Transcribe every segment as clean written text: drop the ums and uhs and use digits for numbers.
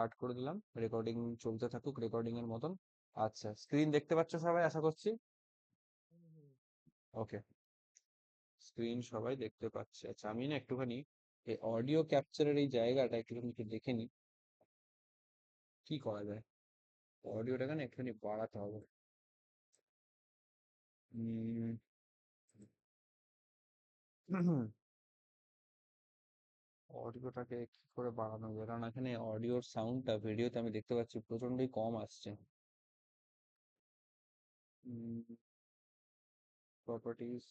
Start করে দিলাম, recording চলতে থাকুক রেকর্ডিং এর মতন। আচ্ছা, স্ক্রিন দেখতে পাচ্ছ সবাই আশা করছি? ওকে, স্ক্রিন সবাই দেখতে পাচ্ছে। আচ্ছা, আমি না একটুখানি এই অডিও ক্যাপচারের এই জায়গাটা একটুখানি একটু দেখে নিই কি করা যায়। অডিওটাকে না একটুখানি বাড়াতে হবে। অডিওটাকে কি করে বাড়ানো যায়, কারণ এখানে অডিওর সাউন্ডটা ভিডিওতে আমি দেখতে পাচ্ছি প্রচন্ডই কম আসছে। Properties,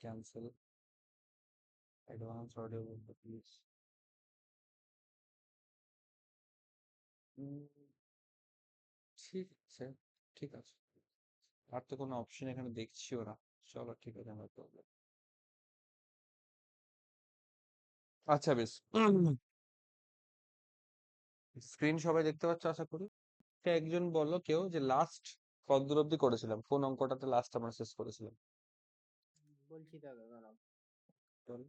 cancel, advance audio properties. ঠিক আছে, ঠিক আছে। আর তো কোনো অপশন এখানে দেখছিও না। চলো ঠিক আছে, আমার প্রবলেম। আচ্ছা বেশ, স্ক্রিন সবাই দেখতে পাচ্ছ আশা করি। একজন বলো কেউ যে লাস্ট কতদূর অব্দি করেছিলাম, কোন অঙ্কটাতে লাস্ট আমরা শেষ করেছিলাম? বলছি দাদা দাঁড়াও। বলো।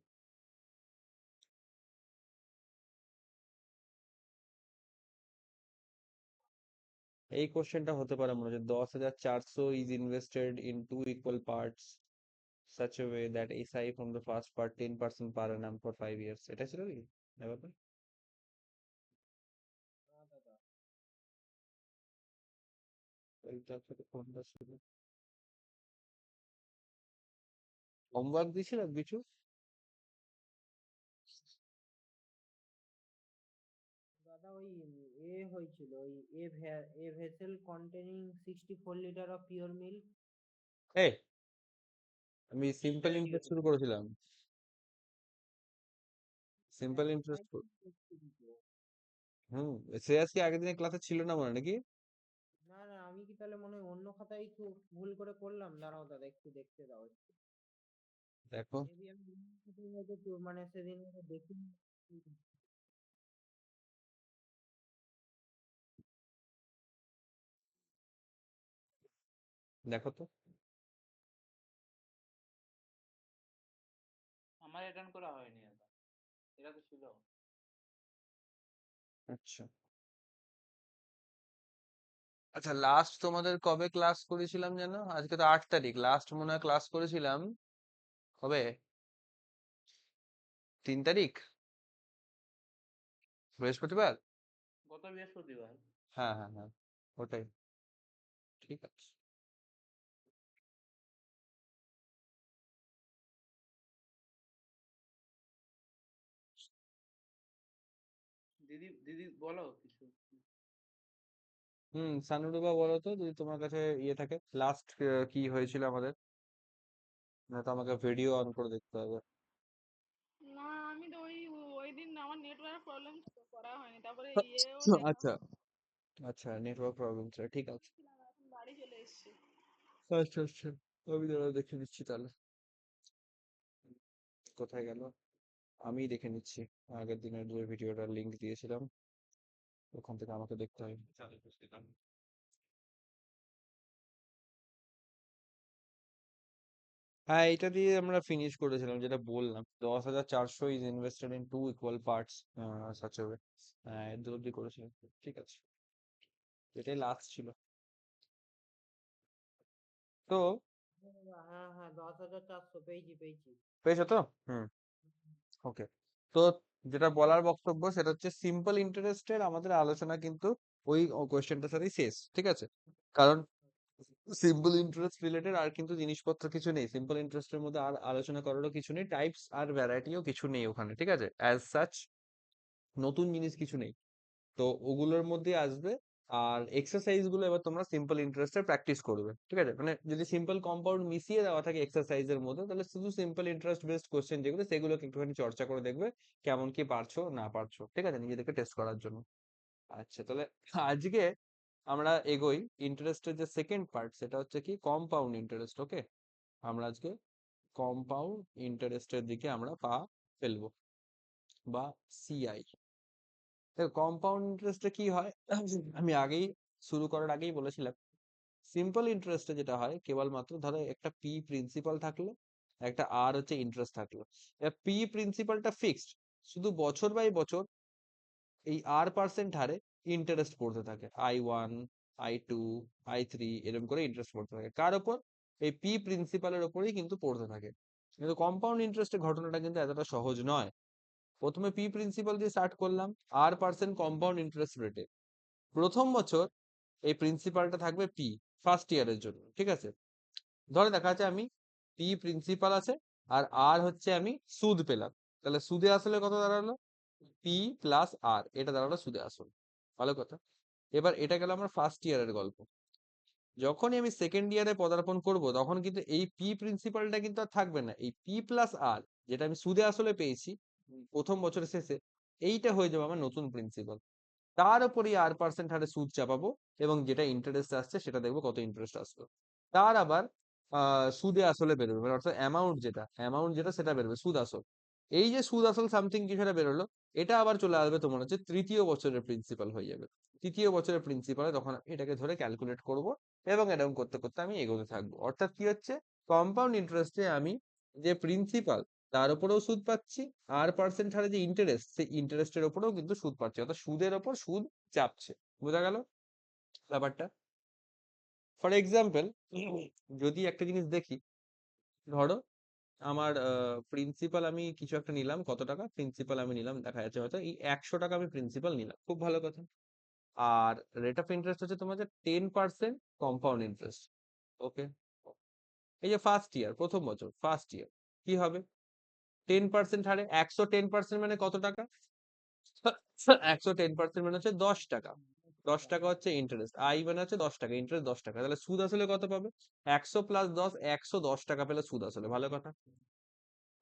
এই কোশ্চেনটা হতে পারে মনে হচ্ছে 10,400 is invested in two equal parts such a way that SI from the first part 10% per annum for 5 years, এটা ছিল কি না ব্যাপার? না দাদা, এইটা থেকে কোনটা ছিল? হোমওয়ার্ক দিয়েছিল কিছু? দাদা ওই হয়েছিল ওই a vessel containing 64 litre of pure milk. এই, আমি সিম্পল ইন্টারেস্ট শুরু করেছিলাম। Simple interest. হুম। শ্রেয়াস কি আগের দিনের ক্লাসে ছিল না মনে নাকি? না না, আমি কি তাহলে মনে হয় অন্য খাতায় একটু ভুল করে করলাম। দাঁড়াও দাদা, একটু দেখতে দাও একটু। দেখো। মেবি আমি অন্য খাতায় হয়তো মানে সেদিন হয়তো দেখিনি। দেখো তো। আমার রিটার্ন করা হয়নি দাদা, এটা তো ছিল। আচ্ছা, আচ্ছা, লাস্ট তোমাদের কবে ক্লাস করেছিলাম যেন? আজকে তো 8 তারিখ, লাস্ট মনে হয় ক্লাস করেছিলাম কবে? 3 তারিখ, বৃহস্পতিবার। গত বৃহস্পতিবার। হ্যাঁ হ্যাঁ হ্যাঁ, ওটাই। ঠিক আছে। দিদি দিদি বলো কিছু। সানুরুবা বলো তো, যদি তোমার কাছে ইয়ে থাকে লাস্ট কি হয়েছিল আমাদের, না তো আমাকে ভিডিও অন করে দেখতে হবে। না, আমি তো ওই দিন আমার নেটওয়ার্ক প্রবলেম করা হয়নি, তারপরে ইয়েও দেখা আচ্ছা, আচ্ছা, নেটওয়ার্ক প্রবলেম ছিল, ঠিক আছে। ছিলাম, এখন বাড়ি চলে এসেছি। আচ্ছা আচ্ছা, আমি দাঁড়াও দেখে নিচ্ছি তাহলে। কোথায় গেল? আমি দেখে নিচ্ছি। আগের দিনের যে ভিডিওটার লিংক দিয়েছিলাম ওখান থেকে আমাকে দেখতে হবে। হ্যাঁ, এটা দিয়ে আমরা ফিনিশ করেছিলাম, যেটা বললাম 10,400 is invested in two equal parts such a way. হ্যাঁ, এর দূর অব্দি করেছিলাম। ঠিক আছে, এটাই লাস্ট ছিল। তো হ্যাঁ হ্যাঁ, 10,400 পেয়েছি পেয়েছি। পেয়েছো তো? হুম। ওকে। তো যেটা বলার বক্তব্য সেটা হচ্ছে সিম্পল ইন্টারেস্টের আমাদের আলোচনা কিন্তু ওই কোয়েশ্চেনটার সাথেই শেষ, ঠিক আছে? কারণ সিম্পল ইন্টারেস্ট রিলেটেড আর কিন্তু জিনিসপত্র কিছু নেই, সিম্পল ইন্টারেস্টের মধ্যে আর আলোচনা করারও কিছু নেই, টাইপস আর ভ্যারাইটিও কিছু নেই ওখানে, ঠিক আছে? অ্যাজ সাচ নতুন জিনিস কিছু নেই। তো ওগুলোর মধ্যে আসবে। আর এক্সারসাইজ গুলো এবার তোমরা সিম্পল ইন্টারেস্টে প্র্যাকটিস করবে, ঠিক আছে? মানে যদি সিম্পল কম্পাউন্ড মিশিয়ে দেওয়া থাকে এক্সারসাইজের মধ্যে, তাহলে শুধু সিম্পল ইন্টারেস্ট বেসড কোশ্চেন যেগুলো সেগুলোকে একটুখানি চর্চা করে দেখবে কেমন কি পারছো না পারছো, ঠিক আছে, নিজেদেরকে টেস্ট করার জন্য। আচ্ছা, তাহলে আজকে আমরা এগোই। ইন্টারেস্টের যে সেকেন্ড পার্ট সেটা হচ্ছে কি কম্পাউন্ড ইন্টারেস্ট। ওকে, আমরা আজকে কম্পাউন্ড ইন্টারেস্টের দিকে আমরা পা ফেলবো, বা সিআই। দেখো কম্পাউন্ড ইন্টারেস্টে কি হয়, আমি আগেই শুরু করার আগেই বলেছিলাম সিম্পল ইন্টারেস্টে যেটা হয় কেবলমাত্র ধরো একটা পি প্রিন্সিপাল থাকলো, একটা আর হচ্ছে ইন্টারেস্ট থাকলো। পি প্রিন্সিপালটা ফিক্সড, শুধু বছর বাই বছর এই r% হারে ইন্টারেস্ট পড়তে থাকে, I1, I2, I3 এরকম করে ইন্টারেস্ট পড়তে থাকে। কার ওপর? এই পি প্রিন্সিপালের ওপরেই কিন্তু পড়তে থাকে। কিন্তু কম্পাউন্ড ইন্টারেস্টের ঘটনাটা কিন্তু এতটা সহজ নয়। প্রথমে পি প্রিন্সিপাল দিয়ে স্টার্ট করলাম, r% কম্পাউন্ড ইন্টারেস্ট রেটে। প্রথম বছর এই প্রিন্সিপালটা থাকবে পি, ফার্স্ট ইয়ারের জন্য, ঠিক আছে? ধরে দেখা যাচ্ছে আমি পি প্রিন্সিপাল আছে আর আর হচ্ছে আমি সুদ পেলাম, তাহলে সুদে আসলে কত দাঁড়ালো? পি প্লাস আর, এটা দাঁড়ালো সুদে আসল। ভালো কথা। এবার এটা গেল আমার ফার্স্ট ইয়ারের গল্প। যখনই আমি সেকেন্ড ইয়ারে পদার্পণ করব তখন কিন্তু এই পি প্রিন্সিপালটা কিন্তু আর থাকবে না, এই পি প্লাস আর যেটা আমি সুদে আসলে পেয়েছি প্রথম বছরের শেষে, এইটা হয়ে যাবে আমার নতুন প্রিন্সিপাল। তার উপরই r% হারে সুদ চাপাবো এবং যেটা ইন্টারেস্ট আসছে সেটা দেখবো কত ইন্টারেস্ট আসলো। তার আবার সুদে আসলে বেরোবে, মানে অর্থাৎ অ্যামাউন্ট যেটা সেটা বেরোবে, সুদ আসল। এই যে সুদ আসল সামথিং কিছু একটা বেরোলো, এটা আবার চলে আসবে তোমার হচ্ছে তৃতীয় বছরের প্রিন্সিপাল হয়ে যাবে। তৃতীয় বছরের প্রিন্সিপালে তখন আমি এটাকে ধরে ক্যালকুলেট করব এবং এরকম করতে করতে আমি এগোতে থাকবো। অর্থাৎ কি হচ্ছে, কম্পাউন্ড ইন্টারেস্টে আমি যে প্রিন্সিপাল তার উপরেও সুদ পাচ্ছি, r% হারে যে ইন্টারেস্ট সেই ইন্টারেস্টের উপরেও কিন্তু সুদ পাচ্ছি, অর্থাৎ সুদের ওপর সুদ চাপছে। বোঝা গেল ব্যাপারটা? ফর এক্সাম্পল, যদি একটা জিনিস দেখি, ধরো আমার প্রিন্সিপাল আমি কিছু একটা নিলাম, কত টাকা প্রিন্সিপাল আমি নিলাম, দেখা যাচ্ছে হয়তো এই 100 টাকা আমি প্রিন্সিপাল নিলাম, খুব ভালো কথা। আর রেট অফ ইন্টারেস্ট হচ্ছে তোমার যে 10% কম্পাউন্ড ইন্টারেস্ট। ওকে, এই যে ফার্স্ট ইয়ার, প্রথম বছর ফার্স্ট ইয়ার, কি হবে? 10% হারে 110% মানে কত টাকা? 110% মানে হচ্ছে 10 টাকা। 10 টাকা হচ্ছে ইন্টারেস্ট, আই মানে হচ্ছে 10 টাকা, ইন্টারেস্ট 10 টাকা, তাহলে সুদ আসলে কত পাবে? 100 + 10, 110 টাকা পেলে সুদ আসলে। ভালো কথা।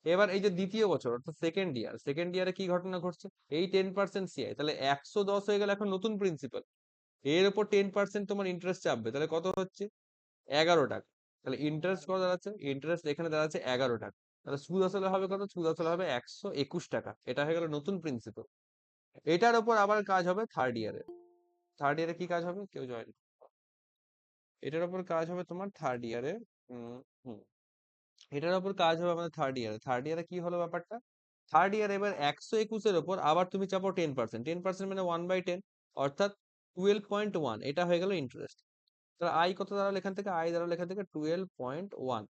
এবার এই যে দ্বিতীয় বছর অর্থাৎ সেকেন্ড ইয়ার, সেকেন্ড ইয়ারে কি ঘটনা ঘটছে? এই 10% সিআই, তাহলে 110 হয়ে গেল এখন নতুন প্রিন্সিপাল, এর উপর 10% তোমার ইন্টারেস্ট চাপবে, তাহলে কত হচ্ছে? 11 টাকা। তাহলে ইন্টারেস্ট কত দাঁড়াচ্ছে? ইন্টারেস্ট এখানে দাঁড়াচ্ছে 11 টাকা। তাহলে সুদ আসলে হবে কত? সুদ আসলে হবে 121 টাকা। এটা হয়ে গেল নতুন প্রিন্সিপাল। এটার উপর আবার কাজ হবে থার্ড ইয়ারে। থার্ড ইয়ারে কি কাজ হবে? কেউ জয়েন। এটার উপর কাজ হবে তোমার থার্ড ইয়ারে। হুম হুম এটার উপর কাজ হবে আমাদের থার্ড ইয়ারে। থার্ড ইয়ারে কি হলো ব্যাপারটা? থার্ড ইয়ার এবার 121-এর উপর আবার তুমি চাপো 10%। 10% মানে 1/10, অর্থাৎ 12.1, এটা হয়ে গেল ইন্টারেস্ট। তাহলে আই কত দাঁড়ালো এখান থেকে? আই দাঁড়ালো এখান থেকে 12.1।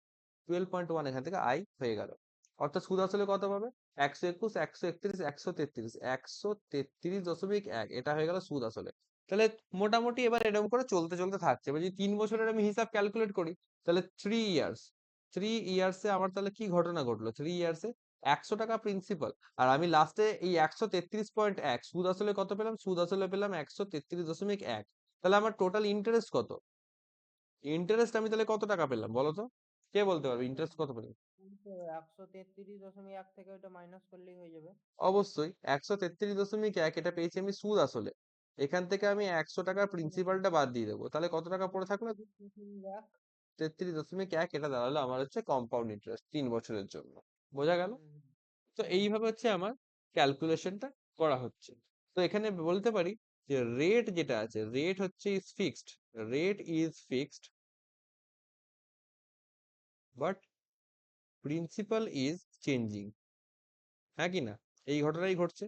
12.1 এখান থেকে আই হয়ে গেল। অর্থাৎ সুদ আসলে কত পাবে? 121, 131, 133, 133.1, এটা হয়ে গেল সুদ আসলে। তাহলে মোটামুটি এবার এরকম করে চলতে চলতে থাকছে। এবার যদি 3 বছরের আমি হিসাব ক্যালকুলেট করি, তাহলে 3 ইয়ার্স, 3 ইয়ার্সে আমার তাহলে কি ঘটনা ঘটলো? 3 ইয়ার্সে 100 টাকা প্রিন্সিপাল, আর আমি লাস্টে এই 133.1 সুদ আসলে কত পেলাম? সুদ আসলে পেলাম 133.1। তাহলে আমার টোটাল ইন্টারেস্ট কত? ইন্টারেস্ট আমি তাহলে কত টাকা পেলাম বলো তো? কে বলতে পারবে ইন্টারেস্ট কত পেলাম? 133.1 থেকে ওটা মাইনাস করলেই হয়ে যাবে। অবশ্যই 133.1, এটা পেয়েছি আমি সুদ আসলে। এখান থেকে আমি 100 টাকার প্রিন্সিপালটা বাদ দিয়ে দেবো, তাহলে কত টাকা পড়ে থাকলো? 1 33.1, এটা দাঁড়ালো আমার হচ্ছে কম্পাউন্ড ইন্টারেস্ট 3 বছরের জন্য। বোঝা গেল? তো এইভাবে হচ্ছে আমার ক্যালকুলেশনটা করা হচ্ছে। তো এখানে বলতে পারি যে রেট যেটা আছে, রেট হচ্ছে is fixed, rate is fixed, but principal is changing. হ্যাঁ কি না? এই ঘটনাই ঘটছে,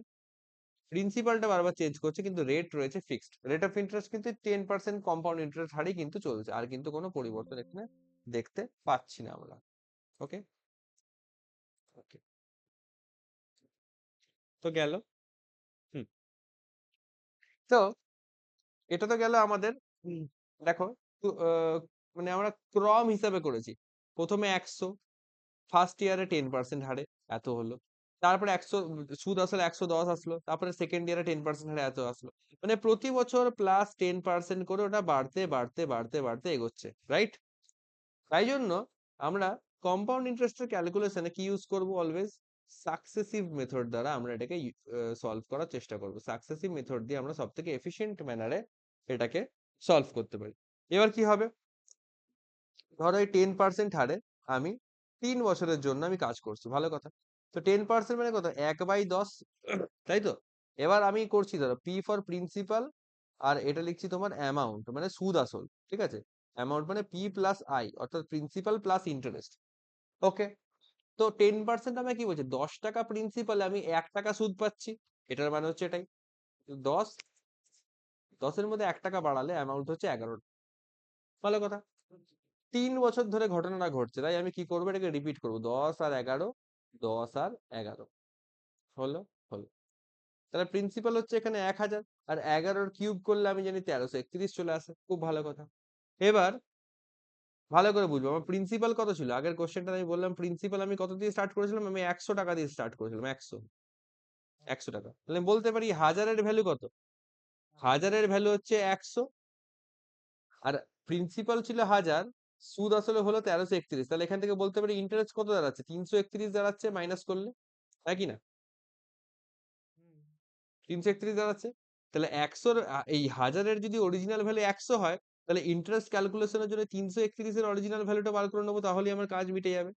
প্রিন্সিপালটা বারবার চেঞ্জ করছে কিন্তু রেট রয়েছে ফিক্সড। রেট অফ ইন্টারেস্ট কিন্তু 10% কম্পাউন্ড ইন্টারেস্ট হারেই কিন্তু চলছে, আর কিন্তু কোনো পরিবর্তন এখানে দেখতে পাচ্ছি না আমরা। ওকে ওকে, তো গেল। হুম তো এটা তো গেল আমাদের। হুম, দেখো, তো, মানে আমরা ক্রম হিসাবে করেছি। প্রথমে 100, ফার্স্ট ইয়ারে 10% হারে এত হলো, তারপরে 100 সুদ আসলে 110 আসলো, তারপরে সেকেন্ড ইয়ারে 10% হারে এত আসলো। মানে প্রতি বছর প্লাস 10% করে ওটা বাড়তে বাড়তে বাড়তে বাড়তে এগোচ্ছে, রাইট? তাই জন্য আমরা কম্পাউন্ড ইন্টারেস্টের ক্যালকুলেশনে কি ইউজ করব? অলওয়েজ সাকসেসিভ মেথড দ্বারা আমরা এটাকে সলভ করার চেষ্টা করব। সাকসেসিভ মেথড দিয়ে আমরা সব থেকে এফিশিয়েন্ট ম্যানারে এটাকে সলভ করতে পারি। এবার কি হবে? ধরো এই 10% হারে আমি 3 বছরের জন্য আমি কাজ করছি, ভালো কথা। তো 10% মানে কত? 1/10, তাই তো? এবার আমি করছি ধরো পি ফর প্রিন্সিপাল, আর এটা লিখছি তোমার অ্যামাউন্ট মানে সুদ আসল, ঠিক আছে? অ্যামাউন্ট মানে পি প্লাস আই, অর্থাৎ প্রিন্সিপাল প্লাস ইন্টারেস্ট। ওকে, তো 10% আমি কি বলছি? 10 টাকা প্রিন্সিপালে আমি 1 টাকা সুদ পাচ্ছি, এটার মানে হচ্ছে এটাই। 10, 10-এর মধ্যে 1 টাকা বাড়ালে অ্যামাউন্ট হচ্ছে 11 টাকা। ভালো কথা। 3 বছর ধরে ঘটনাটা ঘটছে, তাই আমি কি করবো, এটাকে রিপিট করবো। 10 আর 11, 10 আর 11 হলো, হলো। তাহলে প্রিন্সিপাল হচ্ছে এখানে 1000, আর 11-র কিউব করলে আমি জানি 1331 চলে আসে। খুব ভালো কথা। এবার ভালো করে বুঝবো, আমার প্রিন্সিপাল কত ছিল আগের কোশ্চেনটা, আমি বললাম প্রিন্সিপাল আমি কত দিয়ে স্টার্ট করেছিলাম, আমি 100 টাকা দিয়ে স্টার্ট করেছিলাম। 100 টাকা, তাহলে আমি বলতে পারি হাজারের ভ্যালু কত? হাজারের ভ্যালু হচ্ছে 100, আর প্রিন্সিপাল ছিল 1000, সুদ আসলে হলো 1331। তাহলে এখান থেকে বলতে পারি ইন্টারেস্ট কত দাঁড়াচ্ছে? 331 দাঁড়াচ্ছে, মাইনাস করলে, তাই কি না? হুম 331 দাঁড়াচ্ছে। তাহলে 100-র এই হাজারের যদি অরিজিনাল ভ্যালু 100 হয়, তাহলে ইন্টারেস্ট ক্যালকুলেশনের জন্য 331-এর অরিজিনাল ভ্যালুটা বার করে নেবো, তাহলেই আমার কাজ মিটে যাবে।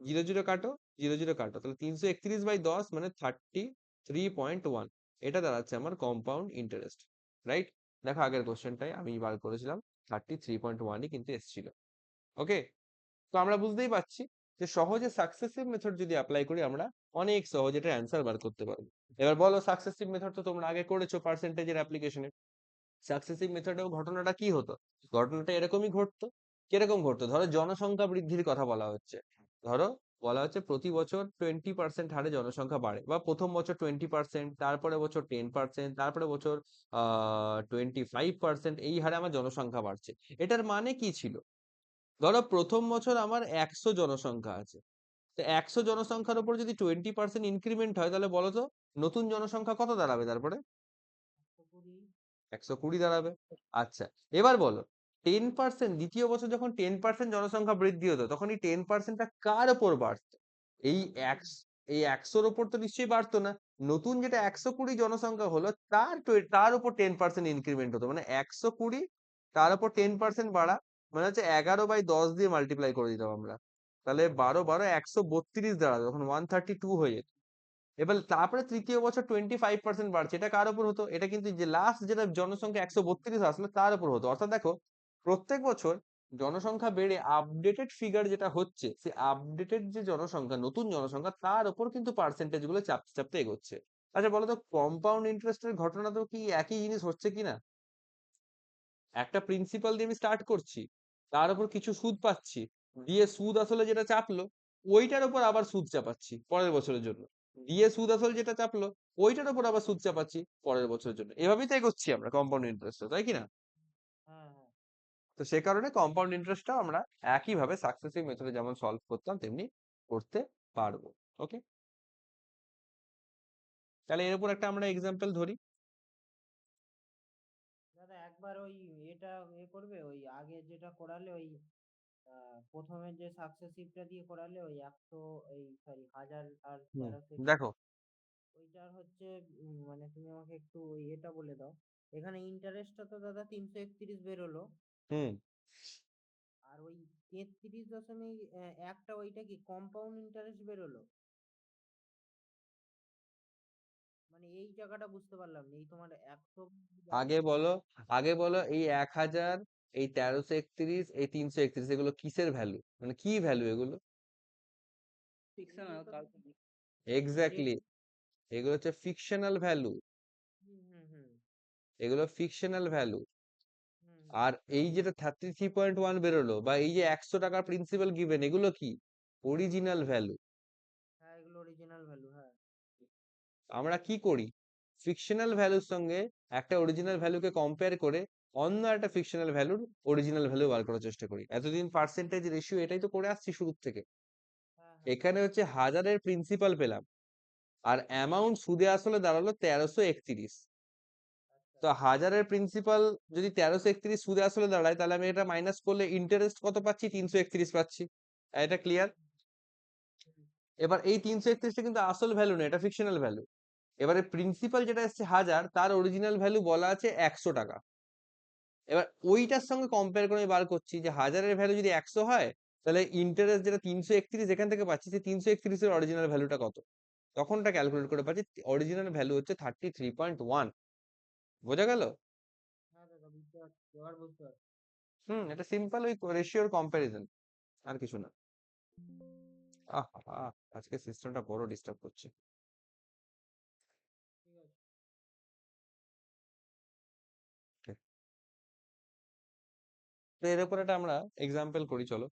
0 0 কাটো, 0 0 কাটো, তাহলে 331/10 মানে 33.1। এটা দাঁড়াচ্ছে আমার কম্পাউন্ড ইন্টারেস্ট, রাইট? দেখো আগের কোশ্চেনটাই আমি বার করেছিলাম, 33.1ই কিন্তু এসেছিল। ওকে, তো আমরা বুঝতেই পারছি যে সহজে সাকসেসিভ মেথড যদি অ্যাপ্লাই করি, আমরা অনেক সহজে এটা অ্যান্সার বার করতে পারবো। এবার বলো, সাকসেসিভ মেথড তো তোমরা আগে করেছো পার্সেন্টেজের অ্যাপ্লিকেশনে। সাকসেসিভ মেথডেও ঘটনাটা কি হতো? ঘটনাটা এরকমই ঘটতো। কিরকম ঘটতো? ধরো জনসংখ্যা বৃদ্ধির কথা বলা হচ্ছে। ধরো বলা হচ্ছে প্রতি বছর 20% হারে জনসংখ্যা বাড়ে, বা প্রথম বছর 20%, তারপরে বছর 10%, তারপরে বছর 25%, এই হারে আমার জনসংখ্যা বাড়ছে। এটার মানে কি ছিল? ধরো প্রথম বছর আমার 100 জনসংখ্যা আছে, তো 100 জনসংখ্যার উপর যদি 20% ইনক্রিমেন্ট হয়, তাহলে বলো তো নতুন জনসংখ্যা কত দাঁড়াবে তারপরে? 120। 120 দাঁড়াবে। আচ্ছা, এবার বলো 10%, দ্বিতীয় বছর যখন 10% জনসংখ্যা বৃদ্ধি হতো, তখন এই 10%টা কার ওপর বাড়তো? এই এক এই 100-র ওপর তো নিশ্চয়ই বাড়তো না। নতুন যেটা 120 জনসংখ্যা হলো, তার উপর 10% ইনক্রিমেন্ট হতো, মানে 120 তার উপর 10% বাড়া, মানে হচ্ছে 11/10 দিয়ে মাল্টিপ্লাই করে দিতাম আমরা। তাহলে 12 12 132 দাঁড়াতো, তখন 132 হয়ে যেত। এবার তারপরে তৃতীয় বছর 25% বাড়ছে, এটা কার উপর হতো? এটা কিন্তু যে লাস্ট যেটা জনসংখ্যা 132 আসলে তার উপর হতো। অর্থাৎ দেখো, প্রত্যেক বছর জনসংখ্যা বেড়ে আপডেটেড ফিগার যেটা হচ্ছে, সেই আপডেটেড যে জনসংখ্যা, নতুন জনসংখ্যা, তার উপর কিন্তু পার্সেন্টেজ গুলো চাপতে চাপতে এগোচ্ছে। আচ্ছা বলো তো, কম্পাউন্ড ইন্টারেস্টের ঘটনা তো কি একই জিনিস হচ্ছে কিনা? একটা প্রিন্সিপাল দিয়ে আমি স্টার্ট করছি, তার উপর কিছু সুদ পাচ্ছি, দিয়ে সুদ আসলে যেটা চাপলো, ওইটার উপর আবার সুদ চাপাচ্ছি পরের বছরের জন্য, দিয়ে সুদ আসল যেটা চাপলো, ওইটার উপর আবার সুদ চাপাচ্ছি পরের বছরের জন্য। এভাবেই তো এগোচ্ছি আমরা কম্পাউন্ড ইন্টারেস্ট, তাই কি না? হ্যাঁ হ্যাঁ তো সে কারণে কম্পাউন্ড ইন্টারেস্টটা আমরা একইভাবে সাকসেসিভ মেথডে যেমন সলভ করতাম, তেমনি করতে পারবো। ওকে, তাহলে এর উপর একটা আমরা এক্সাম্পল ধরি। দাদা, একবার ওই এটা করবে, ওই আগে যেটা করালে, ওই প্রথমে যে সাকসেসিভটা দিয়ে করালে, ওই 100, এই সরি 1000 আর হুম, 1331, দেখো। ওইটার হচ্ছে মানে তুমি আমাকে একটু ওই এটা বলে দাও। এখানে ইন্টারেস্টটা তো দাদা 331 বেরোলো, হুম, আর ওই 33.1টা ওইটা কি কম্পাউন্ড ইন্টারেস্ট বেরোলো? মানে এই জায়গাটা বুঝতে পারলাম না, এই তোমার 100 আগে বলো, আগে বলো এই 1000, এই 1331, এই 331, এগুলো কিসের ভ্যালু, মানে কি ভ্যালু এগুলো? এগুলো তো এক্স্যাক্টলি, এগুলো হচ্ছে ফিকশনাল ভ্যালু। হুম হুম হুম এগুলো ফিকশনাল ভ্যালু। হুম হুম। আর এই যেটা 33.1 বেরোলো, বা এই যে 100 টাকার প্রিন্সিপাল গিভেন, এগুলো কি? Original value. হ্যাঁ, এগুলো অরিজিনাল ভ্যালু, হ্যাঁ। আমরা কি করি, ফিকশনাল ভ্যালুর সঙ্গে একটা অরিজিনাল ভ্যালুকে কম্পেয়ার করে অন্য একটা ফিকশনাল ভ্যালুর অরিজিনাল ভ্যালু বার করার চেষ্টা করি। এতদিন পার্সেন্টেজ রেশিও এটাই তো করে আসছি শুরু থেকে। হ্যাঁ হ্যাঁ এখানে হচ্ছে হাজারের প্রিন্সিপাল পেলাম, আর অ্যামাউন্ট সুদে আসলে দাঁড়ালো 1331। আচ্ছা তো হাজারের প্রিন্সিপাল যদি 1331 সুদে আসলে দাঁড়ায়, তাহলে আমি এটা মাইনাস করলে ইন্টারেস্ট কত পাচ্ছি? 331 পাচ্ছি। এটা ক্লিয়ার? হুম, এবার এই 331টা কিন্তু আসল ভ্যালু না, এটা ফিকশনাল ভ্যালু। এবারে প্রিন্সিপাল যেটা এসছে 1000, তার অরিজিনাল ভ্যালু বলা আছে 100 টাকা। এবার ওইটার সঙ্গে কম্পেয়ার করে আমি বার করছি যে হাজারের ভ্যালু যদি 100 হয়, তাহলে ইন্টারেস্ট যেটা 331 এখান থেকে পাচ্ছি, সেই 331 এর অরিজিনাল ভ্যালুটা কত? তখনটা ক্যালকুলেট করে পাচ্ছি অরিজিনাল ভ্যালু হচ্ছে 33.1। বোঝা গেল? হ্যাঁ দাদা, বুঝতে পারছি, এবার বুঝতে পারছি। এটা সিম্পল ওই রেশিওর কম্পারিজন, আর কিছু না। আজকে সিস্টেমটা বড় ডিস্টার্ব করছে। ঠিক আছে। তো এর উপর একটা আমরা এক্সাম্পল করি, চলো।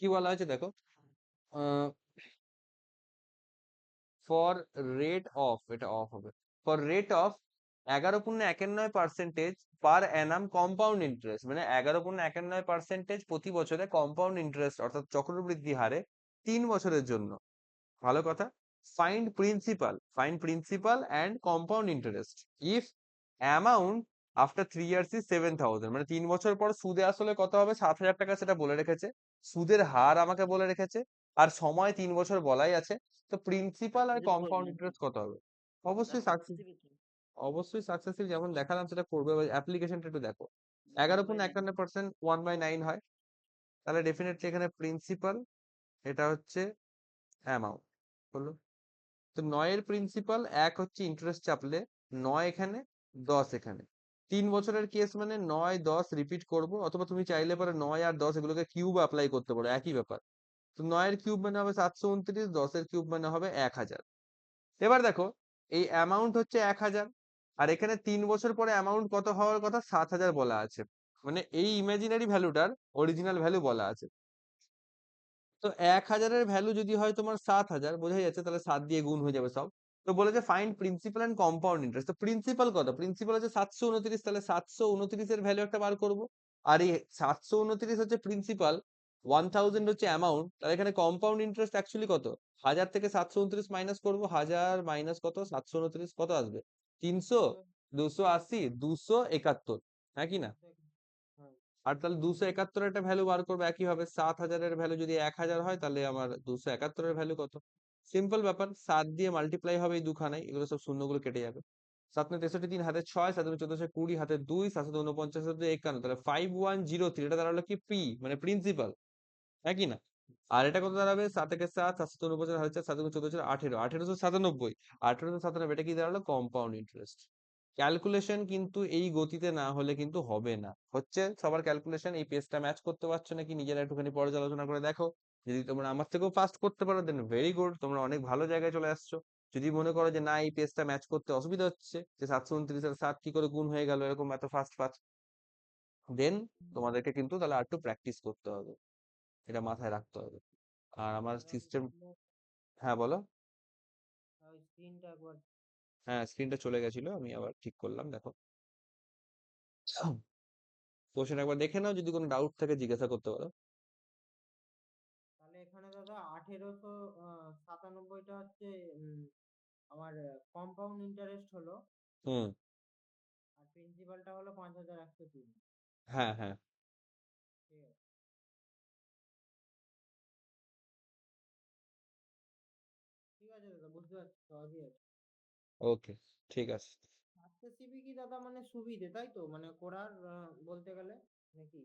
কি বলা হয়েছে দেখো, ফর রেট অফ, এটা অফ হবে, for rate of 11.91% per Anam compound interest, মানে 11.91% প্রতি বছরে কম্পাউন্ড ইন্টারেস্ট অর্থাৎ চক্রবৃদ্ধি হারে 3 বছরের জন্য। ভালো কথা। Find principal and compound interest if amount after 3 years is 7,000, মানে 3 বছর পর সুদে আসলে কত হবে, 7,000 টাকা, সেটা বলে রেখেছে। সুদের হার আমাকে বলে রেখেছে, আর সময় 3 বছর বলাই আছে। তো প্রিন্সিপাল আর সুদের কম্পাউন্ড পরিমাণ ইন্টারেস্ট কত? কত হবে? ওটা অবশ্যই সাকসেস, সাকসেসিভ তো। অবশ্যই সাকসেসিভ, যেমন দেখালাম সেটা করবে। অ্যাপ্লিকেশনটা একটু দেখো, ওয়ান এগারো বাই পূর্ণ নাইন একান্ন পার্সেন্ট 1/9 হয়, তাহলে ডেফিনেটলি এখানে প্রিন্সিপাল, এটা হচ্ছে অ্যামাউন্ট হলো। তো 9-এর প্রিন্সিপাল, 1 হচ্ছে ইন্টারেস্ট চাপলে, 9 এখানে, 10 এখানে। 3 বছরের কেস মানে 9 10 রিপিট করব, অথবা তুমি চাইলে পরে 9 আর 10 এগুলোকে কিউব অ্যাপ্লাই করতে পারো, একই ব্যাপার। তো 9-এর কিউব মানে হবে 729, 10-এর কিউব মানে হবে 1000। এবার দেখো, এই অ্যামাউন্ট হচ্ছে 1000, আর এখানে 3 বছর পরে অ্যামাউন্ট কত হওয়ার কথা, 7,000 বলা আছে। মানে এই ইমাজিনারি ভ্যালুটার অরিজিনাল ভ্যালু বলা আছে। তো 1,000-এর ভ্যালু যদি হয় তোমার 7,000, বোঝাই যাচ্ছে, তাহলে 7 দিয়ে গুণ হয়ে যাবে সব। তো বলেছে find principal and compound interest. তো প্রিন্সিপাল কত, প্রিন্সিপাল হচ্ছে 729, তাহলে 729-এর ভ্যালু একটা বার করব। আর এই 729 হচ্ছে প্রিন্সিপাল, 1000 হচ্ছে অ্যামাউন্ট, তাহলে এখানে কম্পাউন্ড ইন্টারেস্ট অ্যাকচুয়ালি কত, 1000 থেকে 729 মাইনাস করবো, 1000 মাইনাস কত, 729, কত আসবে, 300, 280, 271, হ্যাঁ কি না? হ্যাঁ। আর তাহলে 271 একটা ভ্যালু বার করবো একইভাবে। 7,000-এর ভ্যালু যদি 1,000 হয়, তাহলে আমার 271-এর ভ্যালু কত? সিম্পল ব্যাপার, 7 দিয়ে মাল্টিপ্লাই হবে এই দুখানাই, এগুলো সব শূন্যগুলো কেটে যাবে। 7 9 63, 3 হাতে 6, 7 14 20, হাতে 2, 7 49, 51, তাহলে 5103, এটা দাঁড়ালো কি পি, মানে প্রিন্সিপাল, একই না? আর এটা কত দাঁড়াবে, 7 একে 7, 7 49 হাজার 4, 7 14 18, 1897, 1897, এটা কি দাঁড়ালো, কম্পাউন্ড ইন্টারেস্ট। ক্যালকুলেশন কিন্তু এই গতিতে না হলে কিন্তু হবে না। হচ্ছে সবার ক্যালকুলেশন, এই পেজটা ম্যাচ করতে পারছো নাকি নিজেরা একটুখানি পর্যালোচনা করে দেখো। যদি তোমরা আমার থেকেও ফাস্ট করতে পারো, দেন ভেরি গুড, তোমরা অনেক ভালো জায়গায় চলে আসছো। যদি মনে করো যে না, এই পেজটা ম্যাচ করতে অসুবিধা হচ্ছে, যে 729 আর 7 কি করে গুণ হয়ে গেল এরকম এত ফাস্ট ফাস্ট, দেন তোমাদেরকে কিন্তু তাহলে আর একটু প্র্যাকটিস করতে হবে, এটা মাথায় রাখতে হবে। আর আমার সিস্টেম, হ্যাঁ বলো। ওই স্ক্রিনটা একবার। হ্যাঁ, স্ক্রিনটা চলে গেছিল, আমি আবার ঠিক করলাম, দেখো। কোশ্চেন একবার দেখে নাও, যদি কোনো ডাউট থাকে জিজ্ঞাসা করতে পারো। তাহলে এখানে দাদা 1897টা হচ্ছে আমার কম্পাউন্ড ইন্টারেস্ট হলো, হুম। আর প্রিন্সিপালটা হলো 5,103। হ্যাঁ হ্যাঁ। ঠিক আছে, ঠিক আছে দাদা, বুঝতে পারছি, সহজই আছে। ওকে, ঠিক আছে। সাকসেসিভই কি দাদা মানে সুবিধে, তাই তো, মানে করার বলতে গেলে নাকি?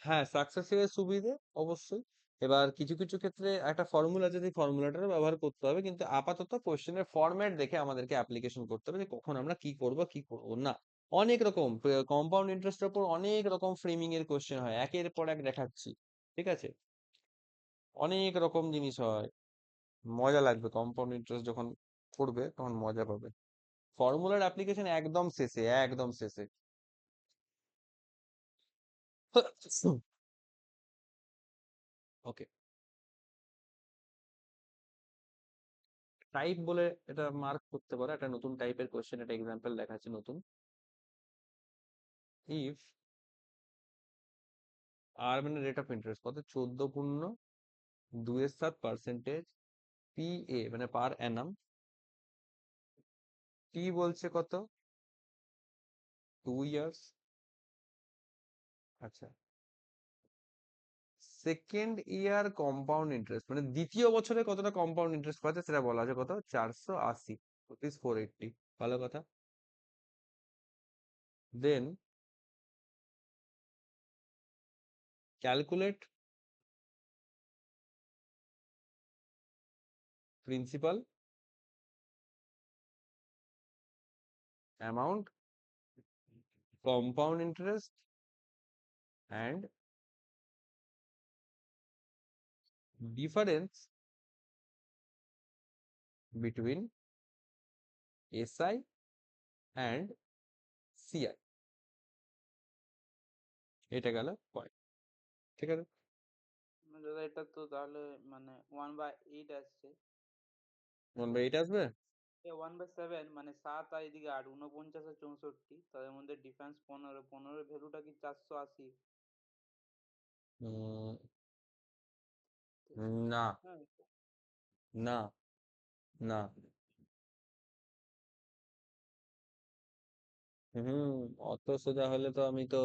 হ্যাঁ, সাকসেসিভের সুবিধে অবশ্যই। এবার কিছু কিছু ক্ষেত্রে একটা ফর্মুলা আছে, সেই ফর্মুলাটারও ব্যবহার করতে হবে, কিন্তু আপাতত কোশ্চেনের ফরম্যাট দেখে আমাদেরকে অ্যাপ্লিকেশন করতে হবে, যে কখন আমরা কি করব কি করব না। অনেক রকম কম্পাউন্ড ইন্টারেস্টের উপর অনেক রকম ফ্রেমিং এর কোশ্চেন হয়, একের পর এক দেখাচ্ছি, ঠিক আছে? অনেক রকম জিনিস হয়, মজা লাগবে কম্পাউন্ড ইন্টারেস্ট যখন করবে, তখন মজা পাবে। ফর্মুলার অ্যাপ্লিকেশন একদম শেষে, একদম শেষে। ওকে, টাইপ বলে এটা মার্ক করতে পারো, একটা নতুন টাইপের কোশ্চেন, এটা এক্সাম্পল দেখাচ্ছে নতুন। ইফ আর মানে রেট অফ ইন্টারেস্ট কত, 14.27% PA মানে পার অ্যানাম। টি বলছে কত, 2 ইয়ার্স। আচ্ছা, সেকেন্ড ইয়ার কম্পাউন্ড ইন্টারেস্ট মানে দ্বিতীয় বছরে কতটা কম্পাউন্ড ইন্টারেস্ট পাচ্ছে সেটা বলা আছে কত, 480, রুপিস 480। ভালো কথা। Then calculate principal amount, compound interest and difference between SI and CI। এটা গেল পয়েন্ট, ঠিক আছে। দাদা এটা তো তাহলে মানে 1/8 আসছে, 1/8 আসবে। 1/7 মানে 7 আর এদিকে 8, 49 আর 64, তাদের মধ্যে ডিফারেন্স 15, 15 ভ্যালুটা কি 480? উম, না হ্যাঁ, না না। হুম, অত সোজা হলে তো আমি তো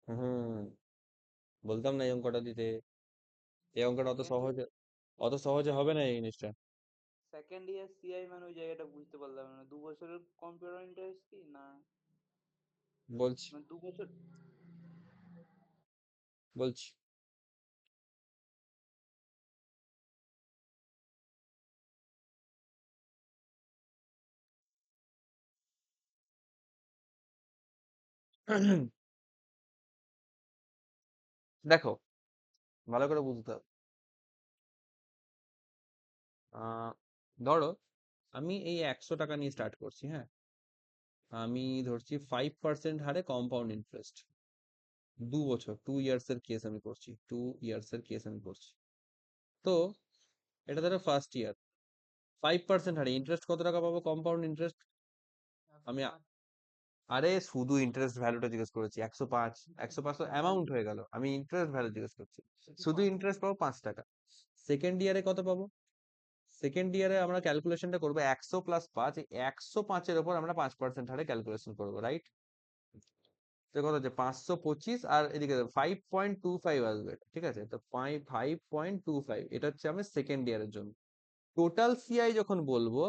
হুম বলতাম না এই অঙ্কটা দিতে। এই অঙ্কটা সেকেন্ড ইয়ার অত সহজে সেকেন্ড হবে না এই জিনিসটা। সেকেন্ড ইয়ার সিআই মানে ওই জায়গাটা বুঝতে পারলাম না, 2 বছরের কম্পিউটার ইন্টারেস্ট কি না বলছি মানে 2 বছর? বলছি দেখো, ভালো করে বুঝতে হবে। আহ ধরো আমি এই 100 টাকা নিয়ে স্টার্ট করছি, হ্যাঁ। আমি ধরছি 5% হারে কম্পাউন্ড ইন্টারেস্ট, 2 বছর, 2 ইয়ার্স এর কেস আমি করছি, 2 ইয়ার্স এর কেস আমি করছি। তো এটা ধরো ফার্স্ট ইয়ার, 5% হারে ইন্টারেস্ট কত টাকা পাবো কম্পাউন্ড ইন্টারেস্ট। আমি 105। আরে শুধু ইন্টারেস্ট ভ্যালুটা জিজ্ঞেস করেছি, 105। 105 তো অ্যামাউন্ট হয়ে গেল, আমি ইন্টারেস্ট ভ্যালু জিজ্ঞেস করছি। শুধু ইন্টারেস্ট পাবো 5 টাকা। সেকেন্ড ইয়ারে কত পাবো, সেকেন্ড ইয়ারে আমরা ক্যালকুলেশনটা করবো 100 + 5, 105-এর ওপর আমরা 5% হারে ক্যালকুলেশন করবো, রাইট। তো কত হচ্ছে 525, আর এদিকে 5.25 আসবে, ঠিক আছে। তো 5.25 এটা হচ্ছে আমি সেকেন্ড ইয়ারের জন্য। টোটাল সিআই যখন বলবো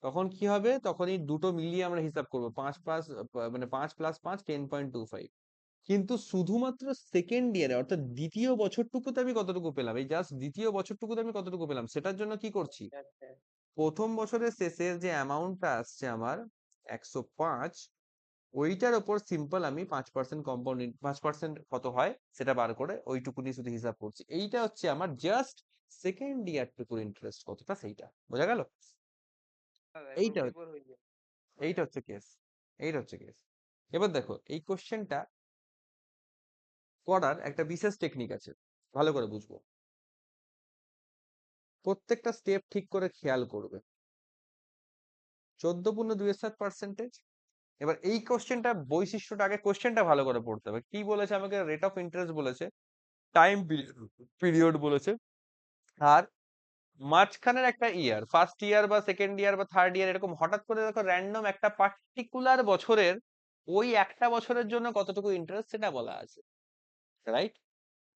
তখন কি হবে, তখন এই দুটো মিলিয়ে আমরা হিসাব করবো, 5 প্লাস মানে 5 + 5 10.25। কিন্তু শুধুমাত্র সেকেন্ড ইয়ারে অর্থাৎ দ্বিতীয় বছরটুকুতে আমি কতটুকু পেলাম, এই জাস্ট দ্বিতীয় বছরটুকুতে আমি কতটুকু পেলাম সেটার জন্য কি করছি, আচ্ছা, প্রথম বছরের শেষের যে অ্যামাউন্টটা আসছে আমার 105, ওইটার ওপর সিম্পল আমি 5% কম্পাউন্ড 5% কত হয় সেটা বার করে ওইটুকুনি শুধু হিসাব করছি। এইটা হচ্ছে আমার জাস্ট সেকেন্ড ইয়ার টুকুর ইন্টারেস্ট কতটা, সেইটা বোঝা গেল। দাদা এইটা এগুলো হচ্ছে পেপার হয়ে যায়। এইটা হচ্ছে কেস, এইটা হচ্ছে কেস। এবার দেখো এই কোশ্চেনটা করার একটা বিশেষ টেকনিক আছে, ভালো করে বুঝবো। প্রত্যেকটা স্টেপ ঠিক করে খেয়াল করবে। 14.27%। এবার এই কোশ্চেনটা বৈশিষ্ট্যটা আগে কোশ্চেনটা ভালো করে পড়তে হবে। কি বলেছে আমাকে, রেট অফ ইন্টারেস্ট বলেছে, টাইম পিরিয়ড বলেছে, আর মাঝখানের একটা ইয়ার, ফার্স্ট ইয়ার বা সেকেন্ড ইয়ার বা থার্ড ইয়ার, এরকম হঠাৎ করে দেখো র্যান্ডম একটা পার্টিকুলার বছরের ওই একটা বছরের জন্য কতটুকু ইন্টারেস্ট সেটা বলা আছে, রাইট।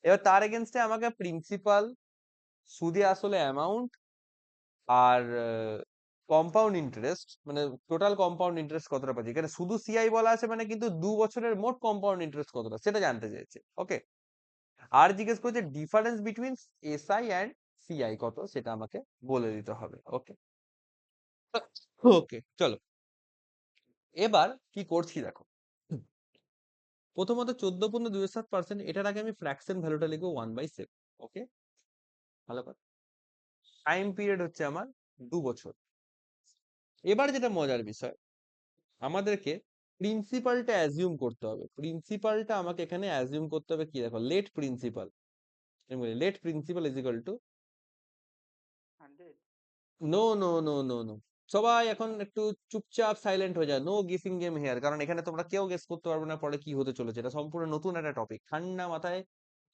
এবার তার এগেনস্টে আমাকে প্রিন্সিপাল, সুদে আসলে অ্যামাউন্ট, আর কম্পাউন্ড ইন্টারেস্ট মানে টোটাল কম্পাউন্ড ইন্টারেস্ট কতটা পাচ্ছি, এখানে শুধু সিআই বলা আছে মানে কিন্তু 2 বছরের মোট কম্পাউন্ড ইন্টারেস্ট কতটা সেটা জানতে চাইছে, ওকে। আর জিজ্ঞেস করছে difference between SI and CI কত সেটা আমাকে বলে দিতে হবে, ওকে। ওকে চলো, এবার কি করছি দেখো। প্রথমত 14.27%, এটার আগে আমি ফ্র্যাকশন ভ্যালুটা লিখবো 1/7, ওকে। ভালো কথা। টাইম পিরিয়ড হচ্ছে আমার 2 বছর। এবার যেটা মজার বিষয়, আমাদেরকে প্রিন্সিপালটা অ্যাজিউম করতে হবে। প্রিন্সিপালটা আমাকে এখানে অ্যাজিউম করতে হবে কি, দেখো লেট প্রিন্সিপাল, আমি বলি let principal is equal to 100? No no no no no সবাই এখন একটু চুপচাপ সাইলেন্ট হয়ে যায়, নো গেসিং গেম হেয়ার, কারণ এখানে তোমরা কেউ গেস করতে পারবে না পরে কি হতে চলেছে। এটা সম্পূর্ণ নতুন একটা টপিক। ঠান্ডা মাথায়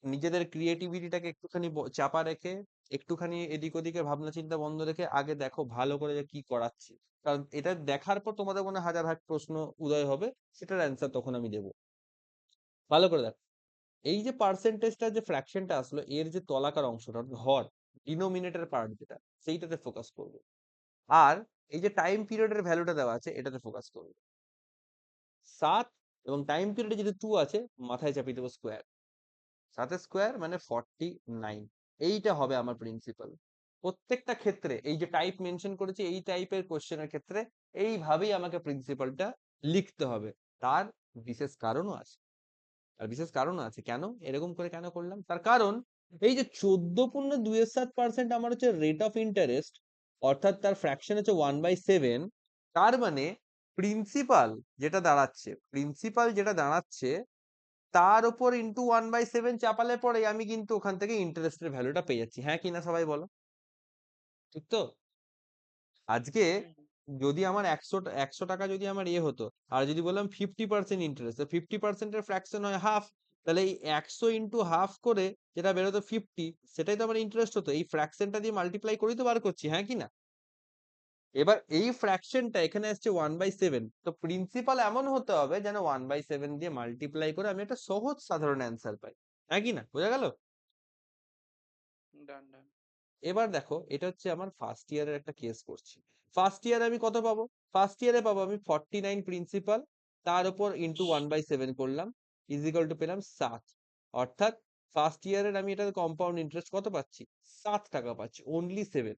নিজেদের ক্রিয়েটিভিটিটাকে একটুখানি চাপা রেখে, একটুখানি এদিক ওদিকে ভাবনা চিন্তা বন্ধ রেখে আগে দেখো ভালো করে যে কি করাচ্ছি। কারণ এটা দেখার পর তোমাদের মনে হাজার হাজার প্রশ্ন উদয় হবে, সেটার অ্যান্সার তখন আমি দেবো। ভালো করে দেখো, এই যে পার্সেন্টেজটা, যে ফ্র্যাকশনটা আসলো, এর যে তলাকার অংশটা হর ডিনোমিনেটর পার্ট যেটা, সেইটাতে ফোকাস করবে। আর এই যে টাইম পিরিয়ডের ভ্যালুটা দেওয়া আছে এটাতে ফোকাস করবে। 7 এবং টাইম পিরিয়ডে যদি 2 আছে, মাথায় চাপিয়ে দেবো স্কোয়ার। 7 স্কোয়ার মানে 49। এইটা হবে আমার প্রিন্সিপাল। প্রত্যেকটা ক্ষেত্রে এই যে টাইপ মেনশন করেছি, এই টাইপের কোশ্চেনের ক্ষেত্রে এইভাবেই আমাকে প্রিন্সিপালটা লিখতে হবে। তার বিশেষ কারণও আছে। আর বিশেষ কারণও আছে কেন এরকম করে কেন করলাম, তার কারণ এই যে 14.27% আমার হচ্ছে রেট অফ ইন্টারেস্ট, অর্থাৎ তার ফ্র্যাকশন হচ্ছে 1/7। তার মানে প্রিন্সিপাল যেটা দাঁড়াচ্ছে তার উপর ইন্টু 1/7 চাপালে পরে আমি কিন্তু ওখান থেকে ইন্টারেস্টের ভ্যালুটা পেয়ে যাচ্ছি। হ্যাঁ কিনা সবাই বলো, ঠিক তো? আজকে যদি আমার 100 টাকা যদি আমার ইয়ে হতো, আর যদি বললাম 50% ইন্টারেস্ট, 50%-এর ফ্র্যাকশন হয় হাফ, তাহলে এই 100 ইন্টু হাফ করে যেটা বেরোতো 50, সেটাই তো আমার ইন্টারেস্ট হতো। এই ফ্র্যাকশনটা দিয়ে মাল্টিপ্লাই করেই তো বার করছি, হ্যাঁ কি না? এবার এই ফ্র্যাকশনটা এখানে আসছে 1/7, তো প্রিন্সিপাল এমন হতে হবে যেন 1/7 দিয়ে মাল্টিপ্লাই করে আমি একটা সহজ সাধারণ অ্যান্সার পাই। হ্যাঁ কি না, বোঝা গেল? ডান ডান। এবার দেখো, এটা হচ্ছে আমার ফার্স্ট ইয়ারের একটা কেস করছি। ফার্স্ট ইয়ারে আমি কত পাবো? ফার্স্ট ইয়ারে পাবো আমি 49 প্রিন্সিপাল, তার উপর ইন্টু 1/7 করলাম, ইজিক্যাল টু পেলাম 7। অর্থাৎ ফার্স্ট ইয়ারের আমি এটা কম্পাউন্ড ইন্টারেস্ট কত পাচ্ছি? 7 টাকা পাচ্ছি, অনলি 7।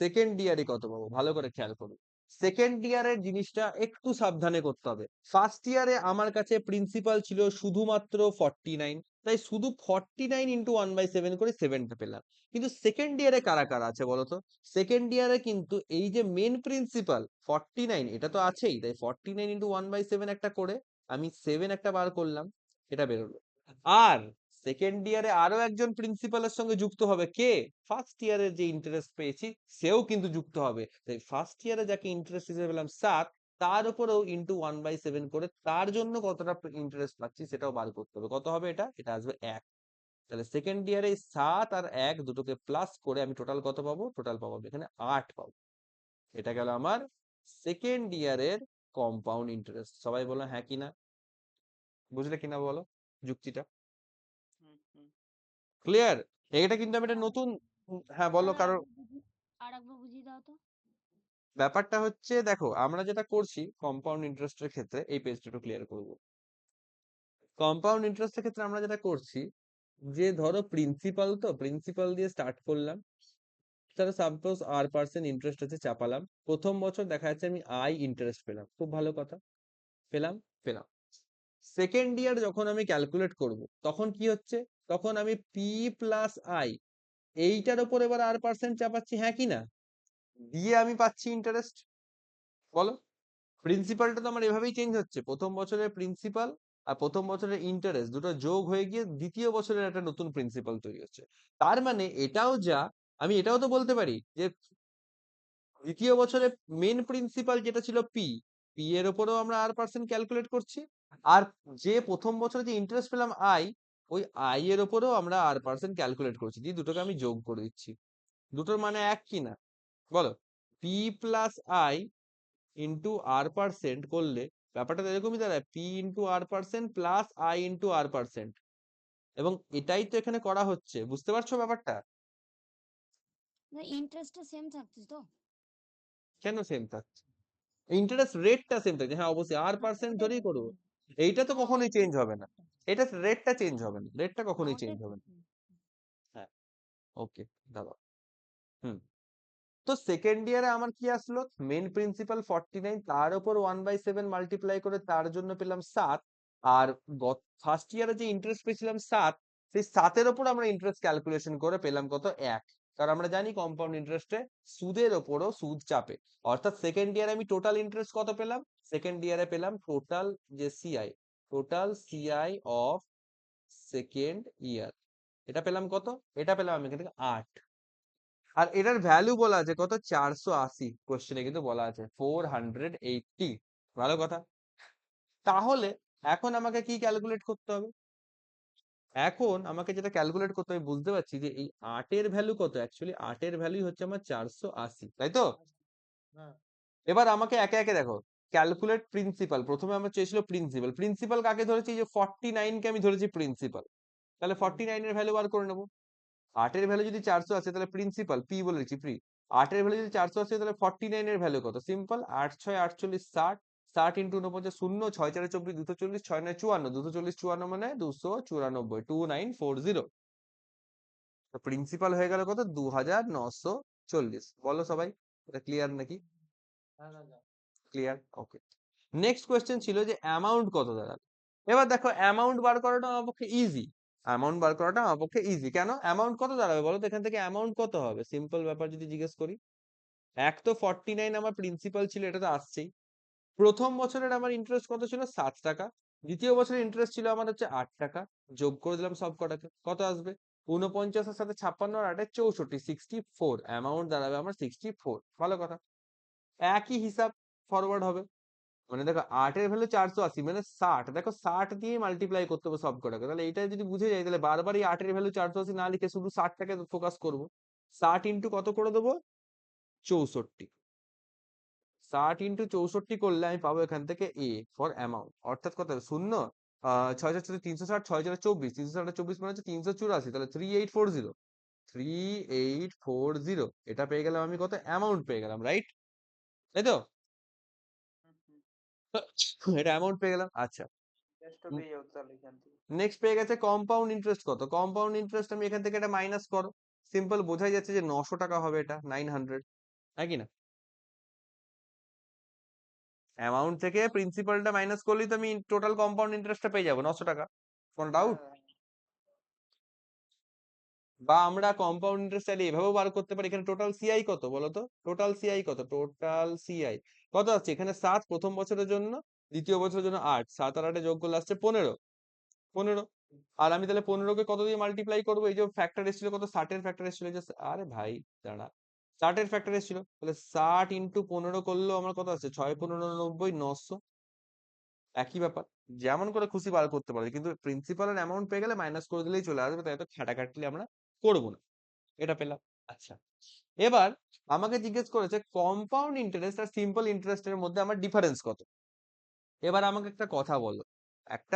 সেকেন্ড ইয়ারে কত পাবো ভালো করে খেয়াল করো। সেকেন্ড ইয়ারের জিনিসটা একটু সাবধানে করতে হবে। ফার্স্ট ইয়ারে আমার কাছে প্রিন্সিপাল ছিল শুধুমাত্র 49, তাই শুধু 49 ইন্টু 1/7 করে 7টা পেলাম। কিন্তু সেকেন্ড ইয়ারে কারা কারা আছে বলতো? সেকেন্ড ইয়ারে কিন্তু এই যে মেন প্রিন্সিপাল 49 এটা তো আছেই, তাই 49 ইন্টু 1/7 একটা করে আমি 7 একটা বার করলাম, এটা বেরোলো। আর সেকেন্ড ইয়ারে আরো একজন প্রিন্সিপালের সঙ্গে যুক্ত হবে, কে? ফার্স্ট ইয়ারের যে ইন্টারেস্ট পেয়েছি সেও কিন্তু যুক্ত হবে। তাই ফার্স্ট ইয়ারে যাকে ইন্টারেস্ট হিসেবে পেলাম 7, তার উপরেও ইন্টু 1/7 করে তার জন্য কতটা ইন্টারেস্ট পাচ্ছি সেটাও বার করতে হবে। কত হবে এটা? এটা আসবে 1। তাহলে সেকেন্ড ইয়ারে 7 আর 1 দুটোকে প্লাস করে আমি টোটাল কত পাবো? টোটাল পাবো এখানে 8 পাবো। এটা গেল আমার সেকেন্ড ইয়ারের কম্পাউন্ড ইন্টারেস্ট। সবাই বলো হ্যাঁ কিনা, বুঝলে কিনা বলো যুক্তিটা? হুম হুম। ক্লিয়ার? এটা কিন্তু আমি একটা স্যার নতুন হ্যাঁ বলো স্যার কারো। আরেকবার বুঝিয়ে দাও তো। ব্যাপারটা হচ্ছে দেখো, আমরা যেটা করছি কম্পাউন্ড ইন্টারেস্টের ক্ষেত্রে, এই পেজটা একটু ক্লিয়ার করব। কম্পাউন্ড ইন্টারেস্টের ক্ষেত্রে আমরা যেটা করছি, যে ধরো প্রিন্সিপাল, তো প্রিন্সিপাল দিয়ে স্টার্ট করলাম, তাহলে সাপোজ R% ইন্টারেস্ট আছে, চাপালাম। প্রথম বছর দেখা যাচ্ছে আমি I ইন্টারেস্ট পেলাম, খুব ভালো কথা, পেলাম পেলাম। সেকেন্ড ইয়ার যখন আমি ক্যালকুলেট করব তখন কি হচ্ছে? তখন আমি P+I এইটার উপর এবার R% চাপাচ্ছি, হ্যাঁ কি না? দিয়ে আমি পাচ্ছি ইন্টারেস্ট। বলো, প্রিন্সিপালটা তো আমার এভাবেই চেঞ্জ হচ্ছে। প্রথম বছরের প্রিন্সিপাল আর প্রথম বছরের ইন্টারেস্ট দুটো যোগ হয়ে গিয়ে দ্বিতীয় বছরের একটা নতুন প্রিন্সিপাল তৈরি হচ্ছে। তার মানে এটাও যা, আমি এটাও তো বলতে পারি যে দ্বিতীয় বছরে মেন প্রিন্সিপাল যেটা ছিল পি এর উপরেও আমরা R% ক্যালকুলেট করছি। আর যে প্রথম বছরে যে ইন্টারেস্ট পেলাম ওই আই এর উপরেও আমরা R% ক্যালকুলেট করছি, দিয়ে দুটোকে আমি যোগ করে দিচ্ছি। দুটোর মানে এক কি না বলো? P+I ইন্টু R% করলে ব্যাপারটা তো এরকমই দাঁড়ায়, P into R% plus I into R%। এবং এটাই তো এখানে করা হচ্ছে, বুঝতে পারছো ব্যাপারটা? ইন্টারেস্টটা সেম থাকছে তো? কেন সেম থাকছে? ইন্টারেস্ট রেটটা সেম থাকছে, হ্যাঁ অবশ্যই R% ধরেই করবো। এইটা তো হ্যাঁ কখনোই ওইটাই চেঞ্জ হবে না, এটা রেটটা চেঞ্জ হবে না, রেটটা হ্যাঁ কখনোই ওটাই চেঞ্জ হবে না। বলছি। হ্যাঁ, ওকে দাদা। হুম। তো সেকেন্ড ইয়ারে আমার কি আসলো? মেন প্রিন্সিপাল 49, তার উপর 1/7 মাল্টিপ্লাই করে তার জন্য পেলাম 7। আর ফার্স্ট ইয়ারে যে ইন্টারেস্ট পেয়েছিলাম 7, সেই 7-এর উপর আমরা ইন্টারেস্ট ক্যালকুলেশন করে পেলাম কত? 1। কারণ আমরা জানি কম্পাউন্ড ইন্টারেস্টে সুদের ওপরও সুদ চাপে। অর্থাৎ সেকেন্ড ইয়ারে আমি টোটাল ইন্টারেস্ট কত পেলাম? সেকেন্ড ইয়ারে পেলাম টোটাল যে সিআই অফ সেকেন্ড ইয়ার, এটা পেলাম কত? এটা পেলাম আমি এখান থেকে 8। আর এটার ভ্যালু বলা আছে কত, 480, কোশ্চেনে কিন্তু বলা আছে 480। ভালো কথা। তাহলে এখন আমাকে কি ক্যালকুলেট করতে হবে? এখন আমাকে যেটা ক্যালকুলেট করতে হবে, বুঝতে পারছি যে এই 8 এর ভ্যালু কত, অ্যাকচুয়ালি 8 এর ভ্যালু হচ্ছে আমার 480, তাই তো? হ্যাঁ এবার আমাকে একে একে দেখো, ক্যালকুলেট প্রিন্সিপাল। প্রথমে আমরা চেয়েছিল প্রিন্সিপাল। প্রিন্সিপাল কাকে ধরেছি, যে 49 কে আমি ধরেছি প্রিন্সিপাল। তাহলে 49 এর ভ্যালু বার করে নেবো। 8 এর ভ্যালু যদি 480, তাহলে প্রিন্সিপাল পি বলে দিচ্ছি, প্রি। 8 এর ভ্যালু যদি 480, তাহলে 49 এর ভ্যালু কত? সিম্পল, 8 6 48 60, 60 ইন্টু 49 শূন্য, 6 4 24, 240, 6 9 54, 240 54 মানে 294, 2940। তো প্রিন্সিপাল হয়ে গেল কত, 2940। বলো সবাই, এটা ক্লিয়ার নাকি? হ্যাঁ দাদা ক্লিয়ার, ওকে। নেক্সট কোয়েশ্চেন ছিল যে অ্যামাউন্ট কত দাঁড়াবে। এবার দেখো, অ্যামাউন্ট বার করাটা আমার পক্ষে ইজি। অ্যামাউন্ট বার করাটা আমার পক্ষে ইজি কেন? অ্যামাউন্ট কত দাঁড়াবে বলো তো? এখান থেকে অ্যামাউন্ট কত হবে? সিম্পল ব্যাপার যদি জিজ্ঞেস করি, এক তো 49 আমার প্রিন্সিপাল ছিল, এটা তো আসছেই। প্রথম বছরের আমার ইন্টারেস্ট কত ছিল? 7 টাকা। দ্বিতীয় বছরের ইন্টারেস্ট ছিল আমার হচ্ছে 8 টাকা। যোগ করে দিলাম সব কটাকে, কত আসবে? 49 এর সাথে 56 আর 8 64, 64। অ্যামাউন্ট দাঁড়াবে আমার 64। ভালো কথা। একই হিসাব ফরওয়ার্ড হবে। মানে দেখো, 8 এর ভ্যালু 480 মানে 60, দেখো 60 দিয়ে মাল্টিপ্লাই করতে হবে সব কটাকে। তাহলে এইটা যদি বুঝে যাই, তাহলে বারবার এই 8 এর ভ্যালু 480 না লিখে শুধু 60 টাকে ফোকাস করব। 60 ইন্টু কত করে দেবো? 64। 60 ইন্টু 64 করলে আমি পাবো এখান থেকে এ ফর অ্যামাউন্ট, অর্থাৎ কত হবে? শূন্য, 6 4 360, 6 4 24, 324 মানে হচ্ছে 384, তাহলে 3840। 3840, এটা পেয়ে গেলাম আমি, কত অ্যামাউন্ট পেয়ে গেলাম, রাইট? তাই তো? এটা অ্যামাউন্ট পেয়ে গেলাম। আচ্ছা, টেস্টও পেয়ে যাবো তাহলে এখান থেকে। নেক্সট পেয়ে গেছে কম্পাউন্ড ইন্টারেস্ট কত। কম্পাউন্ড ইন্টারেস্ট আমি এখান থেকে এটা মাইনাস করো। সিম্পল, বোঝাই যাচ্ছে যে 900 টাকা হবে, এটা 900, হ্যাঁ কি না? অ্যামাউন্ট থেকে প্রিন্সিপালটা মাইনাস করলেই তো আমি টোটাল কম্পাউন্ড ইন্টারেস্টটা পেয়ে যাবো, 900 টাকা। কোনো ডাউট? হ্যাঁ বা আমরা কম্পাউন্ড ইন্টারেস্ট চাইলে এভাবেও বার করতে পারি। এখানে টোটাল সিআই কত বলো তো? টোটাল সিআই কত? টোটাল সিআই কত আছে এখানে? 7 প্রথম বছরের জন্য, দ্বিতীয় বছরের জন্য 8, 7 আর 8 যোগ করলে আসছে 15। আর আমি তাহলে 15 কে কত দিয়ে মাল্টিপ্লাই করবো? এই যে ফ্যাক্টর এসেছিল কত, 60 এর ফ্যাক্টর এসেছিল, যে আরে ভাই দাঁড়া, 60 এর ফ্যাক্টর এসেছিল, তাহলে 60 ইন্টু 15 করলেও আমার কত আছে? 6 15 90, 900। একই ব্যাপার, যেমন করে খুশি বার করতে পারি, কিন্তু প্রিন্সিপাল এর অ্যামাউন্ট পেয়ে গেলে মাইনাস করে দিলেই চলে আসবে, তাই এত খাটাখাটনি আমরা করবো না। এটা পেলাম। আচ্ছা, এবার আমাকে জিজ্ঞেস করেছে কম্পাউন্ড ইন্টারেস্ট আর সিম্পল ইন্টারেস্টের মধ্যে আমার ডিফারেন্স কত। এবার আমাকে একটা কথা বলো,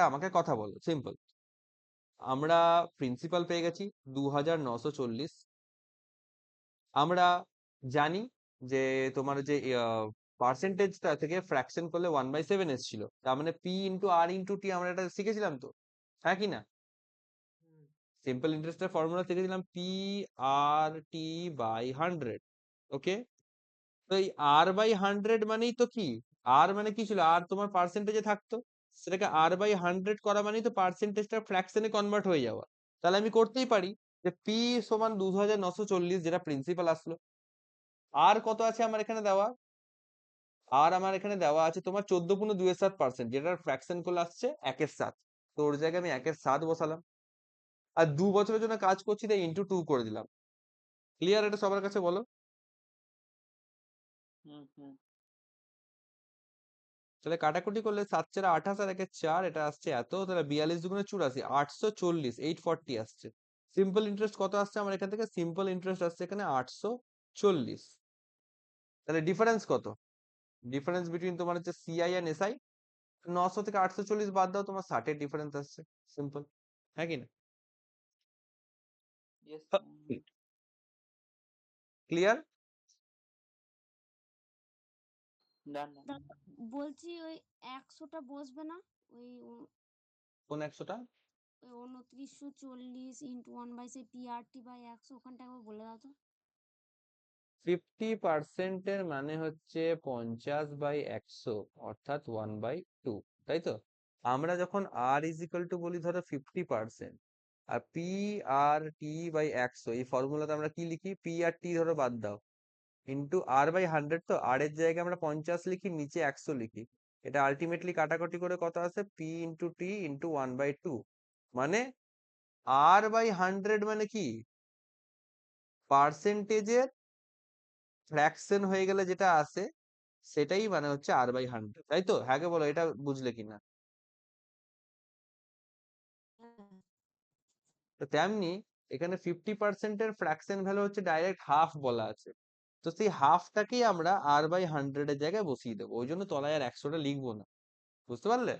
আমাকে কথা বলো, সিম্পল। আমরা প্রিন্সিপাল পেয়ে গেছি 2940। আমরা জানি যে তোমার যে পার্সেন্টেজটা থেকে ফ্র্যাকশন করলে 1/7 এসেছিল, তার মানে পি ইন্টু আর ইন্টু টি, আমরা এটা শিখেছিলাম তো, হ্যাঁ কি না? হুম, সিম্পল ইন্টারেস্টের ফর্মুলা শিখেছিলাম, পি আর টি বাই 100। ওকে, তো এই আর বাই 100 মানেই তো কি, আর মানে কি ছিল? আর তোমার পার্সেন্টেজে থাকতো, সেটাকে আর বাই 100 করা মানেই তো পার্সেন্টেজটা ফ্র্যাকশনে কনভার্ট হয়ে যাওয়া। তাহলে আমি করতেই পারি যে পি সমান 2940, যেটা প্রিন্সিপাল আসলো। আর কত আছে আমার এখানে দেওয়া? আর আমার এখানে দেওয়া আছে তোমার 14.27%, যেটার ফ্র্যাকশন করলে আসছে 1/7। তো ওর জায়গায় আমি 1/7 বসালাম। আর 2 বছরের জন্য কাজ করছি, তাই ইন্টু 2 করে দিলাম। ক্লিয়ার এটা সবার কাছে, বলো? হুম হুম তাহলে কাটাকুটি করলে 7 4 28 আর 1 4, এটা আসছে এত, তাহলে 42 দুগুণে 84, 840, 840 আসছে। সিম্পল ইন্টারেস্ট কত আসছে আমার এখান থেকে? সিম্পল ইন্টারেস্ট আসছে এখানে 840। তাহলে ডিফারেন্স কত? ডিফারেন্স বিটুইন তোমার হচ্ছে সিআই এন্ড এসআই, 900 থেকে 840 বাদ দাও, তোমার 60 এর ডিফারেন্স আসছে। সিম্পল, হ্যাঁ কি না? Yes clear? Done done. দাদা বলছি ওই 100টা বসবে না? ওই কোন 100টা? ওই 2940 ইন্টু 1/PRT/100, ওখানটা একবার বলে দাও তো। 50% এর মানে হচ্ছে 50/100, অর্থাৎ 1/2, তাই তো? আমরা যখন আর ইজ ইকুয়াল টু বলি ধরো 50%, আর পি আর টি বাই 100, এই ফর্মুলাতে আমরা কি লিখি? পি আর টি ধরো বাদ দাও, ইন্টু আর বাই 100, তো আর এর জায়গায় আমরা 50 লিখি, নিচে 100 লিখি। এটা আলটিমেটলি কাটাকাটি করে কত আসে? পি ইন্টু টি ইন্টু 1/2, মানে আর বাই 100 মানে কি? পার্সেন্টেজের ফ্র্যাকশন হয়ে গেলে যেটা আসে সেটাই মানে হচ্ছে R/100, তাই তো? হ্যাঁ কে বলো, এটা বুঝলে কিনা? হ্যাঁ। তো তেমনি এখানে 50% এর ফ্র্যাকশন ভ্যালু হচ্ছে ডাইরেক্ট হাফ বলা আছে, তো সেই হাফটাকেই আমরা R/100 এর জায়গায় বসিয়ে দেবো, ওই জন্য তলায় আর 100টা লিখবো না, বুঝতে পারলে?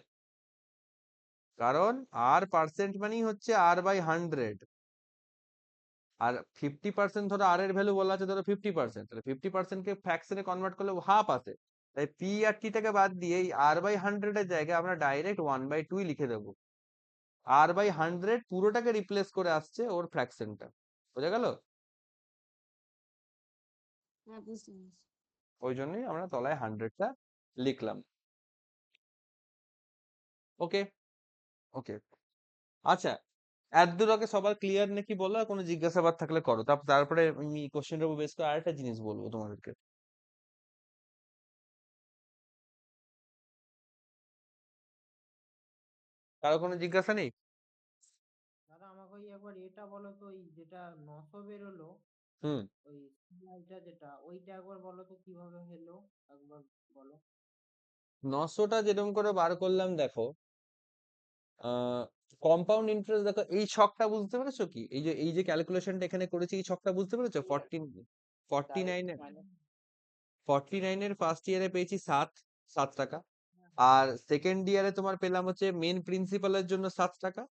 কারণ R% মানেই হচ্ছে R/100, আর 50% ধরো আর এর ভ্যালু বলা আছে ধরো 50%, তাহলে 50% কে ফ্র্যাকশনে কনভার্ট করলে হাফ আসে, তাই পি আর টি টাকে বাদ দিয়ে এই R/100 এর জায়গায় আমরা ডাইরেক্ট 1/2 লিখে দেবো। R/100 পুরোটাকে রিপ্লেস করে আসছে ওর ফ্র্যাকশনটা, বোঝা গেল? হ্যাঁ, বুঝতে পেরেছি। ওই জন্যই আমরা তলায় 100টা লিখলাম। ওকে, ওকে, আচ্ছা, এতদূর আগে সবার ক্লিয়ার নাকি বলো? আর কোনো জিজ্ঞাসাবাদ থাকলে করো, তারপরে আমি কোশ্চেনের উপর বেস করে আরেকটা জিনিস বলবো তোমাদেরকে। কারো কোনো জিজ্ঞাসা নেই? দাদা আমাকে ওই একবার এটা বলো তো, ওই যেটা 900 বেরোলো, হুম। ওই সিগন্যালটা যেটা, ওইটা একবার বলো তো কিভাবে হলো, একবার বলো। 900টা যেরকম করে বার করলাম দেখো, কম্পাউন্ড ইন্টারেস্ট দেখো, এই ছকটা বুঝতে পেরেছো কি? এই যে ক্যালকুলেশনটা এখানে করেছি, এই ছকটা বুঝতে পেরেছো? 49 ডাইরেক্ট এর মাইনাস 49 এর ফার্স্ট ইয়ারে পেয়েছি 7 টাকা, হ্যাঁ, আর সেকেন্ড ইয়ারে তোমার পেলাম হচ্ছে মেন প্রিন্সিপালের জন্য 7 টাকা,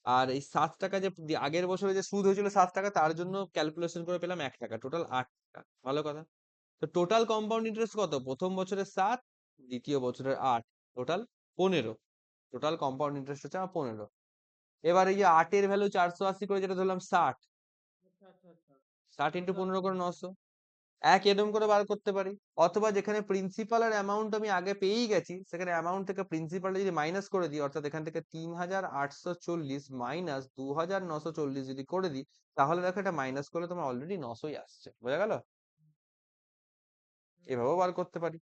আর এই 7 টাকা যে আগের বছরে যে সুদ হয়েছিল 7 টাকা, তার জন্য ক্যালকুলেশন করে পেলাম 1 টাকা, টোটাল 8 টাকা। ভালো কথা। তো টোটাল কম্পাউন্ড ইন্টারেস্ট কত? প্রথম বছরে 7, দ্বিতীয় বছরের 8, টোটাল 15। টোটাল কম্পাউন্ড ইন্টারেস্ট হচ্ছে আমার 15। এবার এই যে 8 এর ভ্যালু 480 করে যেটা ধরলাম 60, আচ্ছা আচ্ছা আচ্ছা। 60 ইন্টু টোটাল 15 করে 900, এক এরকম করে বার করতে পারি। অথবা যেখানে প্রিন্সিপালের অ্যামাউন্ট আমি আগে পেয়েই গেছি, সেখানে অ্যামাউন্ট থেকে প্রিন্সিপালটা যদি মাইনাস করে দিই, অর্থাৎ এখান থেকে 3840 মাইনাস 2940 যদি করে দিই, তাহলে দেখো এটা মাইনাস করলে তোমার অলরেডি 900ই আসছে, বোঝা গেল? এভাবেও বার করতে পারি,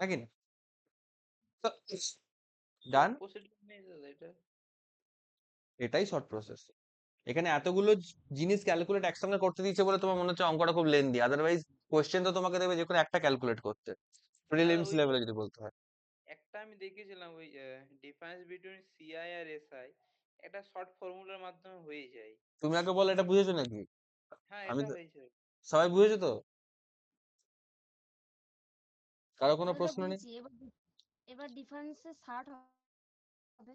নাকি না? ডান, শর্ট প্রসিডিউর নেই দাদা এটা। এটাই শর্ট প্রসেস। এখানে এতগুলো জিনিস ক্যালকুলেট একসঙ্গে করতে দিয়েছে বলে তোমার মনে হচ্ছে অঙ্কটা খুব লেন্দি, আদারওয়াইজ কোয়েশ্চেন তো তোমাকে দেবে যে কোনো একটা ক্যালকুলেট করতে, দাদা প্রিলিমস ওই লেভেলে যদি বলতে হয়। একটা আমি দেখেছিলাম ওই ডিফারেন্স বিটুইন সিআই আর এসআই, একটা শর্ট ফর্মুলার মাধ্যমে হয়ে যায়। তুমি আগে বলো, এটা বুঝেছো নাকি? হ্যাঁ আমি এটা তো, হয়েছে। সবাই বুঝেছো তো? কারো কোনো হ্যাঁ দাদা, প্রশ্ন নেই? বুঝেছি। এবার ডিফারেন্সে 60 হবে।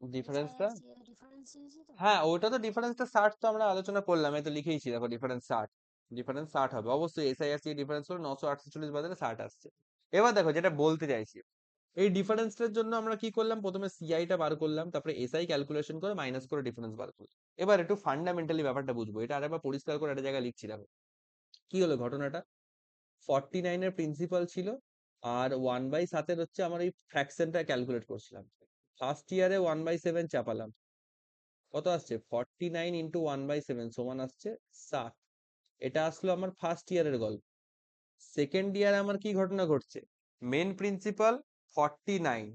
এসআই ডিফারেন্সটা, আর সি এর ডিফারেন্স দিয়েছি তো। হ্যাঁ ওটা তো ডিফারেন্সটা 60, তো আমরা আলোচনা করলাম, এই তো লিখেইছি দেখো, ডিফারেন্স 60, ডিফারেন্স 60 হবে অবশ্যই। SI/SC ডিফারেন্স হলো 948 বদলে 60 আসছে। এবার দেখো যেটা বলতে চাইছি, এই ডিফারেন্সটার জন্য আমরা কি করলাম, প্রথমে সিআইটা বার করলাম, তারপরে এসআই ক্যালকুলেশন করে মাইনাস করে ডিফারেন্স বার করলাম। এবার একটু ফান্ডামেন্টালি ব্যাপারটা বুঝবো, এটা আরেকবার পরিষ্কার করে একটা জায়গায় লিখছি দেখো। কি হলো ঘটনাটা, 49 এর প্রিন্সিপাল ছিল, আর 1/7 হচ্ছে আমার এই ফ্র্যাকশনটা ক্যালকুলেট করছিলাম। ফার্স্ট ইয়ারে 1/7 চাপালাম, কত আসছে? 49 ইন্টু 1/7 সমান আসছে 7। এটা আসলো আমার ফার্স্ট ইয়ারের গল্প। সেকেন্ড ইয়ারে আমার কি ঘটনা ঘটছে, মেন প্রিন্সিপাল 49,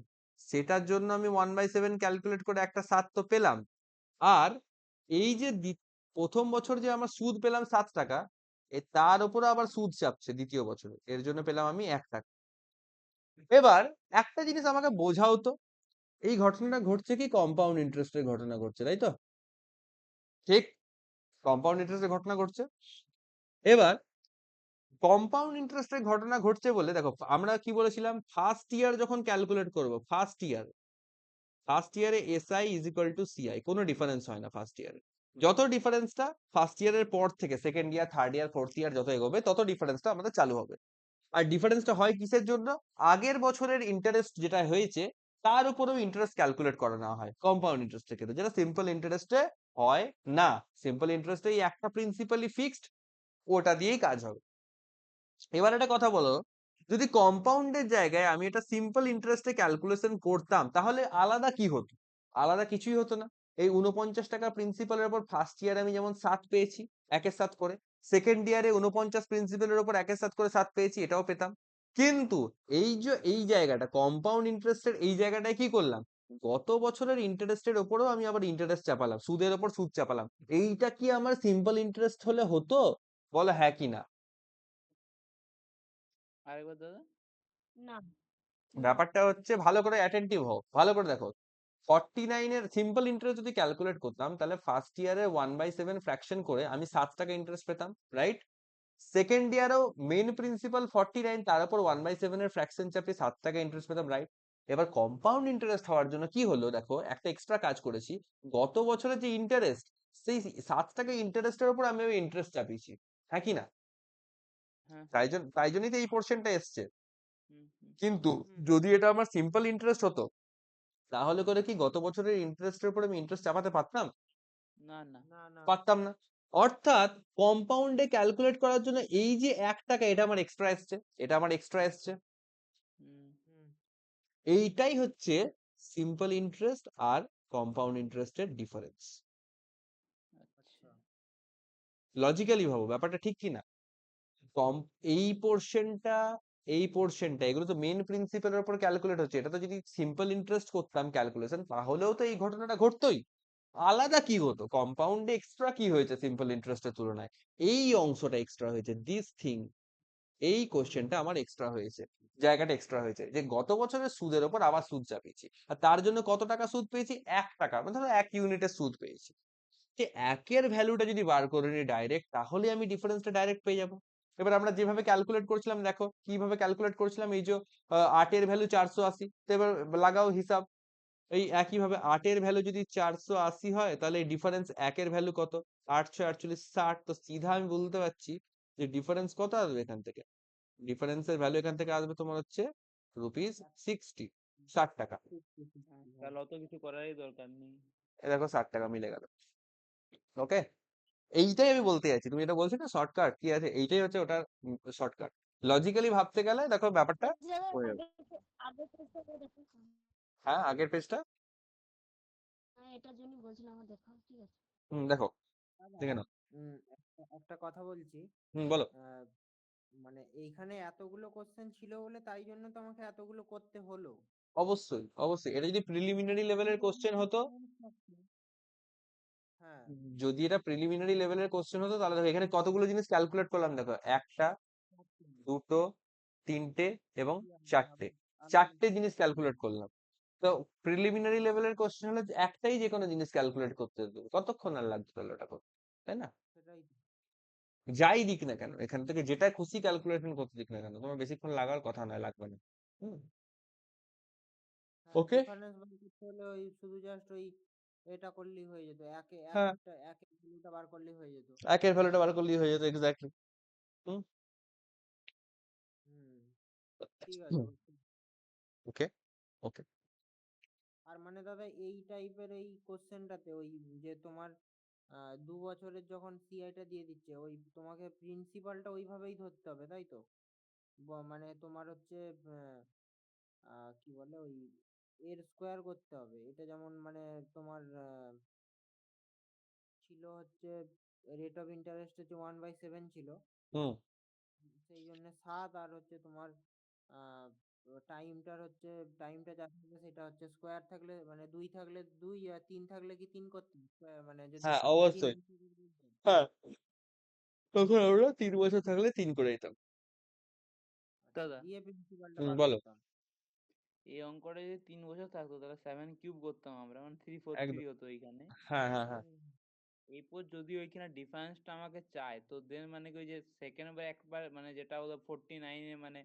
সেটার জন্য আমি 1/7 ক্যালকুলেট করে একটা 7 তো পেলাম, আর এই যে প্রথম বছর যে আমার সুদ পেলাম 7 টাকা, তার উপরে আবার সুদ চাপছে দ্বিতীয় বছরে, এর জন্য পেলাম আমি 1 টাকা। এবার একটা জিনিস আমাকে বোঝাও তো, এই ঘটনাটা ঘটছে কি কম্পাউন্ড ইন্টারেস্টের ঘটনা ঘটছে, তাই তো? ঠিক, কম্পাউন্ড ইন্টারেস্টের ঘটনা ঘটছে। এবার কম্পাউন্ড ইন্টারেস্টের ঘটনা ঘটছে বলে দেখো, আমরা কি বলেছিলাম, ফার্স্ট ইয়ার যখন ক্যালকুলেট করব, ফার্স্ট ইয়ারে SI is equal two CI, কোনো ডিফারেন্স হয় না ফার্স্ট ইয়ারে। যত ডিফারেন্সটা ফার্স্ট ইয়ারের পর থেকে second year, third year, fourth year যত এগোবে, তত ডিফারেন্সটা আমাদের চালু হবে। আর ডিফারেন্সটা হয় কিসের জন্য, আগের বছরের ইন্টারেস্ট যেটা হয়েছে তার উপরেও ইন্টারেস্ট ক্যালকুলেট করা না হয় কম্পাউন্ড ইন্টারেস্টের ক্ষেত্রে, যেটা সিম্পল ইন্টারেস্টে হয় না। সিম্পল ইন্টারেস্টে একটা প্রিন্সিপালি ফিক্সড, ওটা দিয়েই কাজ হবে। এবার একটা কথা বলো, যদি কম্পাউন্ডের জায়গায় আমি এটা সিম্পল ইন্টারেস্টে ক্যালকুলেশন করতাম, তাহলে আলাদা কি হতো? আলাদা কিছুই হতো না। এই 49 টাকা প্রিন্সিপালের উপর ফার্স্ট ইয়ারে আমি যেমন 7 পেয়েছি 1/7 করে, সেকেন্ড ইয়ারে 49 প্রিন্সিপালের উপর 1/7 করে 7 পেয়েছি, এটাও পেতাম। কিন্তু এই যে এই জায়গাটা কম্পাউন্ড ইন্টারেস্টের এই জায়গাটায় কি করলাম, গত বছরের ইন্টারেস্টের উপরেও আমি আবার ইন্টারেস্ট চাপালাম, সুদের উপর সুদ চাপালাম। এইটা কি আমার সিম্পল ইন্টারেস্ট হলে হতো? বলো হ্যাঁ কি না। আরেকবার দাদা। না, না। ব্যাপারটা হচ্ছে ভালো করে অ্যাটেন্টিভ হও, ভালো করে দেখো। 49 এর সিম্পল ইন্টারেস্ট যদি ক্যালকুলেট করতাম তাহলে ফার্স্ট ইয়ারে 1/7 ফ্র্যাকশন করে আমি 7 টাকা ইন্টারেস্ট পেতাম, রাইট? সেকেন্ড ইয়ারেও মেন প্রিন্সিপাল 49, তার উপর 1/7 এর ফ্র্যাকশন চাপিয়ে 7 টাকা ইন্টারেস্ট পেতাম, রাইট? এবার কম্পাউন্ড ইন্টারেস্ট হওয়ার জন্য কি হলো দেখো, একটা এক্সট্রা কাজ করেছি। গত বছরের যে ইন্টারেস্ট, সেই 7 টাকা ইন্টারেস্টের উপর আমি ইন্টারেস্ট চাপিয়েছি, হ্যাঁ কি না? হ্যাঁ হ্যাঁ। তাই জন্যই তো এই পোর্শনটা এসছে। হুম হুম। কিন্তু হুম। যদি এটা আমার সিম্পল ইন্টারেস্ট হতো, তাহলে করে কি গত বছরের ইন্টারেস্টের উপর আমি ইন্টারেস্ট চাপাতে পারতাম? না না। না না। পারতাম না। অর্থাৎ কম্পাউন্ডে ক্যালকুলেট করার জন্য এই যে 1 টাকা, এটা আমার এক্সট্রা এসছে, এটা আমার এক্সট্রা এসছে। হুম। হুম। এইটাই হচ্ছে সিম্পল ইন্টারেস্ট আর কম্পাউন্ড ইন্টারেস্টের ডিফারেন্স। আচ্ছা। আচ্ছা। লজিক্যালি ভাবো ব্যাপারটা ঠিক কি না? কম এই পোর্শনটা, এই পোর্শনটা, এগুলো তো মেন প্রিন্সিপালের উপর ক্যালকুলেট হচ্ছে। এটা তো যদি সিম্পল ইন্টারেস্ট করতাম ক্যালকুলেশন, তাহলেও তো এই ঘটনাটা ঘটতোই। আলাদা কি হতো, কম্পাউন্ডে এক্সট্রা কি হয়েছে সিম্পল ইন্টারেস্টের তুলনায়? এই অংশটা এক্সট্রা হয়েছে, দিস থিং। এই কোশ্চেনটা আমার এক্সট্রা হয়েছে, জায়গাটা এক্সট্রা হয়েছে, যে গত বছরের সুদের ওপর আবার সুদ চাপিয়েছি, আর তার জন্য কত টাকা সুদ পেয়েছি? 1 টাকা, মানে ধরো 1 ইউনিটের সুদ পেয়েছি। যে একের ভ্যালুটা যদি বার করে নি ডাইরেক্ট, তাহলে আমি ডিফারেন্সটা ডাইরেক্ট পেয়ে যাবো। এবার আমরা যেভাবে ক্যালকুলেট করছিলাম, দেখো কিভাবে ক্যালকুলেট করছিলাম, এই যে 8 এর ভ্যালু 480, তো এবার লাগাও হিসাব। এই একইভাবে 8 এর ভ্যালু যদি 480 হয়, তাহলে ডিফারেন্স 1 এর ভ্যালু কত? 848, 60। তো সিধা আমি বলতে পারছি যে ডিফারেন্স কত আসবে এখান থেকে। ডিফারেন্সের ভ্যালু এখান থেকে আসবে তোমার হচ্ছে ₹60, 60 টাকা। হ্যাঁ, তাহলে অত কিছু করারই দরকার নেই। এ দেখো 60 টাকা মিলে গেল। ওকে, এইটাই আমি বলতে চাইছি। তুমি যেটা বলছো না শর্টকাট কি আছে, এইটাই হচ্ছে ওটার শর্টকাট। লজিক্যালি ভাবতে গেলে দেখো ব্যাপারটা বলছি দাদা, হয়ে যাবে। আগের পেজটা করে দেখো। হ্যাঁ, আগের পেজটা। হ্যাঁ, এটার জন্যই বলছিলাম আমার দেখাও, ঠিক আছে? দেখো, দাদা, দেখে নাও। একটা কথা বলছি। বলো। আহ, মানে এইখানে এতগুলো কোশ্চেন ছিল বলে তাই জন্য তো আমাকে এতগুলো করতে হলো। অবশ্যই অবশ্যই, এটা যদি প্রিলিমিনারি লেভেলের কোশ্চেন হতো, হ্যাঁ। যদি এটা প্রিলিমিনারি লেভেলের কোশ্চেন হতো, তাহলে দেখো এখানে কতগুলো জিনিস ক্যালকুলেট করলাম। দেখো, একটা, দুটো, তিনটে এবং চারটে, চারটে জিনিস ক্যালকুলেট করলাম। তো প্রিলিমিনারি লেভেলের কোশ্চেন হলে একটাই যে কোনো জিনিস ক্যালকুলেট করতে হতো, কতক্ষণ আর লাগতো তাহলে ওটা করতে, তাই না? সেটাই তো। যাই দিক না কেন, এখান থেকে যেটা খুশি ক্যালকুলেশন করতে দিক না কেন, তোমার বেশিক্ষণ লাগার কথা নয়, লাগবে না। হ্যাঁ, ওকে। ডিফারেন্স বার করতে হলে ওই শুধু জাস্ট ওই এটা করলেই হয়ে যেত, হ্যাঁ, একের ভ্যালুটা বার করলেই হয়ে যেত। একের ভ্যালুটা বার করলেই হয়ে যেত, এক্স্যাক্টলি। হুম। হুম। ঠিক আছে, বুঝতে পেরেছি। ওকে। ওকে। আর মানে দাদা এই টাইপের এই কোশ্চেনটাতে ওই যে তোমার 2 বছরের যখন সিআইটা দিয়ে দিচ্ছে, ওই তোমাকে প্রিন্সিপালটা ওইভাবেই ধরতে হবে, তাই তো? মানে তোমার হচ্ছে কি বলে ওই এর স্কোয়ার করতে হবে। এটা যেমন মানে তোমার ছিল হচ্ছে রেট অফ ইন্টারেস্ট হচ্ছে 1/7 ছিল, হুম। সেই জন্য 7, আর হচ্ছে তোমার টাইমটার হচ্ছে টাইমটা যা থাকবে সেটা হচ্ছে স্কোয়ার থাকলে মানে 2 থাকলে 2, আর 3 থাকলে কি 3 করতে মানে যদি হ্যাঁ, 3 অবশ্যই। হ্যাঁ, তখন আমরা 3 বছর থাকলে 3 করে দিতাম। আচ্ছা, দাদা, দিয়ে প্রিন্সিপালটা বার বলো। করতাম। এই অঙ্কটা যদি 3 বছর থাকতো তাহলে 7³ করতাম আমরা, মানে 343 একদম। হতো এইখানে। হ্যাঁ, হ্যাঁ, হ্যাঁ। হুম। এরপর যদি ওইখানে ডিফারেন্সটা আমাকে চায়, তো দেন মানে কি ওই যে সেকেন্ড বার একবার মানে যেটা হলো 49-এ মানে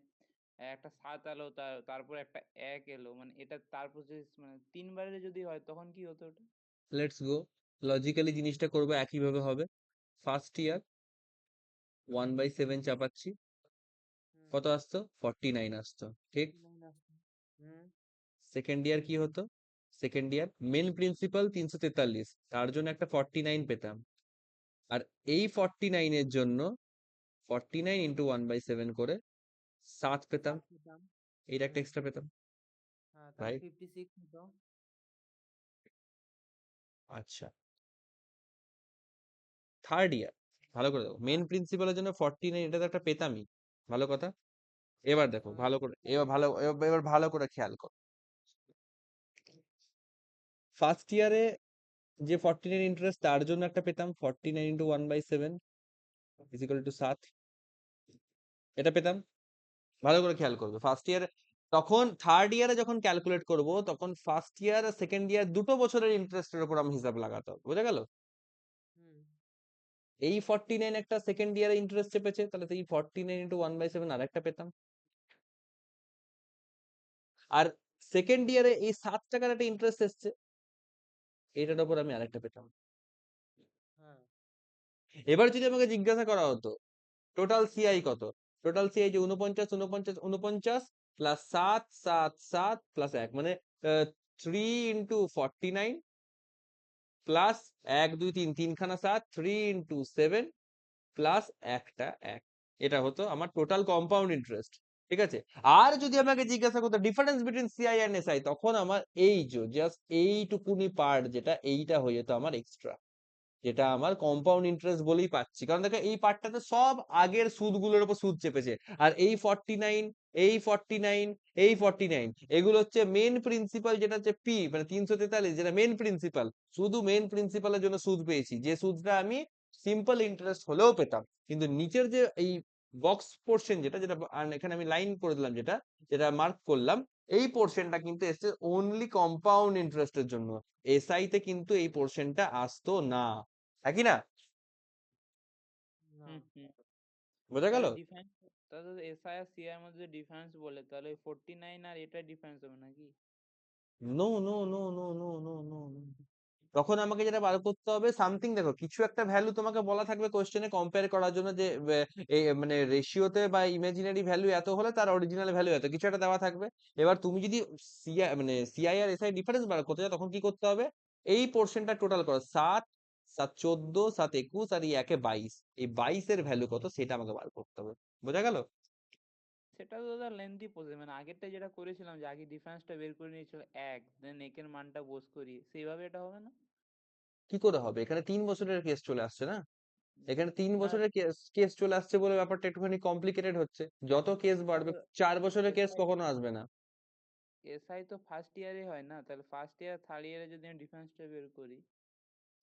একটা 7 এলো, তারপর একটা 1 এলো, মানে এটা তারপর যে মানে 3 বারের যদি হয় তখন কি হতো ওটা? Let's go. লজিক্যালি জিনিসটা করবো একইভাবে হবে। ফার্স্ট ইয়ার 1/7 চাপাচ্ছি, হুম। কত আসতো? 49 আসতো, ঠিক? 49 আসতো। হুম। সেকেন্ড ইয়ার কি হতো? সেকেন্ড ইয়ার মেন প্রিন্সিপাল 343, তার জন্য একটা 49 পেতাম। আর এই 49 এর জন্য 49 ইন্টু 1/7 করে 7 পেতাম, 7 পেতাম। এইটা একটা হুম। এক্সট্রা পেতাম, হ্যাঁ, তাহলে রাইট? 56 হতো। আচ্ছা, থার্ড ইয়ার ভালো করে দেখো, মেন আর প্রিন্সিপালের জন্য 49, এটা তো একটা পেতামই। ভালো কথা। এবার দেখো ভালো করে, এবার ভালো করে খেয়াল করো। ফার্স্ট ইয়ারে যে 49 ইন্টারেস্ট, তার জন্য একটা পেতাম 49 ইন্টু 1/7, ইজ ইকুয়াল টু 7, এটা পেতাম। ভালো করে খেয়াল করবে ফার্স্ট ইয়ার, তখন থার্ড ইয়ারে যখন ক্যালকুলেট করব তখন ফার্স্ট ইয়ার আর সেকেন্ড ইয়ার দুটো বছরের ইন্টারেস্টের উপর আমি হিসাব লাগাতে হবে, বুঝা গেল? হুম। এই 49 একটা সেকেন্ড ইয়ারে ইন্টারেস্ট চেপেছে, তাহলে তো এই 49 ইন্টু 1/7 আর একটা পেতাম। আর সেকেন্ড ইয়ারে এই 7 টাকার একটা ইন্টারেস্ট এসছে, এটার উপর আমি আরেকটা পেতাম। হ্যাঁ। এবার যদি আমাকে জিজ্ঞাসা করা হতো টোটাল সিআই কত, টোটাল সিআই যে 49 প্লাস 7 প্লাস 1 মানে 3 ইন্টু 49 প্লাস 1 2 3 তিনখানা 7, 3 ইন্টু 7 প্লাস একটা 1, এটা হতো আমার টোটাল কম্পাউন্ড ইন্টারেস্ট। ঠিক আছে, আর যদি আমাকে জিজ্ঞাসা করতো difference between CI and SI, তখন আমার এই যে জাস্ট এইটুকুনি পার্ট যেটা এইটা হয়ে যেত আমার এক্সট্রা, যেটা আমার কম্পাউন্ড ইন্টারেস্ট বলেই পাচ্ছি, কারণ দেখো এই পার্টটাতে সব আগের সুদগুলোর উপর সুদ চেপেছে। আর এই 49, এই 49, এই 49 এগুলো হচ্ছে মেন প্রিন্সিপাল, যেটা হচ্ছে পি মানে 343, যেটা মেন প্রিন্সিপাল। শুধু মেন প্রিন্সিপালের জন্য সুদ পেয়েছি, যে সুদটা আমি সিম্পল ইন্টারেস্ট হলেও পেতাম। কিন্তু নিচের যে এই বক্স পোর্শন যেটা যেটা এখানে আমি লাইন করে দিলাম, যেটা যেটা মার্ক করলাম, এই পোর্শনটা কিন্তু এসছে অনলি কম্পাউন্ড ইন্টারেস্টের জন্য। এসআই তে কিন্তু এই পোর্শনটা আসতো না, একই না? না। বোঝা গেল? তাহলে ডিফারেন্স, তাহলে এসআই আর সিআই এর মধ্যে ডিফারেন্স বলে, তাহলে 49 আর এটা ডিফারেন্স হবে নাকি? No no no no no no no no, তখন আমাকে যেটা বার করতে হবে সামথিং, দেখো কিছু একটা ভ্যালু তোমাকে বলা থাকবে কোশ্চেনে কম্পেয়ার করার জন্য, যে মানে রেশিওতে বা ইমাজিনারি ভ্যালু এত হলে তার অরিজিনাল ভ্যালু এত, কিছু একটা দেওয়া থাকবে। এবার তুমি যদি সিআই মানে সিআই আর এসআই ডিফারেন্স বার করতে চাও, তখন কি করতে হবে, এই পোর্শনটা টোটাল করো, 7 7 14 7 21 আর এই 1 22, এই 22 এর ভ্যালু কত সেটা আমাকে বার করতে হবে। বোঝা গেল? সেটা তো দাদা লেন্থি প্রসেস, মানে আগেরটা যেটা করেছিলাম যে আগে ডিফারেন্সটা বের করে নিয়েছিল 1, দেন একের মানটা বোস করি, সেইভাবে এটা হবে না? কি করে হবে, এখানে 3 বছরের কেস চলে আসছে না, এখানে 3 বছরের কেস চলে আসছে বলে ব্যাপারটা একটুখানি কমপ্লিকেটেড হচ্ছে। যত কেস বাড়বে, 4 বছরের কেস এসআই কখনো আসবে না। এসআই তো ফার্স্ট ইয়ারে হয় না, তাহলে ফার্স্ট ইয়ার থার্ড ইয়ারে যদি আমি ডিফারেন্সটা বের করি,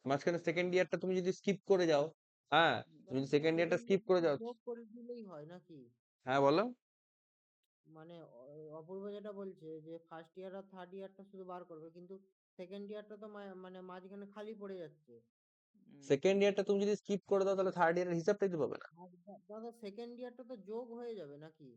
মাঝখানে সেকেন্ড ইয়ারটা তুমি যদি স্কিপ করে যাও, হ্যাঁ, তুমি যদি সেকেন্ড ইয়ারটা সেকেন্ড স্কিপ করে যাও, যোগ করে দিলেই হয় নাকি? হ্যাঁ বলো। মানে অপূর্ব যেটা বলছে যে ফার্স্ট ইয়ার আর থার্ড ইয়ারটা শুধু বার করবে, কিন্তু সেকেন্ড ইয়ারটা তো মানে মাঝখানে খালি পড়ে যাচ্ছে। সেকেন্ড ইয়ারটা তুমি যদি স্কিপ করে দাও, তাহলে থার্ড ইয়ারের হিসাবটাই তো পাবে না। আর দাদা সেকেন্ড ইয়ারটা তো যোগ হয়ে যাবে নাকি?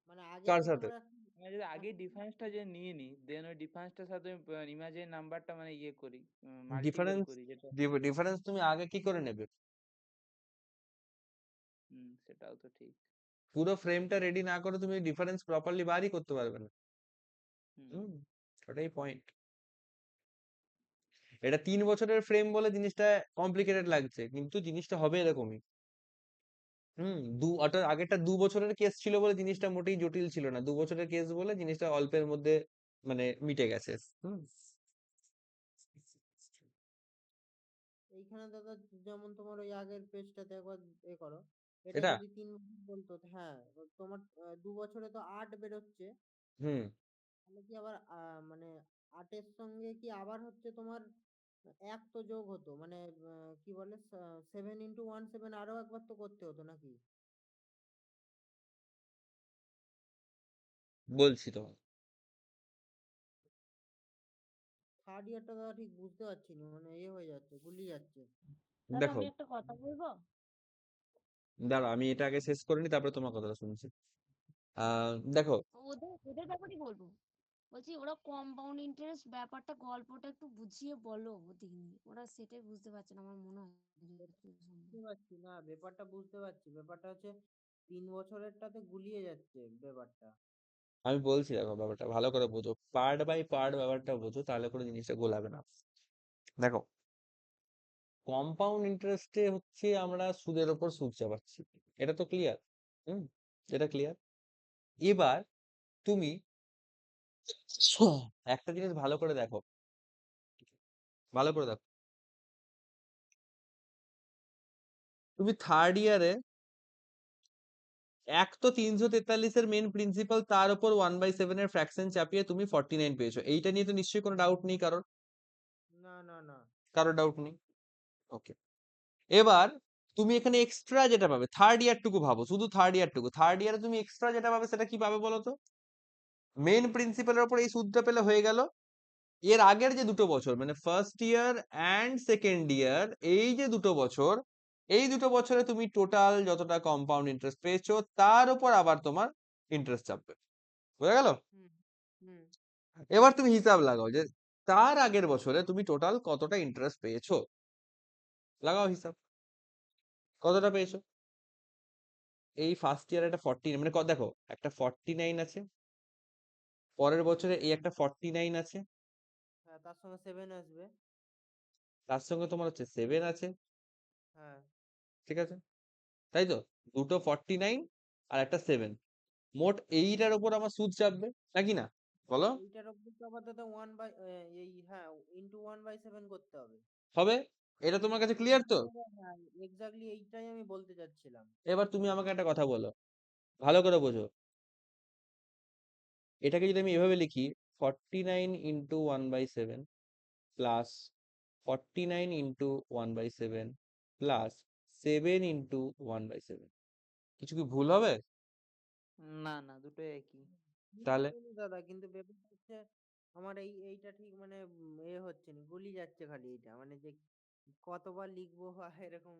মানে আগে কার তো সাথে? তোমার আমি যদি আগে ডিফারেন্সটা যে নিয়ে নিই, দেন ওই ডিফারেন্সটার সাথে ইমাজিন নাম্বারটা মানে ইয়ে করি, মাল্টিপল ডিফারেন্স করি, যেটা ডিফারেন্স তুমি আগে কি করে নেবে? সেটাও তো ঠিক। পুরো ফ্রেমটা রেডি না করে তুমি ডিফারেন্স প্রপারলি বারই করতে পারবে না। হুম। হুম, ওটাই পয়েন্ট। এটা 3 বছরের ফ্রেম বলে জিনিসটা কমপ্লিকেটেড লাগছে, কিন্তু জিনিসটা হবে এরকমই। অর্থাৎ আগেরটা 2 বছরের কেস ছিল বলে জিনিসটা মোটেই জটিল ছিল না, 2 বছরের কেস বলে জিনিসটা অল্পের মধ্যে মানে মিটে গেছে। এইখানে দাদা যেমন তোমার ওই আগের পেজটাতে একবার করো, এটা এটা যদি 3 বছর বলতো, হ্যাঁ তোমার 2 বছরে তো 8 বেরোচ্ছে, হুম তাহলে কি আবার মানে 8-এর সঙ্গে কি আবার হচ্ছে তোমার এক তো যোগ হতো, মানে কি বলে 7 × 1 7 আরো একবার তো করতে হতো নাকি? বলছি তো। থার্ড ইয়ারটা দাদা ঠিক বুঝতে পারছি না, মানে হয়ে যাচ্ছে, গুলিয়ে যাচ্ছে। দাদা দেখো, আমি একটা কথা বলবো? দাঁড়া আমি এটা আগে শেষ করে নি, তারপরে তোমার কথাটা শুনছি। দেখো, ওদের ওদের ব্যাপারই বলবো। বলছি ওরা কম্পাউন্ড ইন্টারেস্ট ব্যাপারটা গল্পটা একটু বুঝিয়ে বলো ওদের, ওরা সেটাই বুঝতে পারছে না আমার মনে হয় যতদূর সম্ভব। বুঝতে পারছি না, ব্যাপারটা বুঝতে পারছি, ব্যাপারটা হচ্ছে 3 বছরেরটাতে গুলিয়ে যাচ্ছে ব্যাপারটা। আমি বলছি, দেখো ব্যাপারটা ভালো করে বোঝো, পার্ট বাই পার্ট ব্যাপারটা বোঝো, তাহলে করে জিনিসটা গোলাবে না। দেখো, কম্পাউন্ড ইন্টারেস্টে হচ্ছে আমরা সুদের ওপর সুদ চাপাচ্ছি, এটা তো ক্লিয়ার। হুম, এটা ক্লিয়ার। এবার তুমি একটা জিনিস ভালো করে দেখো, ভালো করে দেখো, তুমি থার্ড ইয়ারে এক তো 343-এর মেন প্রিন্সিপাল, তার উপর 1/7 এর ফ্র্যাকশন চাপিয়ে তুমি 49 পেয়েছো, এইটা নিয়ে তো নিশ্চয়ই কোনো ডাউট নেই না না না। কারোর ডাউট নেই। ওকে, এবার তুমি এখানে এক্সট্রা যেটা পাবে থার্ড ইয়ার টুকু ভাবো, শুধু থার্ড ইয়ারে তুমি এক্সট্রা যেটা পাবে সেটা কি পাবে বলো তো? মেন প্রিন্সিপালের উপর এই সুদটা পেলে হয়ে গেল। এর আগের যে দুটো বছর মানে first year and second year, এই যে দুটো বছর, এই দুটো বছরে তুমি টোটাল যতটা কম্পাউন্ড ইন্টারেস্ট পেয়েছো তার উপর আবার তোমার ইন্টারেস্ট চাপবে। বোঝা গেল? হুম হুম এবার তুমি হিসাব লাগাও যে তার আগের বছরে তুমি টোটাল কতটা ইন্টারেস্ট পেয়েছো। লাগাও হিসাব, কতটা পেয়েছো? এই ফার্স্ট ইয়ার একটা 49 মানে দেখো একটা 49 আছে, পরের বছরে এই একটা 49 আছে, হ্যাঁ, তার সঙ্গে 7 আসবে। তার সঙ্গে তোমার হচ্ছে 7 আছে, হ্যাঁ ঠিক আছে? তাই তো, দুটো 49 আর একটা 7, মোট এইটার উপর আমার সুদ চাপবে নাকি না, বলো? এইটার অব্দি তো আপাতত 1/, এই হ্যাঁ ইন্টু 1/7 করতে হবে। হবে? এটা তোমার কাছে ক্লিয়ার তো? হ্যাঁ, এক্স্যাক্টলি এইটাই আমি বলতে চাচ্ছিলাম। এবার তুমি আমাকে একটা কথা বলো, ভালো করে বোঝো। এটাকে যদি আমি এভাবে লিখি, 49 into 1/7 plus 49 into 1/7 plus 7 into 1/7, কিছু কি ভুল হবে? না না, দুটোই একই। তাহলে বুঝতে দাদা, কিন্তু ব্যাপারটা হচ্ছে আমার এইটা ঠিক মানে হচ্ছে না, গুলিয়ে যাচ্ছে খালি এইটা, মানে যে কতবার লিখবো বা এরকম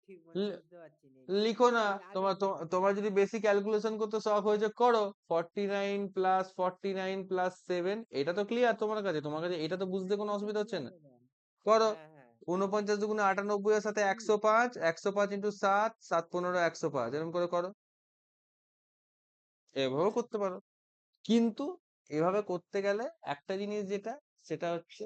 ঠিক মানে লি- বুঝতে পারছি না এইটা। লিখো না। এই আগে তোমার যদি বেশি ক্যালকুলেশন করতে শখ হয়েছে করো, 49 প্লাস 49 প্লাস 7, এটা তো ক্লিয়ার তোমার কাছে, তোমার কাছে এটা তো বুঝতে কোনো এটা অসুবিধা হচ্ছে ক্লিয়ার না। দাদা। করো। হ্যাঁ হ্যাঁ 49 দুগুণে 98 এর সাথে 105, 105 ইন্টু 7, 7 15 105, এরকম করে করো। এভাবেও করতে পারো, কিন্তু এভাবে করতে গেলে একটা জিনিস যেটা, সেটা হচ্ছে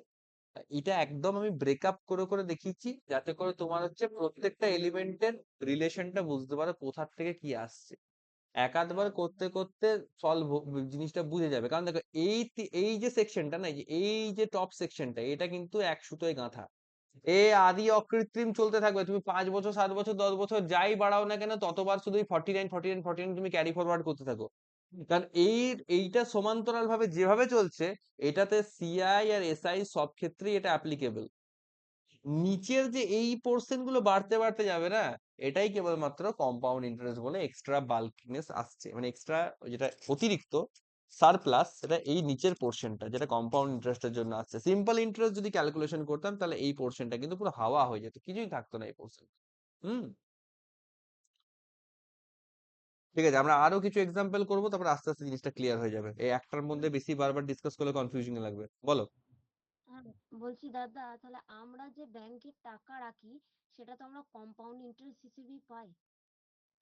এটা একদম আমি ব্রেকআপ করে করে দেখিয়েছি যাতে করে তোমার হচ্ছে প্রত্যেকটা এলিমেন্টের রিলেশনটা বুঝতে পারো কোথা থেকে কি আসছে। এক আধবার হ্যাঁ করতে করতে সলভ জিনিসটা বুঝে যাবে, কারণ দেখো এই যে সেকশনটা না, এই যে টপ সেকশনটা, এটা কিন্তু এক সুতোয় গাঁথা। এ আদি অকৃত্রিম চলতে থাকবে, তুমি 5 বছর 7 বছর 10 বছর যাই বাড়াও না কেন ততবার শুধু 49 তুমি ক্যারি ফরওয়ার্ড করতে থাকো। কারণ এইটা সমান্তরাল ভাবে যেভাবে চলছে, এটাতে সিআই আর এসআই সব ক্ষেত্রেই এটা অ্যাপ্লিকেবল। নিচের যে এই পোর্শন গুলো বাড়তে বাড়তে যাবে না, এটাই কেবলমাত্র কম্পাউন্ড ইন্টারেস্ট বলে এক্সট্রা বাল্কিনেস আসছে, মানে এক্সট্রা যেটা অতিরিক্ত সারপ্লাস, সেটা এই নিচের পোর্শনটা যেটা কম্পাউন্ড ইন্টারেস্টের জন্য আসছে। সিম্পল ইন্টারেস্ট যদি ক্যালকুলেশন করতাম তাহলে এই পোর্শনটা কিন্তু পুরো হাওয়া হয়ে যেত, কিছুই থাকতো না এই পোর্শন। হুম, ঠিক আছে, আমরা আরো কিছু এক্সাম্পল করবো, তারপর আস্তে আস্তে জিনিসটা ক্লিয়ার হয়ে যাবে। এই একটার মধ্যে বেশি বারবার ডিসকাস করলে কনফিউজিং লাগবে, বলো? হ্যাঁ, বলছি দাদা, তাহলে আমরা যে ব্যাংকে টাকা রাখি সেটা তো আমরা কম্পাউন্ড ইন্টারেস্ট হিসেবেই পাই।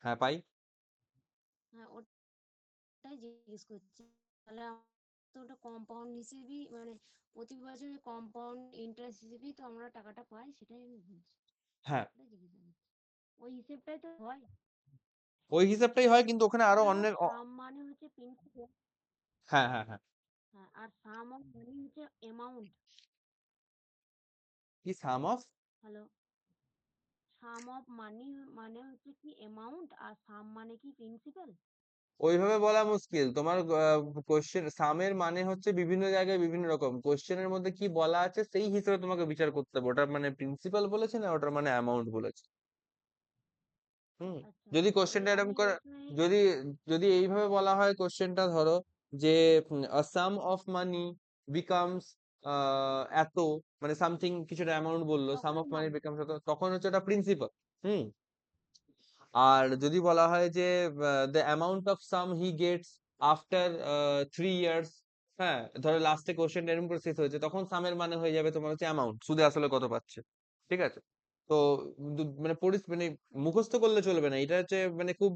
হ্যাঁ, পাই। হ্যাঁ, ওটাই জিজ্ঞেস করছি। তাহলে তো ওটা কম্পাউন্ড হিসেবেই, মানে প্রতি বছর কম্পাউন্ড ইন্টারেস্ট হিসেবেই তো আমরা টাকাটা পাই, সেটাই আমি বলছি। হ্যাঁ, ওটাই জিজ্ঞেস করছি, ওই হিসেবটাই তো হয়। ওই হিসাবটাই হয়, কিন্তু ওখানে আরো ধরো অনেক সাম মানে হচ্ছে প্রিন্সিপাল, হ্যাঁ, হ্যাঁ, হ্যাঁ। হ্যাঁ, আর সাম অফ মানি হচ্ছে অ্যামাউন্ট। কি sum of? Hello, sum of money মানে হচ্ছে কি অ্যামাউন্ট, আর সাম মানে কি প্রিন্সিপাল। ওইভাবে বলা মুশকিল। তোমার কোশ্চেন সামের মানে হচ্ছে বিভিন্ন জায়গায় বিভিন্ন রকম, কোশ্চেনের মধ্যে কি বলা আছে সেই হিসেবে তোমাকে বিচার করতে হবে, ওটার মানে প্রিন্সিপাল বলেছে না ওটার মানে অ্যামাউন্ট বলেছে। হুম, আচ্ছা, যদি তাহলে কোশ্চেনটা এরকম আমি করে, এখানে যদি যদি এইভাবে বলা হয় কোশ্চেনটা, ধরো যে a sum of money becomes এত, মানে সামথিং কিছুটা অ্যামাউন্ট বললো, সাম তখন অফ মানি অ্যামাউন্ট। বিকামস এত, তখন হচ্ছে ওটা প্রিন্সিপাল। হুম, আর যদি বলা হয় যে the amount of some he gets after 3 years, হ্যাঁ ধরো লাস্টে কোশ্চেন এরকম করে শেষ হয়েছে, তখন সামের মানে হয়ে যাবে তোমার হচ্ছে অ্যামাউন্ট, সুদে আসলে কত পাচ্ছে। ঠিক আছে? তো মানে মানে মুখস্থ করলে চলবে না, এটা হচ্ছে মানে খুব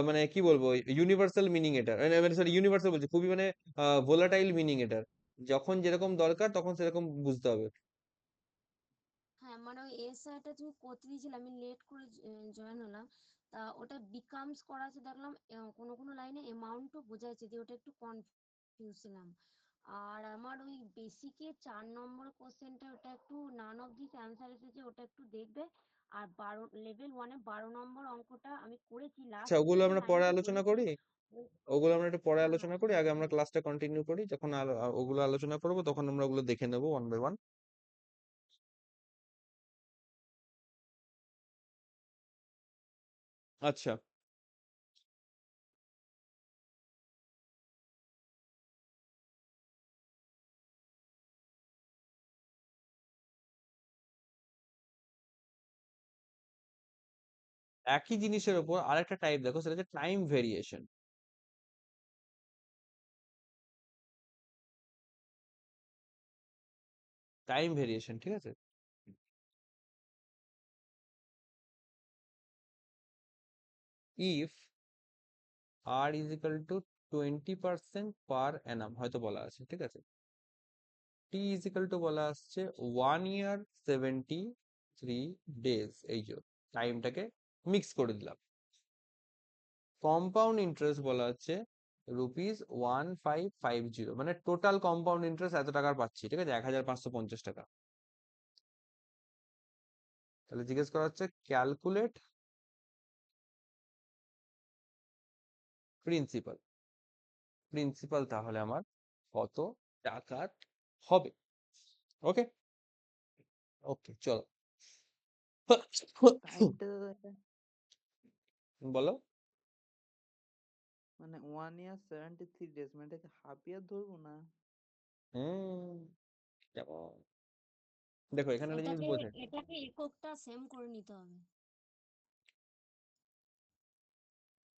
মানে কি বলবো, ইউনিভার্সাল মিনিং এটা, মানে সরি ইউনিভার্সাল বলছি, খুবই মানে ভোলাটাইল মিনিং এটার, যখন যেরকম দরকার তখন সেরকম বুঝতে হবে। হ্যাঁ, মানে ওই এসআইটা তুমি করতে দিয়েছিলে, আমি লেট করে জয়েন হলাম। তা ওটা বিকামস করা আছে দেখলাম, কোনো কোনো লাইনে অ্যামাউন্টও বোঝাইছে, দিয়ে ওটা একটু কনফিউজ ছিলাম। আর আমার ওই বেসিকে 4 নম্বর কোশ্চেনটা, ওটা একটু নান অফ দিস অ্যান্সার এসেছে, ওটা একটু দেখবে। আর 12 লেভেল 1-এ 12 নম্বর অঙ্কটা আমি করেছি, আচ্ছা, লাস্ট ওগুলো দুটো আমরা পরে লাইনই আলোচনা করেছি। করি, ও- ওগুলো আমরা একটু পরে হ্যাঁ হ্যাঁ, আলোচনা করি, আগে ঠিক আমরা আছে। ক্লাসটা কন্টিনিউ করি, যখন ওগুলো আলোচনা করবো তখন আমরা ওগুলো দেখে নেবো ওয়ান বাই ওয়ান। আচ্ছা, একই জিনিসের উপর আরেকটা টাইপ দেখো, সেটা হচ্ছে টাইম ভেরিয়েশন। টাইম ভেরিয়েশন, ঠিক আছে? If R is equal to 20% per annum হয়তো বলা আছে, ঠিক আছে? টি ইজ ইকাল টু বলা আসছে 1 ইয়ার 73 ডেজ, এই যে টাইমটাকে মিক্স করে দিলাম। কম্পাউন্ড ইন্টারেস্ট বলা হচ্ছে ₹1550, মানে টোটাল কম্পাউন্ড ইন্টারেস্ট এত টাকার পাচ্ছি, ঠিক আছে? 1550 টাকা। তাহলে জিজ্ঞেস করা হচ্ছে ক্যালকুলেট প্রিন্সিপাল। প্রিন্সিপাল তাহলে আমার কত টাকার হবে? ওকে, ওকে, চলো। টাইমটা দাদা এটা বলো। মানে 1 ইয়ার 73 ডেজ, মানে এটাকে হাফ ইয়ার ধরবো না? হুম, যেমন দেখো এখানে একটা জিনিস এটাকে বোঝে। এটাকে এককটা সেম করে নিতে হবে।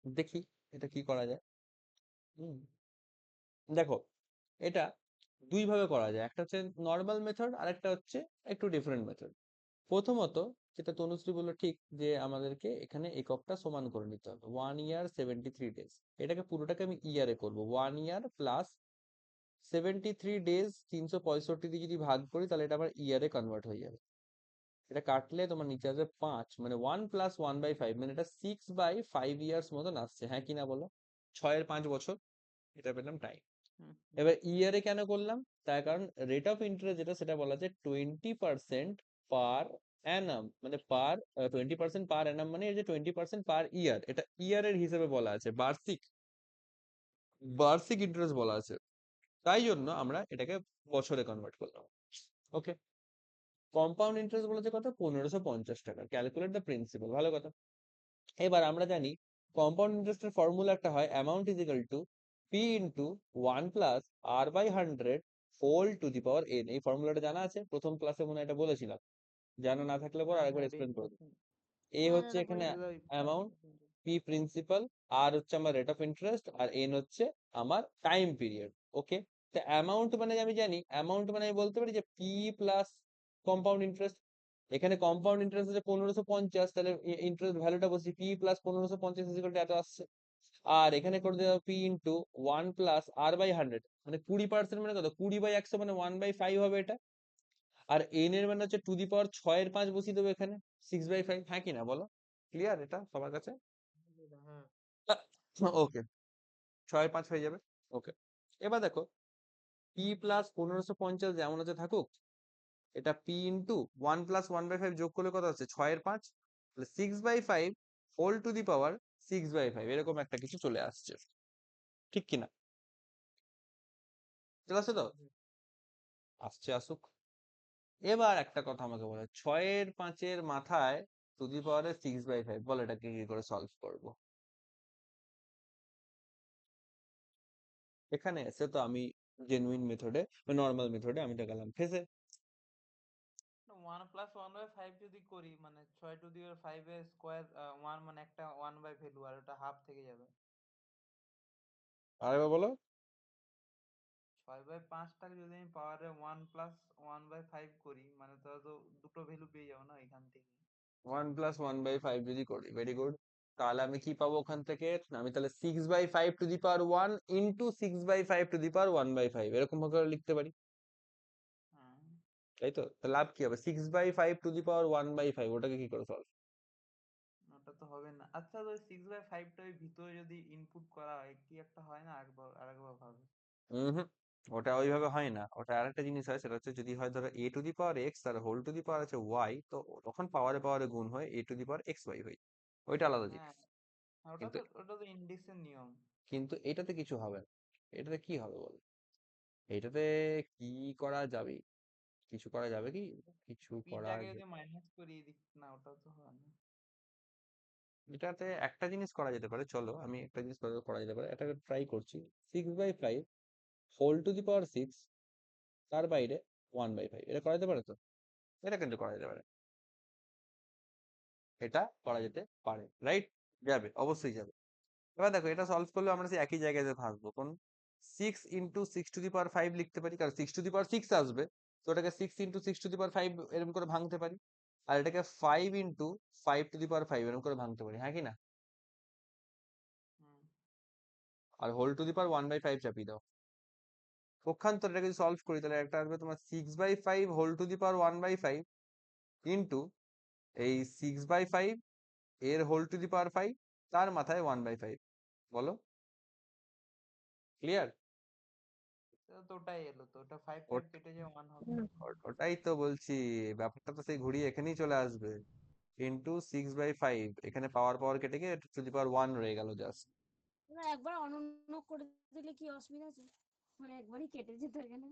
দেখি এটা কি করা যায়। হুম, দেখো এটা দুই ভাবে করা যায়, একটা হচ্ছে নর্মাল মেথড আর একটা হচ্ছে একটু ডিফারেন্ট মেথড। প্রথমত, যেটা তনুশ্রী বললো ঠিক, যে আমাদেরকে এখানে এককটা সমান করে নিতে হবে। 1 ইয়ার 73 ডেজ, এটাকে পুরোটাকে আমি ইয়ারে করব। 1 ইয়ার প্লাস 73 ডেজ 365 দিয়ে যদি ভাগ করি, তাহলে এটা আবার ইয়ারে কনভার্ট হয়ে যাবে। এটা কাটলে তোমার নিচে আসবে 5, মানে 1+1/5, মানে এটা 6/5 ইয়ার্স মতন আসছে, হ্যাঁ কিনা বলো? 6-এর 5 বছর, এটা পেলাম টাইম। হুম, এবার ইয়ারে কেন করলাম? তার কারণ রেট অফ ইন্টারেস্ট যেটা, সেটা বলা আছে 20% পার অ্যানাম, মানে 20% পার অ্যানাম, মানে এই যে 20% পার ইয়ার, এটা ইয়ারের হিসেবে বলা আছে, বার্ষিক বার্ষিক ইন্টারেস্ট বলা আছে। তাই জন্য আমরা এটাকে বছরে কনভার্ট করলাম। ওকে, কম্পাউন্ড ইন্টারেস্ট বলেছে কত? 1550 টাকা। ক্যালকুলেট দ্য প্রিন্সিপাল, ভালো কথা। এবার আমরা জানি কম্পাউন্ড ইন্টারেস্টের ফর্মুলা একটা হয়, amount is equal to P into 1+r/100 whole to the power n। এই ফর্মুলাটা জানা আছে, প্রথম ক্লাসে মনে হয় এটা বলেছিলাম। জানা না থাকলে পর হ্যাঁ আরেকবার হ্যাঁ এক্সপ্লেন করে দিই। দেখেছি। এ হ্যাঁ হচ্ছে দাদা এখানে বলুন। এটা ওই অ্যামাউন্ট, percentage। পি প্রিন্সিপাল, আর হচ্ছে আমার রেট অফ ইন্টারেস্ট, আর এন হচ্ছে আমার টাইম পিরিয়ড। ওকে, তো অ্যামাউন্ট মানে আমি জানি, অ্যামাউন্ট মানে আমি বলতে পারি যে পি প্লাস কম্পাউন্ড ইন্টারেস্ট। এখানে কম্পাউন্ড ইন্টারেস্ট হচ্ছে 1550, তাহলে ইন্টারেস্ট ভ্যালুটা বলছি পি প্লাস 1550 এত আসছে। আর এখানে করে দেওয়া পি ইন্টু 1+r/100, মানে 20%, মানে কত? 20/100, মানে 1/5 হবে এটা। আর এন এর মানে হচ্ছে টু দি পাওয়ার 6-এর 5 বসিয়ে দেবো এখানে, 6/5, হ্যাঁ কিনা বলো? ক্লিয়ার এটা সবার কাছে? হ্যাঁ। ওকে, 6-এর 5 হয়ে যাবে। ওকে, এবার দেখো পি প্লাস 1550 যেমন আছে থাকুক, এটা পি ইন্টু 1+1/5 যোগ করলে কত আছে? 6-এর 5, 6/5 হোল টু দি পাওয়ার 6/5, এরকম একটা কিছু চলে আসছে, ঠিক কিনা? ঠিক আছে তো? আসছে, আসুক। এবার একটা কথা আমাকে বলে, 6-এর 5-এর মাথায় টু দি পাওয়ারে 6/5, বল এটাকে কি করে সলভ করবো? এখানে এসে তো আমি জেনুইন মেথডে বা নর্মাল মেথডে আমি তো গেলাম ফেসে। 1+1/5 যদি করি, মানে 6 টু দি পাওয়ার 5 এর স্কোয়ার, 1 মানে একটা 1/ভ্যালু, আর ওটা হাফ থেকে যাবে। আরেকবার বলো। 6/5টাকে যদি আমি পাওয়ারে 1+1/5 করি, মানে তাহলে তো দুটো ভ্যালু পেয়ে যাবো না এখান থেকে। 1+1/5 যদি করি, ভেরি গুড। তাহলে আমি কি পাবো ওখান থেকে? আমি তাহলে 6/5 to the power 1 into 6/5 to the power 1/5, এরকম ভাবে লিখতে পারি, হ্যাঁ, তাই তো? তাহলে লাভ কি হবে? 6/5 টু দি পাওয়ার 1/5, ওটাকে কি করে সলভ? ওটা তো হবে না। আচ্ছা, তো 6/5টা ওই ভিতরে যদি ইনপুট করা হয়, কি একটা হয় না আরেকবার ভাবে? হুম, ওটা ওইভাবে হয় না। ওটা আরেকটা জিনিস হয়, সেটা হচ্ছে যদি হয় ধরো a to the power x আর হোল টু দি পাওয়ার আছে y, তো তখন পাওয়ারে পাওয়ারে গুণ হয় a to the power xy হয়, ওইটা আলাদা হ্যাঁ, জিনিস। ওটা কিন্তু তো ওটা তো ইন্ডেক্সের নিয়ম। কিন্তু এটাতে কিছু হবে না। এটাতে কি হবে বলো? এটাতে কি করা যাবে? কিছু করা যাবে কি? কিছু করা পিটাকে যদি যাবে? মাইনাস করি এদিক, না ওটা তো হয় না। এটাতে একটা জিনিস করা যেতে পারে, চলো আমি একটা জিনিস করা যেতে পারে, এটা ট্রাই করছি। 6/5 হোল টু দি পাওয়ার 6, তার বাইরে 1/5, এটা করা যেতে পারে তো? এটা কিন্তু করা যেতে পারে, এটা করা যেতে পারে, রাইট? যাবে, অবশ্যই যাবে। এবার দেখো এটা সলভ করলে আমরা সেই একই জায়গায় থাকবো। কোন 6 × 6⁵ লিখতে পারি, কারণ 6⁵ আসবে, তো ওটাকে 6 × 6⁵ এরকম করে ভাঙতে পারি। আর এটাকে 5 × 5⁵ এরকম করে ভাঙতে পারি, হ্যাঁ কি না? হুম। আর হোল টু দি পাওয়ার 1/5 চাপিয়ে দাও। পক্ষান্তর এটা যদি সলভ করি তাহলে একটা আসবে তোমার 6/5 whole to the power 1/5 into এই 6/5 এর হোল টু দি পাওয়ার 5, তার মাথায় 1/5। বলো, ক্লিয়ার? তো ওটাই এলো, তো ওটা 5 কেটে যে 1 হবে। ওটাই তো বলছি, ব্যাপারটা তো সেই ঘুরিয়ে এখানেই চলে আসবে। ইন্টু 6/5, এখানে পাওয়ার পাওয়ার কেটে গিয়ে টু দি পাওয়ার 1 রয়ে গেল জাস্ট। না একবার অনন্য করে দিলে কি অসুবিধা আছে? মানে একবারই কেটে যেত এখানে।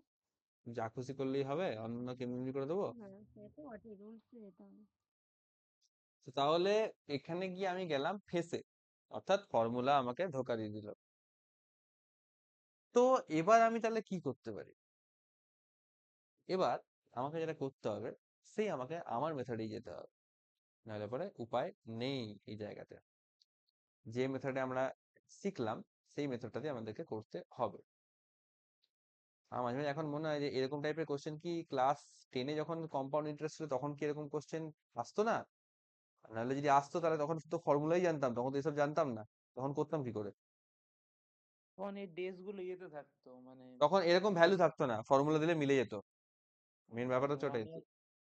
যা খুশি করলেই হবে, অন্য কেমনি করে দেবো? হ্যাঁ সে তো বটেই, রুলসে যেতে হবে। তো তাহলে এখানে গিয়ে আমি গেলাম ফেসে, অর্থাৎ ফর্মুলা আমাকে ধোকা দিয়ে দিল। তো এবার আমি তাহলে কি করতে পারি? এবার আমাকে যেটা করতে হবে, সেই আমাকে আমার মেথডেই যেতে হবে, নাহলে পরে উপায় নেই এই জায়গাতে। যে মেথডে আমরা শিখলাম সেই মেথডটাতে আমাদেরকে করতে হবে। আমার মাঝে মাঝে এখন মনে হয় যে এরকম টাইপের কোশ্চেন কি ক্লাস 10-এ যখন কম্পাউন্ড ইন্টারেস্ট ছিল তখন কি এরকম কোশ্চেন আসতো না? নাহলে যদি আসতো তাহলে তখন তো ফর্মুলাই জানতাম, তখন তো এসব জানতাম না, তখন করতাম কি করে? তখন এই ডেস গুলো ইয়েতে থাকতো, মানে তখন এরকম ভ্যালু থাকতো না, ফর্মুলা দিলে মিলে যেত। মেন ব্যাপার হচ্ছে ওয়ান ওটাই। ইয়ার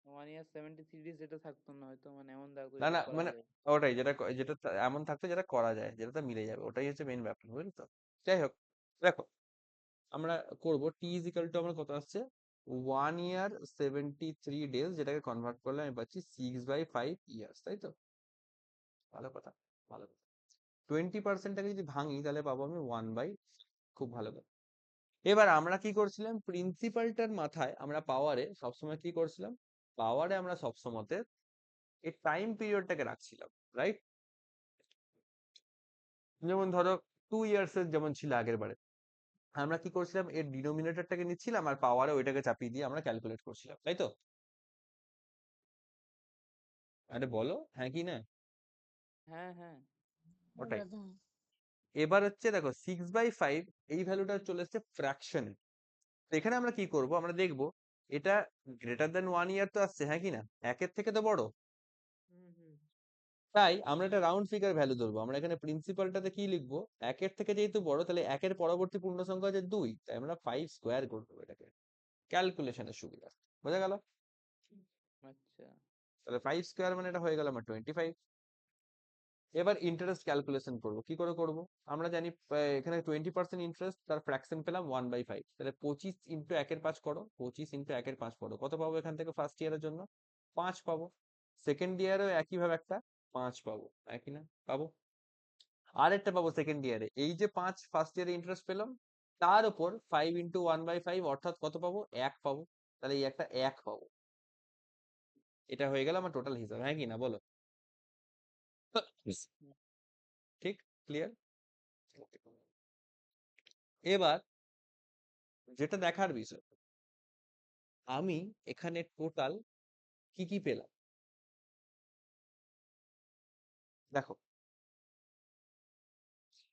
1 ইয়ার 73 days যেটা থাকতো না হয়তো, মানে এমন দেখো না যেটা না করা মানে যায়। ওটাই, যেটা যেটা এমন থাকতো যেটা করা যায়, যেটা তো মিলে যাবে, ওটাই হচ্ছে মেন ব্যাপার, বুঝলি তো? যাই হোক, দেখো আমরা করব টি ইজ ইকাল টু, আমার কত আসছে 1 year 73 days, যেটাকে কনভার্ট করলে আমি পাচ্ছি 6/5 years, তাই তো? ভালো কথা, ভালো কথা। 20%টাকে যদি ভাঙি তাহলে পাবো আমি 1/, খুব ভালো কথা। এবার আমরা কি করছিলাম, প্রিন্সিপালটার মাথায় আমরা পাওয়ারে সবসময় কি করছিলাম, পাওয়ারে আমরা সবসময় এই টাইম পিরিয়ডটাকে রাখছিলাম, রাইট? যেমন ধরো 2 years এর যেমন ছিল আগের বারে, আমরা কি করছিলাম, এর ডিনোমিনেটরটাকে নিচ্ছিলাম আর পাওয়ারে ওইটাকে চাপিয়ে দিয়ে আমরা ক্যালকুলেট করছিলাম, তাই তো? আরে বলো হ্যাঁ কি না? হ্যাঁ হ্যাঁ। হ্যাঁ ওটাই। দাদা। এবার হচ্ছে দেখো 6/5 এই ভ্যালুটা চলে এসছে ফ্র্যাকশনে। তো এখানে আমরা কি করব, আমরা দেখব এটা গ্রেটার দেন 1 year তো আসছে, হ্যাঁ কি না? একের থেকে তো বড়, হুম হুম। তাই আমরা একটা রাউন্ড ফিগার ভ্যালু ধরবো। আমরা এখানে প্রিন্সিপালটাতে কি লিখবো, একের থেকে যেহেতু বড় তাহলে একের পরবর্তী পূর্ণ সংখ্যা হচ্ছে 2, তাই আমরা 5 স্কোয়ার করে দেবো এটাকে, ক্যালকুলেশনের সুবিধা। বোঝা গেল? আচ্ছা। তাহলে 5 স্কোয়ার মানে এটা হয়ে গেল আমার 25। এবার ইন্টারেস্ট ক্যালকুলেশন করব, কি করে করব? আমরা জানি এখানে 20% ইন্টারেস্ট, তার ফ্র্যাকশন পেলাম 1/5, তাহলে 25 ইন্টু 1/5 করো, 25 ইন্টু 1/5 করো, কত পাবো এখান থেকে ফার্স্ট ইয়ারের জন্য? 5 পাবো। সেকেন্ড ইয়ারেও একইভাবে একটা 5 পাবো, একই না? পাবো। আরেকটা পাবো সেকেন্ড ইয়ারে, এই যে 5 ফার্স্ট ইয়ারে ইন্টারেস্ট পেলাম, তার উপর 5 ইন্টু 1/5 অর্থাৎ কত পাবো? 1 পাবো। তাহলে এই একটা 1 পাবো। এটা হয়ে গেল আমার টোটাল হিসাব, হ্যাঁ কি না বলো? ঠিক, ক্লিয়ার? এবার যেটা দেখার বিষয়, আমি এখানে টোটাল কি কি পেলাম দেখো।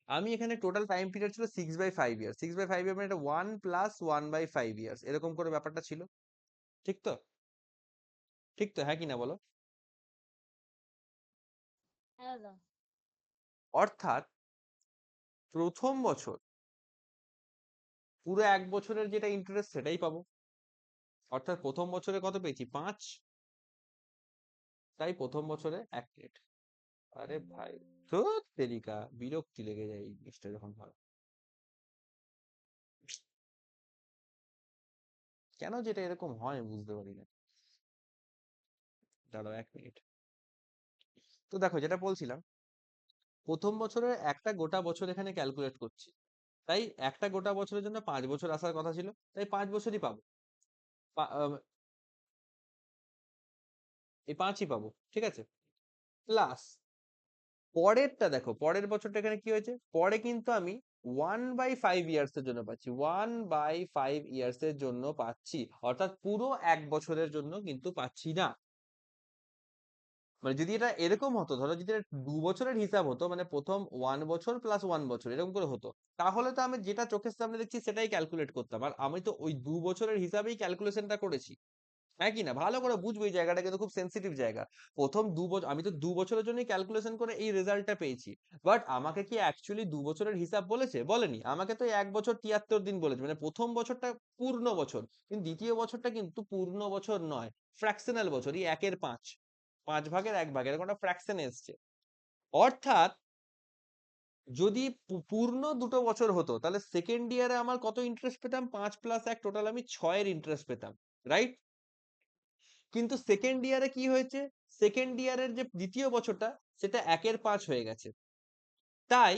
আমি এখানে টোটাল টাইম পিরিয়ড ছিল 6/5 ইয়ার্স, 6/5 ইয়ার মানে এটা 1 প্লাস 1/5 ইয়ার্স, এরকম করে ব্যাপারটা ছিল, ঠিক তো? ঠিক তো, হ্যাঁ কি না বলো? হ্যাঁ দাদা। অর্থাৎ প্রথম বছর পুরো 1 বছরের যেটা ইন্টারেস্ট সেটাই পাবো। অর্থাৎ প্রথম বছরে কত পেয়েছি? 5, তাই প্রথম বছরে 1 রেট। আরে ভাই, তো তেরিকা বিরক্তি লেগে যায় এই জিনিসটা যখন হয়। কেন যেটা এরকম হয় আমি বুঝতে পারি না। দাঁড়াও 1 মিনিট। তো দেখো যেটা বলছিলাম, প্রথম বছরের একটা গোটা বছর এখানে ক্যালকুলেট করছি, তাই একটা গোটা বছরের জন্য 5 বছর আসার কথা ছিল, তাই 5 বছরই পাবো। এই 5ই পাবো, ঠিক আছে? প্লাস পরেরটা দেখো, পরের বছরটা এখানে কি হয়েছে, পরে কিন্তু আমি 1/5 ইয়ার্স এর জন্য পাচ্ছি, 1/5 ইয়ার্স এর জন্য পাচ্ছি, অর্থাৎ পুরো 1 বছরের জন্য কিন্তু পাচ্ছি না। মানে যদি এটা এরকম হতো, ধরো যদি এটা 2 বছরের হিসাব হতো, মানে প্রথম 1 বছর প্লাস 1 বছর এরকম করে হতো, তাহলে তো আমি যেটা চোখের সামনে দেখছি সেটাই ক্যালকুলেট করতাম, আর আমি তো ওই 2 বছরের হিসাবেই ক্যালকুলেশনটা করেছি। হ্যাঁ কি না, ভালো করে বুঝবো, এই জায়গাটা কিন্তু খুব সেন্সিটিভ জায়গা। প্রথম 2 বছর আমি তো 2 বছরের জন্যই ক্যালকুলেশন করে এই রেজাল্টটা পেয়েছি, বাট আমাকে কি অ্যাকচুয়ালি 2 বছরের হিসাব বলেছে? বলেনি, আমাকে তো 1 বছর 73 দিন বলেছে, মানে প্রথম বছরটা পূর্ণ বছর, কিন্তু দ্বিতীয় বছরটা কিন্তু পূর্ণ বছর নয়, ফ্র্যাকশনাল বছর, এই 1/5, 5/1 এরকম একটা ফ্র্যাকশন এসছে। অর্থাৎ যদি পূর্ণ 2টো বছর হতো, তাহলে সেকেন্ড ইয়ারে আমার কত ইন্টারেস্ট পেতাম? 5+1 টোটাল আমি 6-এর ইন্টারেস্ট পেতাম, রাইট? কিন্তু সেকেন্ড ইয়ারে কি হয়েছে, সেকেন্ড ইয়ারের যে দ্বিতীয় বছরটা সেটা 1/5 হয়ে গেছে। তাই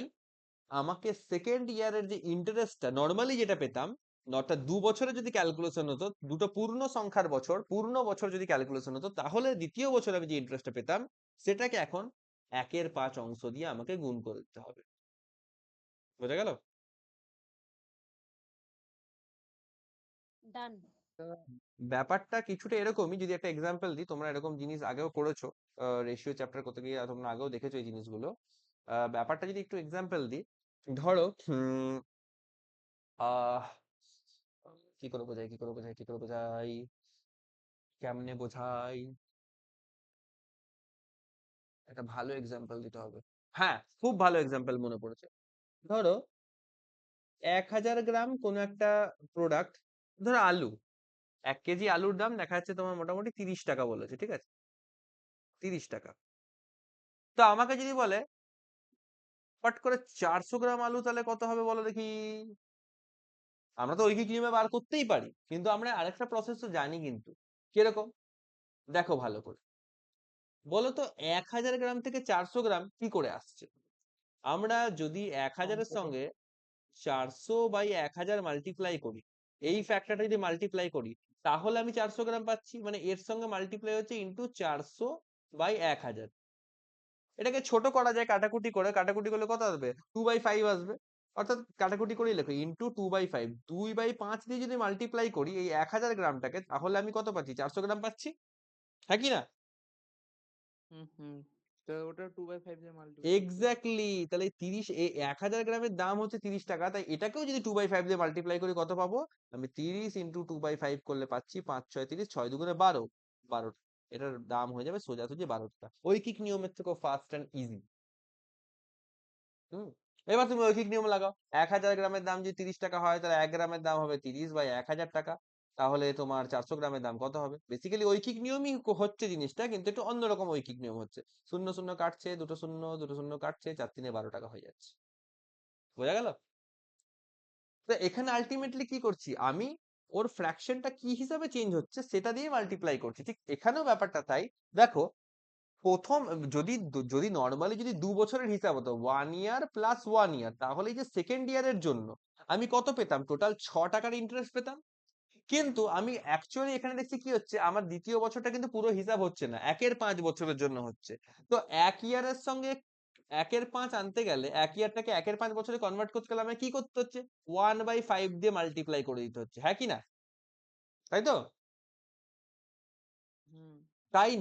আমাকে সেকেন্ড ইয়ারের যে ইন্টারেস্টটা নর্মালি যেটা পেতাম, অর্থাৎ 2 বছরে যদি ক্যালকুলেশন হতো, দুটো পূর্ণ সংখ্যার বছর, পূর্ণ বছর যদি ক্যালকুলেশন হতো, তাহলে দ্বিতীয় বছরে আমি যে ইন্টারেস্টটা পেতাম সেটাকে এখন 1/5 অংশ দিয়ে আমাকে গুণ করে দিতে হবে। বোঝা গেল? ডান। ব্যাপারটা কিছুটা এরকমই, যদি একটা এক্সাম্পল দিই, তোমরা এরকম জিনিস আগেও করেছো, রেশিও চ্যাপ্টার করতে গিয়ে তোমরা আগেও দেখেছো এই জিনিসগুলো। ব্যাপারটা যদি একটু এক্সাম্পল দিই, ধরো আহ কি করে বোঝাই, কি করে বোঝাই, কি করে বোঝাই, কেমনে বোঝাই, একটা ভালো এক্সাম্পল দিতে হবে। হ্যাঁ, খুব ভালো এক্সাম্পল মনে পড়েছে। ধরো 1000 গ্রাম কোন একটা প্রোডাক্ট, ধরো আলু, 1 কেজি আলুর দাম দেখা যাচ্ছে তোমার মোটামুটি 30 টাকা বলেছে, ঠিক আছে, 30 টাকা। তো আমাকে যদি বলে পট করে 400 গ্রাম আলু, তাহলে কত হবে বলো দেখি? আমরা তো ঐকিক নিয়মে বার করতেই পারি, কিন্তু আমরা আরেকটা প্রসেস তো জানি, কিন্তু কিরকম, দেখো ভালো করে বলো তো, 1000 গ্রাম থেকে 400 গ্রাম কি করে আসছে? আমরা যদি 1000-এর সঙ্গে 400/1000 মাল্টিপ্লাই করি, এই ফ্যাক্টরটা যদি মাল্টিপ্লাই করি, তাহলে আমি 400 গ্রাম পাচ্ছি, মানে এর সঙ্গে মাল্টিপ্লাই হচ্ছে ইন্টু 400/1000। এটাকে ছোট করা যায় কাটাকুটি করে, কাটাকুটি করলে কত আসবে? 2/5 আসবে। অর্থাৎ কাটাকুটি করেই লেখো ইন্টু 2/5, 2/5 দিয়ে যদি মাল্টিপ্লাই করি এই 1000 গ্রামটাকে, তাহলে আমি কত পাচ্ছি? 400 গ্রাম পাচ্ছি, হ্যাঁ কি না? হুম হুম তো ওটা 2/5 দিয়ে মাল্টিপ্লাই করতে হবে। এক্স্যাক্টলি, তাহলে 1000 গ্রামের দাম হচ্ছে 30 টাকা, তাই এটাকেও যদি 2/5 দিয়ে মাল্টিপ্লাই করি কত পাবো? আমি 30 ইন্টু 2/5 করলে পাচ্ছি 5 6 30, 6 2 12, 12। এটার দাম হয়ে যাবে সোজাসুজি 12 টাকা, ঐকিক নিয়মের থেকেও ফাস্ট অ্যান্ড ইজি। হুম, এবার তুমি ঐকিক নিয়ম লাগাও, 1000 গ্রামের দাম যদি 30 টাকা হয়, তাহলে 1 গ্রামের দাম হবে 30/1000 টাকা, তাহলে তোমার 400 গ্রামের দাম কত হবে? বেসিক্যালি ঐকিক নিয়মই হচ্ছে জিনিসটা, কিন্তু একটু অন্যরকম ঐকিক নিয়ম হচ্ছে। শূন্য শূন্য কাটছে, দুটো শূন্য, দুটো শূন্য কাটছে, 4 3 12 টাকা হয়ে যাচ্ছে। বোঝা গেল? তো এখানে আলটিমেটলি কি করছি আমি, ওর ফ্র্যাকশনটা কি হিসাবে চেঞ্জ হচ্ছে সেটা দিয়ে মাল্টিপ্লাই করছি, ঠিক এখানেও ব্যাপারটা তাই। দেখো, প্রথম যদি নর্মালি যদি 2 বছরের হিসাব হতো, 1 ইয়ার প্লাস 1 ইয়ার, তাহলে এই যে সেকেন্ড ইয়ারের জন্য আমি কত পেতাম? টোটাল 6 টাকার ইন্টারেস্ট পেতাম। কিন্তু আমি অ্যাকচুয়ালি এখানে দেখছি কি হচ্ছে, আমার দ্বিতীয় বছরটা কিন্তু পুরো হিসাব হচ্ছে না, 1/5 বছরের জন্য হচ্ছে। তো 1 ইয়ারের সঙ্গে 1/5 আনতে গেলে, 1 ইয়ারটাকে 1/5 বছরে কনভার্ট করতে গেলে আমাকে কি করতে হচ্ছে? 1/5 দিয়ে মাল্টিপ্লাই করে দিতে হচ্ছে, হ্যাঁ কি না? তাই তো? হুম তাই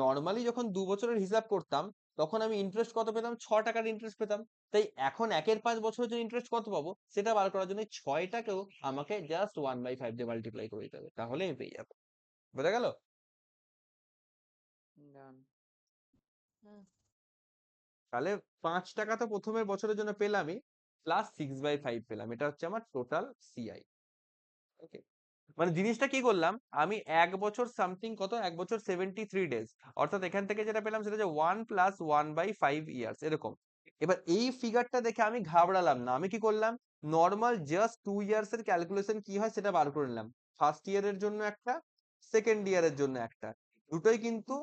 নর্মালি যখন 2 বছরের হিসাব করতাম, তখন আমি ইন্টারেস্ট কত পেতাম? 6 টাকার ইন্টারেস্ট পেতাম। তাই এখন 1/5 বছরের জন্য ইন্টারেস্ট কত পাবো সেটা বার করার জন্য 6টাকেও আমাকে জাস্ট 1/5 দিয়ে মাল্টিপ্লাই করে দিতে হবে, তাহলে আমি পেয়ে যাবো। বোঝা গেল? ডান। হ্যাঁ। তাহলে 5 টাকা তো প্রথমের বছরের জন্য পেলামই, প্লাস 6/5 পেলাম, এটা হচ্ছে আমার টোটাল সিআই। ওকে, মানে জিনিসটা কি করলাম আমি, 1 বছর সামথিং কত, 1 বছর 73 ডেজ, অর্থাৎ এখান থেকে যেটা পেলাম সেটা হচ্ছে 1 + 1/5 ইয়ার্স এরকম। এবার এই ফিগারটা দেখে আমি ঘাবড়ালাম না, আমি কি করলাম, নর্মাল জাস্ট 2 ইয়ার্স এর ক্যালকুলেশন কি হয় সেটা বার করে নিলাম। ফার্স্ট ইয়ারের জন্য একটা, সেকেন্ড ইয়ারের জন্য একটা, দুটোই কিন্তু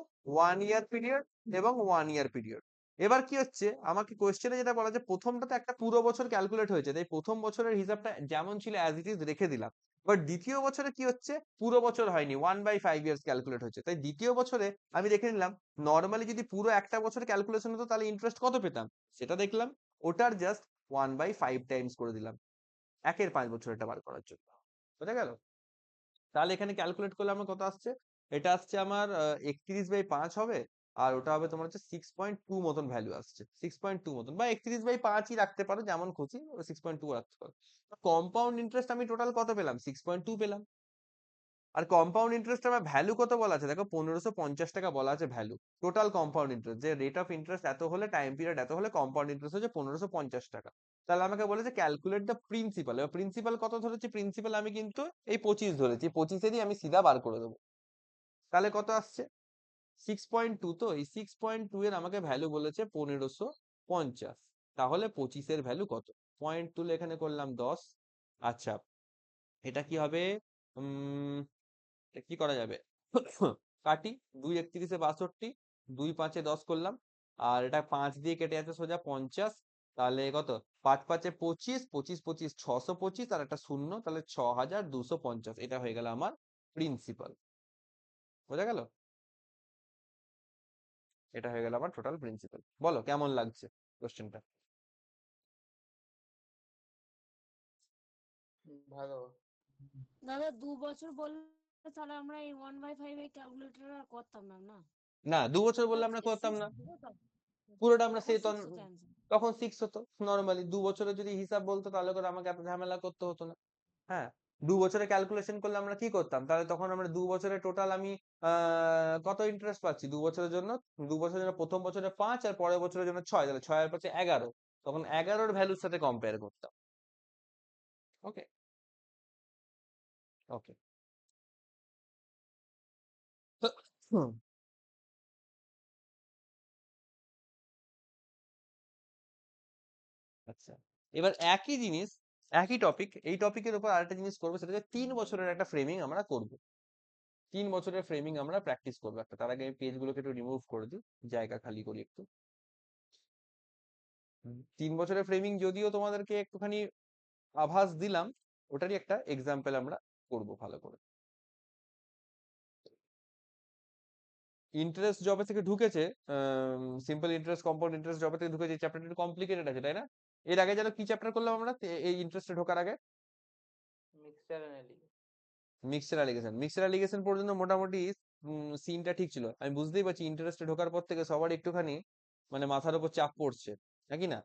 1 ইয়ার পিরিয়ড এবং 1 ইয়ার পিরিয়ড। এবার কি হচ্ছে, আমাকে কোয়েশ্চেনে যেটা বলা যে প্রথমটাতে একটা পুরো বছর ক্যালকুলেট হয়েছে, তাই প্রথম বছরের হিসাবটা যেমন ছিল অ্যাজ ইট ইজ রেখে দিলাম। বাট দ্বিতীয় বছরে কি হচ্ছে, পুরো বছর হয়নি, 1/5 ইয়ার্স ক্যালকুলেট হচ্ছে। তাই দ্বিতীয় বছরে আমি দেখে নিলাম নর্মালি যদি পুরো একটা বছর ক্যালকুলেশন হতো তাহলে ইন্টারেস্ট কত পেতাম সেটা দেখলাম, ওটার জাস্ট 1/5 টাইমস করে দিলাম একের 5 বছরটা বার করার জন্য। বোঝা গেল? তাহলে এখানে ক্যালকুলেট করলে আমার কত আসছে, এটা আসছে আমার 31/5 হবে, আর ওটা হবে তোমার হচ্ছে 6.2 মতন ভ্যালু আসছে, 6.2 মতন, বা 31/5ই রাখতে পারো, যেমন খুশি 6.2 রাখতে পারো। কম্পাউন্ড ইন্টারেস্ট আমি টোটাল কত পেলাম, 6.2 পেলাম। আর কম্পাউন্ড ইন্টারেস্ট আমার ভ্যালু কত বলা আছে, দেখো 1550 টাকা বলা আছে ভ্যালু, টোটাল কম্পাউন্ড ইন্টারেস্ট, যে রেট অফ ইন্টারেস্ট এত হলে, টাইম পিরিয়ড এত হলে কম্পাউন্ড ইন্টারেস্ট হচ্ছে 1550 টাকা। তাহলে আমাকে বলেছে ক্যালকুলেট দ্য প্রিন্সিপাল, এবার প্রিন্সিপাল কত ধরেছি, প্রিন্সিপাল আমি কিন্তু এই 25 ধরেছি, 25-এরই আমি সিধা বার করে দেবো। তাহলে কত আসছে 6.2, তো এই 6.2 এর আমাকে ভ্যালু বলেছে 1550, তাহলে 25-এর ভ্যালু কত, পয়েন্ট তুলে এখানে করলাম 10। আচ্ছা, এটা কি হবে, কি করা যাবে, কাটি, 2 একত্রিশে 62, 2 5-এ 10 করলাম, আর এটা 5 দিয়ে কেটে যাচ্ছে সোজা 50, তাহলে কত, 5 5-এ 25, 25 25 625, আর একটা শূন্য, তাহলে 6250, এটা হয়ে গেল আমার প্রিন্সিপাল। বোঝা গেল? এটা হয়ে গেল আমার টোটাল প্রিন্সিপাল। বলো কেমন লাগছে কোশ্চেনটা? ভালো। দাদা 2 বছর বললে তাহলে আমরা এই 1/5 এই ক্যালকুলেটর আর করতাম না, না? না, 2 বছর বললে তখন আমরা সিক্স করতাম সিক্স না, হতো তো? পুরোটা আমরা তখন সেই 6 হতো অ্যান্সার। তখন 6 হতো নর্মালি। 2 বছরের যদি হিসাব বলতো তাহলে করে আমাকে এত ঝামেলা করতে হতো না। হ্যাঁ, 2 বছরে ক্যালকুলেশন করলে আমরা কি করতাম, তাহলে তখন আমরা 2 বছরে টোটাল আমি কত ইন্টারেস্ট পাচ্ছি 2 বছরের জন্য, 2 বছরের জন্য প্রথম বছরে 5 আর পরের বছরের জন্য 6, তাহলে 6 আর 5-এ 11, তখন 11-র ভ্যালুর সাথে কম্পেয়ার করতাম। ওকে, ওকে। আচ্ছা, এবার একই জিনিস, একই টপিক, এই টপিকের উপর আরেকটা জিনিস করবো, সেটা হচ্ছে 3 বছরের একটা ফ্রেমিং আমরা করব। 3 বছরের ফ্রেমিং আমরা প্র্যাকটিস করবো একটা, তার আগে পেজ গুলোকে একটু রিমুভ করে দিই, জায়গা খালি করি একটু। 3 বছরের ফ্রেমিং যদিও তোমাদেরকে একটুখানি আভাস দিলাম, ওটারই একটা এক্সাম্পল আমরা করব ভালো করে। ইন্টারেস্ট জবে থেকে ঢুকেছে, সিম্পল ইন্টারেস্ট, কম্পাউন্ড ইন্টারেস্ট জবে থেকে ঢুকেছে, চ্যাপ্টারটা একটু কমপ্লিকেটেড আছে তাই না? এর আগে যেন কি চ্যাপ্টার করলাম আমরা এই ইন্টারেস্টে ঢোকার আগে? Mixture analysis. Mixture allegation, mixture allegation পর্যন্ত মোটামুটি সিনটা ঠিক ছিল। আমি বুঝতেই পারছি ইন্টারেস্টে ঢোকার পর থেকে সবার একটুখানি মানে মাথার উপর চাপ পড়ছে, নাকি না?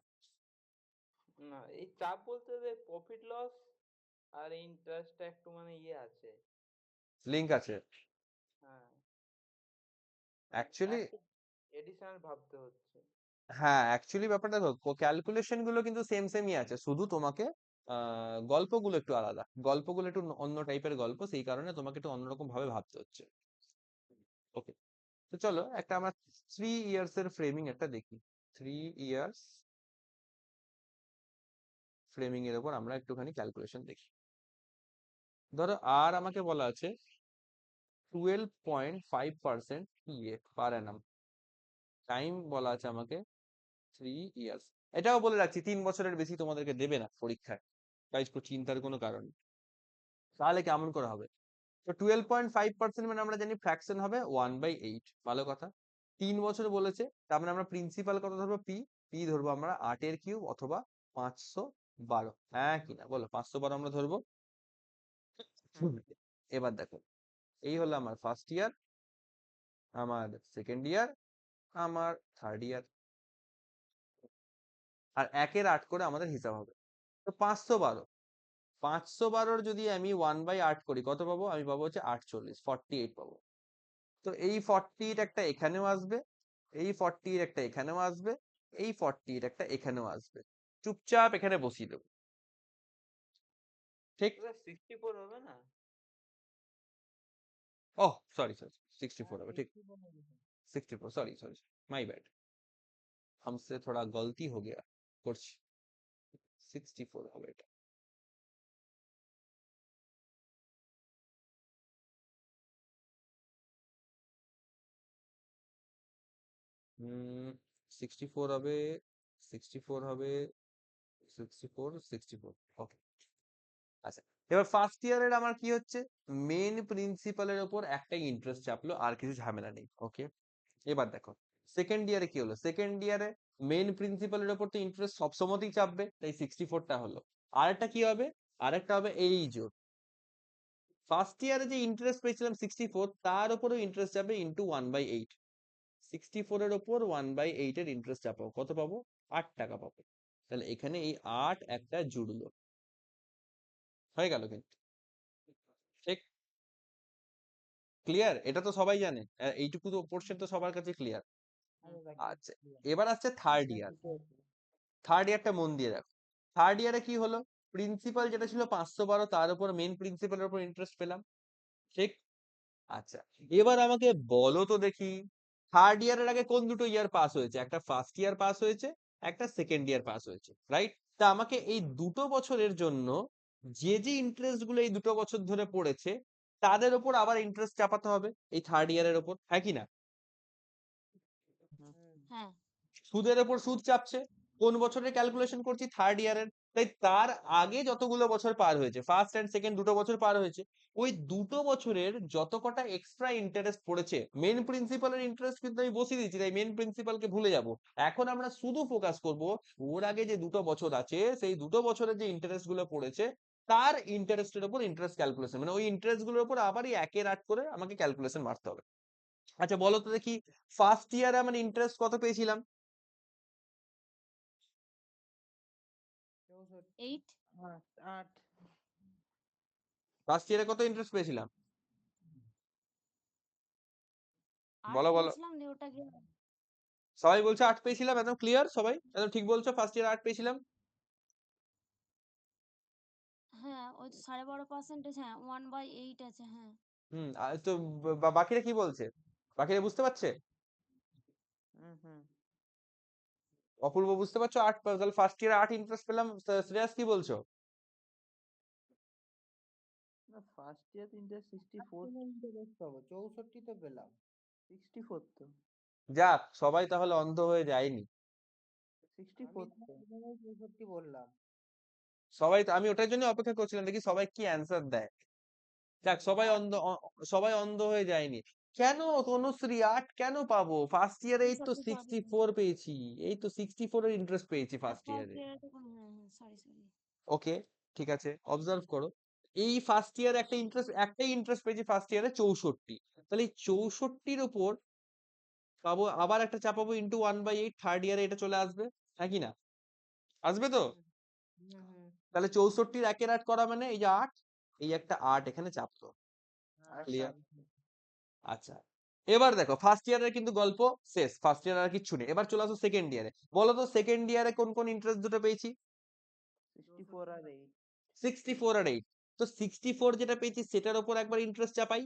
না, এই চাপ বলতে যে প্রফিট লস আর ইন্টারেস্টটা একটু মানে ইয়ে আছে। লিঙ্ক আছে হ্যাঁ, অ্যাকচুয়ালি। একটু এডিশনাল ভাবতে হচ্ছে। হ্যাঁ, অ্যাকচুয়ালি ব্যাপারটা দেখো, ক্যালকুলেশন গুলো কিন্তু সেম সেমই আছে, শুধু তোমাকে গল্পগুলো একটু আলাদা, গল্পগুলো একটু অন্য টাইপের গল্প, সেই কারণে তোমাকে একটু অন্যরকম ভাবে ভাবতে হচ্ছে। ওকে, তো চলো একটা আমরা 3 ইয়ার্স এর ফ্রেমিং একটা দেখি। 3 ইয়ার্স ফ্রেমিং এর উপর আমরা একটুখানি ক্যালকুলেশন দেখি। ধরো আর আমাকে বলা আছে 12.5% ইয়ে পার অ্যানাম, টাইম বলা আছে আমাকে 3 ইয়ার্স। এটাও বলে রাখছি 3 বছরের বেশি তোমাদেরকে দেবে না পরীক্ষায়, তাই একটু চিন্তার কোনো কারণ নেই। তাহলে কেমন করে হবে, তো 12.5% মানে আমরা জানি ফ্র্যাকশন হবে 1/8, ভালো কথা। 3 বছর বলেছে, তার মানে আমরা প্রিন্সিপাল কত ধরবো, পি, পি ধরবো আমরা 8-এর কিউব অথবা 512, হ্যাঁ কিনা বলো, 512 আমরা ধরবো। এবার দেখো, এই হলো আমার ফার্স্ট ইয়ার, আমার সেকেন্ড ইয়ার, আমার থার্ড ইয়ার, আর 1-এর 8 করে আমাদের হিসাব হবে। তো 512, 512-র যদি আমি 1/8 করি কত পাবো, আমি পাবো হচ্ছে 48, 48 পাবো। তো এই 48 একটা এখানেও আসবে, এই 48 একটা এখানেও আসবে, এই 48 একটা এখানেও আসবে, চুপচাপ এখানে বসিয়ে দেবো, ঠিক? 64 হবে না? ওহ সরি সরি, 64 হবে, ঠিক, 64, सॉरी सॉरी, माय बैड, हमसे थोड़ा गलती हो गया, করছি, 64 হবে এটা। 64 হবে, 64 হবে, 64 64, ওকে। আচ্ছা, এবার ফার্স্ট ইয়ারের আমার কি হচ্ছে, মেন প্রিন্সিপালের উপর একটাই ইন্টারেস্ট চাপলো, আর কিছু ঝামেলা নেই। ওকে, এবার দেখো সেকেন্ড ইয়ারে কি হলো, সেকেন্ড ইয়ারে মেন প্রিন্সিপালের উপর তো ইন্টারেস্ট সবসময়ই চাপবে, তাই 64টা হলো। আরেকটা কি হবে, আরেকটা হবে এই জোর, ফার্স্ট ইয়ারে যে ইন্টারেস্ট পেয়েছিলাম 64, তার উপরেও ইন্টারেস্ট যাবে ইন্টু 1/8। 64 এর উপর 1/8 এর ইন্টারেস্ট চাপাবো, কত পাবো, 8 টাকা পাবো। তাহলে এখানে এই 8 একটা জুড়লো, হয়ে গেল কিন্তু, ঠিক ক্লিয়ার? এটা তো সবাই জানে, এইটুকু তো পোর্শন তো সবার কাছে ক্লিয়ার। আচ্ছা, এবার আসছে থার্ড ইয়ার। থার্ড ইয়ারটা মন দিয়ে দেখো, থার্ড ইয়ারে কি হলো, প্রিন্সিপাল যেটা ছিল 512, তার উপর মেন প্রিন্সিপালের উপর ইন্টারেস্ট পেলাম, ঠিক। আচ্ছা, এবার আমাকে বলো তো দেখি, থার্ড ইয়ারের আগে কোন দুটো ইয়ার পাস হয়েছে, একটা ফার্স্ট ইয়ার পাস হয়েছে, একটা সেকেন্ড ইয়ার পাস হয়েছে, রাইট? তা আমাকে এই দুটো বছরের জন্য যে যে ইন্টারেস্ট গুলো এই দুটো বছর ধরে পড়েছে, তাদের উপর আবার ইন্টারেস্ট চাপাতে হবে এই থার্ড ইয়ারের উপর, হ্যাঁ কি না? হ্যাঁ সুদের উপর সুদ চাপছে, কোন বছরের ক্যালকুলেশন করছি, থার্ড ইয়ারের, তাই তার আগে যতগুলো বছর পার হয়েছে, ফার্স্ট এন্ড সেকেন্ড দুটো বছর পার হয়েছে, ওই দুটো বছরের যত কটা এক্সট্রা ইন্টারেস্ট পড়েছে, মেন প্রিন্সিপালের ইন্টারেস্ট কিন্তু আমি বসিয়ে দিচ্ছি, তাই মেন প্রিন্সিপালকে ভুলে যাব। এখন আমরা শুধু ফোকাস করব ওর আগে যে দুটো বছর আছে, সেই দুটো বছরের যে ইন্টারেস্ট গুলো পড়েছে, তার ইন্টারেস্টের উপর ইন্টারেস্ট ক্যালকুলেশন, মানে ওই ইন্টারেস্ট গুলোর উপর আবারই একের আট করে আমাকে ক্যালকুলেশন মারতে হবে। আচ্ছা বলো তো দেখি, ফার্স্ট ইয়ারে আমার ইন্টারেস্ট কত পেয়েছিলাম, 8 8 ফার্স্ট ইয়ারে কত ইন্টারেস্ট পেয়েছিলাম, 8 বলো বলো। পেয়েছিলাম দিয়ে ওটা গিয়ে সবাই বলছে 8 পেয়েছিলাম, একদম ক্লিয়ার, সবাই একদম ঠিক বলছো, ফার্স্ট ইয়ারে 8 পেয়েছিলাম। হ্যাঁ ওই 12.5% হ্যাঁ 1/8 আছে হ্যাঁ। আর তো বাকিরা কি বলছে, বাকিরা বুঝতে পারছে? অপূর্ব বুঝতে পারছো, 8, তাহলে ফার্স্ট ইয়ারে 8 ইন্টারেস্ট পেলাম। শ্রেয়াস কি বলছো? না ফার্স্ট ইয়ার ইন্টারেস্ট 64, ইন্টারেস্ট পাবো 64 তো পেলাম। 64 তো যাক, সবাই তাহলে অন্ধ হয়ে যায়নি। 64 তো 64 বললাম। সবাই তো, আমি ওটার জন্য অপেক্ষা করছিলাম দেখি সবাই কি অ্যান্সার দেয়। যাক, সবাই অন্ধ, সবাই অন্ধ হয়ে যায়নি। কেন তনুশ্রী 8 কেন পাবো, ফার্স্ট ইয়ারে এই তো 64 পাবো 64 পেয়েছি, এই তো 64 এর ইন্টারেস্ট পেয়েছি হ্যাঁ ফার্স্ট ফার্স্ট ইয়ারে। ইয়ারে তো কোনো হ্যাঁ হ্যাঁ সরি সরি। ওকে, ঠিক আছে, অবজার্ভ করো, এই ফার্স্ট ইয়ারে একটা ইন্টারেস্ট, একটাই ইন্টারেস্ট পেয়েছি ফার্স্ট ইয়ারে 64, তাহলে এই 64 উপর পাবো আবার একটা চাপাবো ইন্টু 1/8, থার্ড ইয়ারে এটা চলে আসবে, হ্যাঁ কি না? আসবে তো? তাহলে 64 একের 8 করা মানে এই যে 8, এই একটা 8 এখানে চাপতো, ক্লিয়ার? আচ্ছা, এবার দেখো ফার্স্ট ইয়ারের কিন্তু গল্প শেষ, ফার্স্ট ইয়ার আর কিচ্ছু নেই। এবার চলে আসো সেকেন্ড ইয়ারে, বলো তো সেকেন্ড ইয়ারে কোন কোন ইন্টারেস্ট দুটো পেয়েছি, 64 আর 8। 64 আর 8। তো 64 যেটা পেয়েছি সেটার উপর একবার ইন্টারেস্ট চাপাই,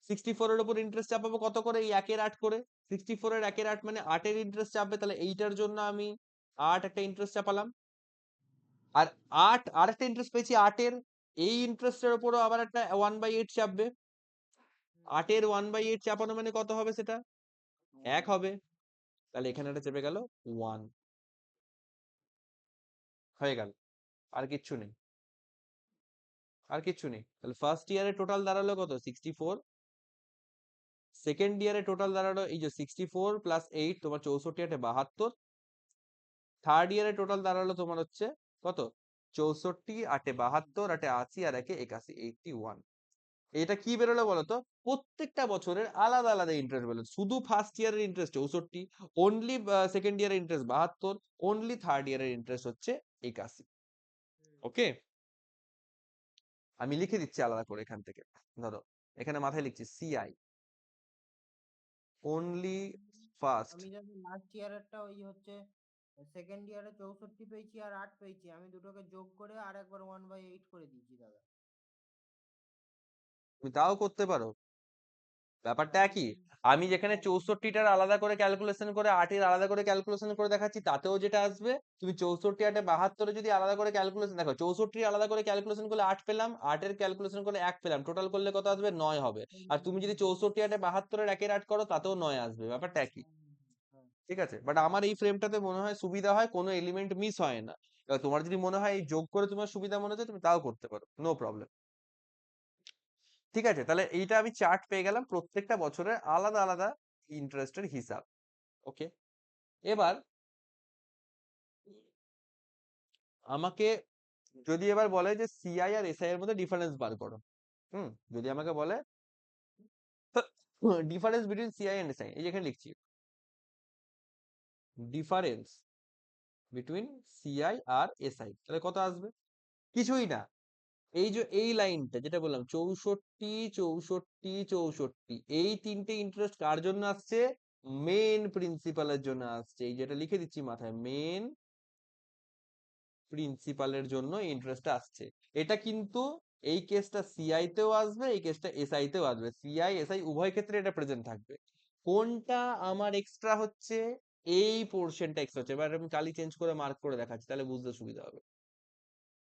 64 এর উপর ইন্টারেস্ট চাপাবো কত করে, এই একের 8 করে, 64 এর একের 8 মানে 8 এর ইন্টারেস্ট চাপবে, তাহলে এইটার জন্য আমি 8 একটা ইন্টারেস্ট চাপালাম, আর 8 আর একটা ইন্টারেস্ট পেয়েছি 8 এর, এই ইন্টারেস্টের উপরও আবার একটা 1/8 চাপবে, 8 এর 1/8 চাপানো মানে কত হবে, সেটা 1 হবে, তাহলে এখানে একটা চেপে গেল 1, হয়ে গেল, আর কিচ্ছু নেই, আর কিচ্ছু নেই। তাহলে ফার্স্ট ইয়ারে টোটাল দাঁড়ালো কত, 64, সেকেন্ড ইয়ারে টোটাল দাঁড়ালো এই যে 64 প্লাস 8 তোমার 64, 8 72, থার্ড ইয়ারে টোটাল দাঁড়ালো তোমার হচ্ছে কত, 64, 8 72, 8 80, আর 1 81, 81। এটা কি বেরোলো বলতো, প্রত্যেকটা বছরের আলাদা আলাদা ইন্টারেস্ট বেরোলো, শুধু ফার্স্ট ইয়ারের ইন্টারেস্ট 64, অনলি সেকেন্ড ইয়ারের ইন্টারেস্ট 72, অনলি থার্ড ইয়ারের ইন্টারেস্ট হচ্ছে 81। ওকে, আমি লিখে দিচ্ছি আলাদা করে এখান থেকে, ধরো এখানে মাথায় লিখছি সিআই, অনলি ফার্স্ট। আমি জানি লাস্ট ইয়ারেরটা ওই হচ্ছে সেকেন্ড ইয়ারে 64 পেয়েছি আর 8 পেয়েছি, আমি দুটোকে যোগ করে আর একবার 1/8 করে দিয়েছি দাদা। তুমি তাও করতে পারো, ব্যাপারটা আমি একই। আমি যেখানে 64টার আলাদা করে ক্যালকুলেশন করে 8 এর আলাদা করে ক্যালকুলেশন করে দেখাচ্ছি, তাতেও যেটা আসবে, তুমি 64, 8 72 যদি আলাদা করে ক্যালকুলেশন দেখো, 64 আলাদা করে ক্যালকুলেশন করলে 8 পেলাম, 8 এর ক্যালকুলেশন করলে 1 পেলাম, টোটাল করলে কত আসবে, 9 হবে। আর তুমি যদি 64, 8 72 এর 1 এর 8 করো, তাতেও 9 আসবে, ব্যাপারটা একই। ঠিক আছে, বাট আমার এই ফ্রেমটাতে মনে হয় সুবিধা হয়, কোনো এলিমেন্ট মিস হয় না। এবার তোমার যদি মনে হয় এই যোগ করে তোমার সুবিধা মনে হচ্ছে, তুমি তাও করতে পারো, নো প্রবলেম। ঠিক আছে, তাহলে এইটা আমি চার্ট পেয়ে গেলাম প্রত্যেকটা বছরের আলাদা আলাদা ইন্টারেস্টের হিসাব। ওকে, এবার আমাকে যদি এবার বলে যে সিআই আর এসআই এর মধ্যে ডিফারেন্স বার করো, যদি আমাকে বলে difference between CI and SI, এই যেখানে লিখছি ডিফারেন্স বিটুইন সিআই আর এসআই, তাহলে কত আসবে? কিছুই না, এই যে এই লাইনটা যেটা বললাম 64 64 64, এই তিনটে ইন্টারেস্ট কার জন্য আসছে? মেন প্রিন্সিপালের জন্য আসছে। এই যেটা লিখে দিচ্ছি মাথায়, মেন প্রিন্সিপালের জন্য ইন্টারেস্টটা আসছে। এটা কিন্তু এই কেসটা সিআই তেও আসবে, এই কেসটা এসআই তেও আসবে, সিআই এসআই উভয় ক্ষেত্রে এটা প্রেজেন্ট থাকবে। কোনটা আমার এক্সট্রা হচ্ছে? এই পোর্শনটা এক্সট্রা হচ্ছে। এবার আমি কালি চেঞ্জ করে মার্ক করে দেখাচ্ছি, তাহলে বুঝতে সুবিধা হবে।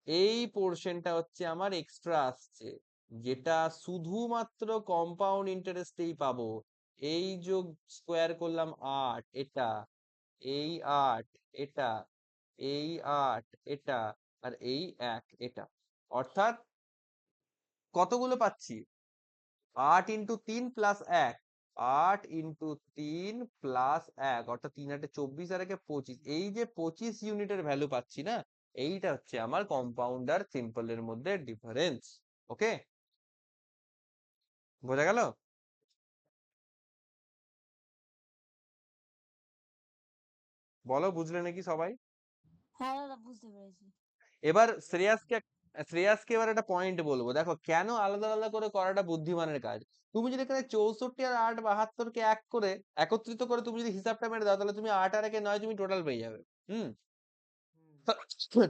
এই পোর্শনটা হচ্ছে আমার এক্সট্রা আসছে, যেটা শুধুমাত্র কম্পাউন্ড ইন্টারেস্টেই পাবো। এই যোগ স্কোয়ার করলাম 8 এটা, এই 8 এটা, এই 8 এটা, আর এই 1 এটা, অর্থাৎ কতগুলো পাচ্ছি? 8 × 3 + 1, 8 × 3 + 1, অর্থাৎ 3 × 8 = 24, আর 1 = 25। এই যে 25 ইউনিটের ভ্যালু পাচ্ছি না, এইটা হচ্ছে আমার কম্পাউন্ড আর সিম্পলের মধ্যে ডিফারেন্স। ওকে, বোঝা গেল? বলো, বুঝলে নাকি সবাই? হ্যাঁ দাদা, বুঝতে পেরেছি। এবার শ্রেয়াসকে এবার একটা পয়েন্ট বলবো, দেখো কেন আলাদা আলাদা করে করাটা বুদ্ধিমানের কাজ। তুমি যদি এখানে 64 আর 8 72কে এক করে একত্রিত করে তুমি যদি হিসাবটা মেরে দাও, তাহলে তুমি 8 আর 1 9, তুমি টোটাল পেয়ে যাবে। হুম, হুম।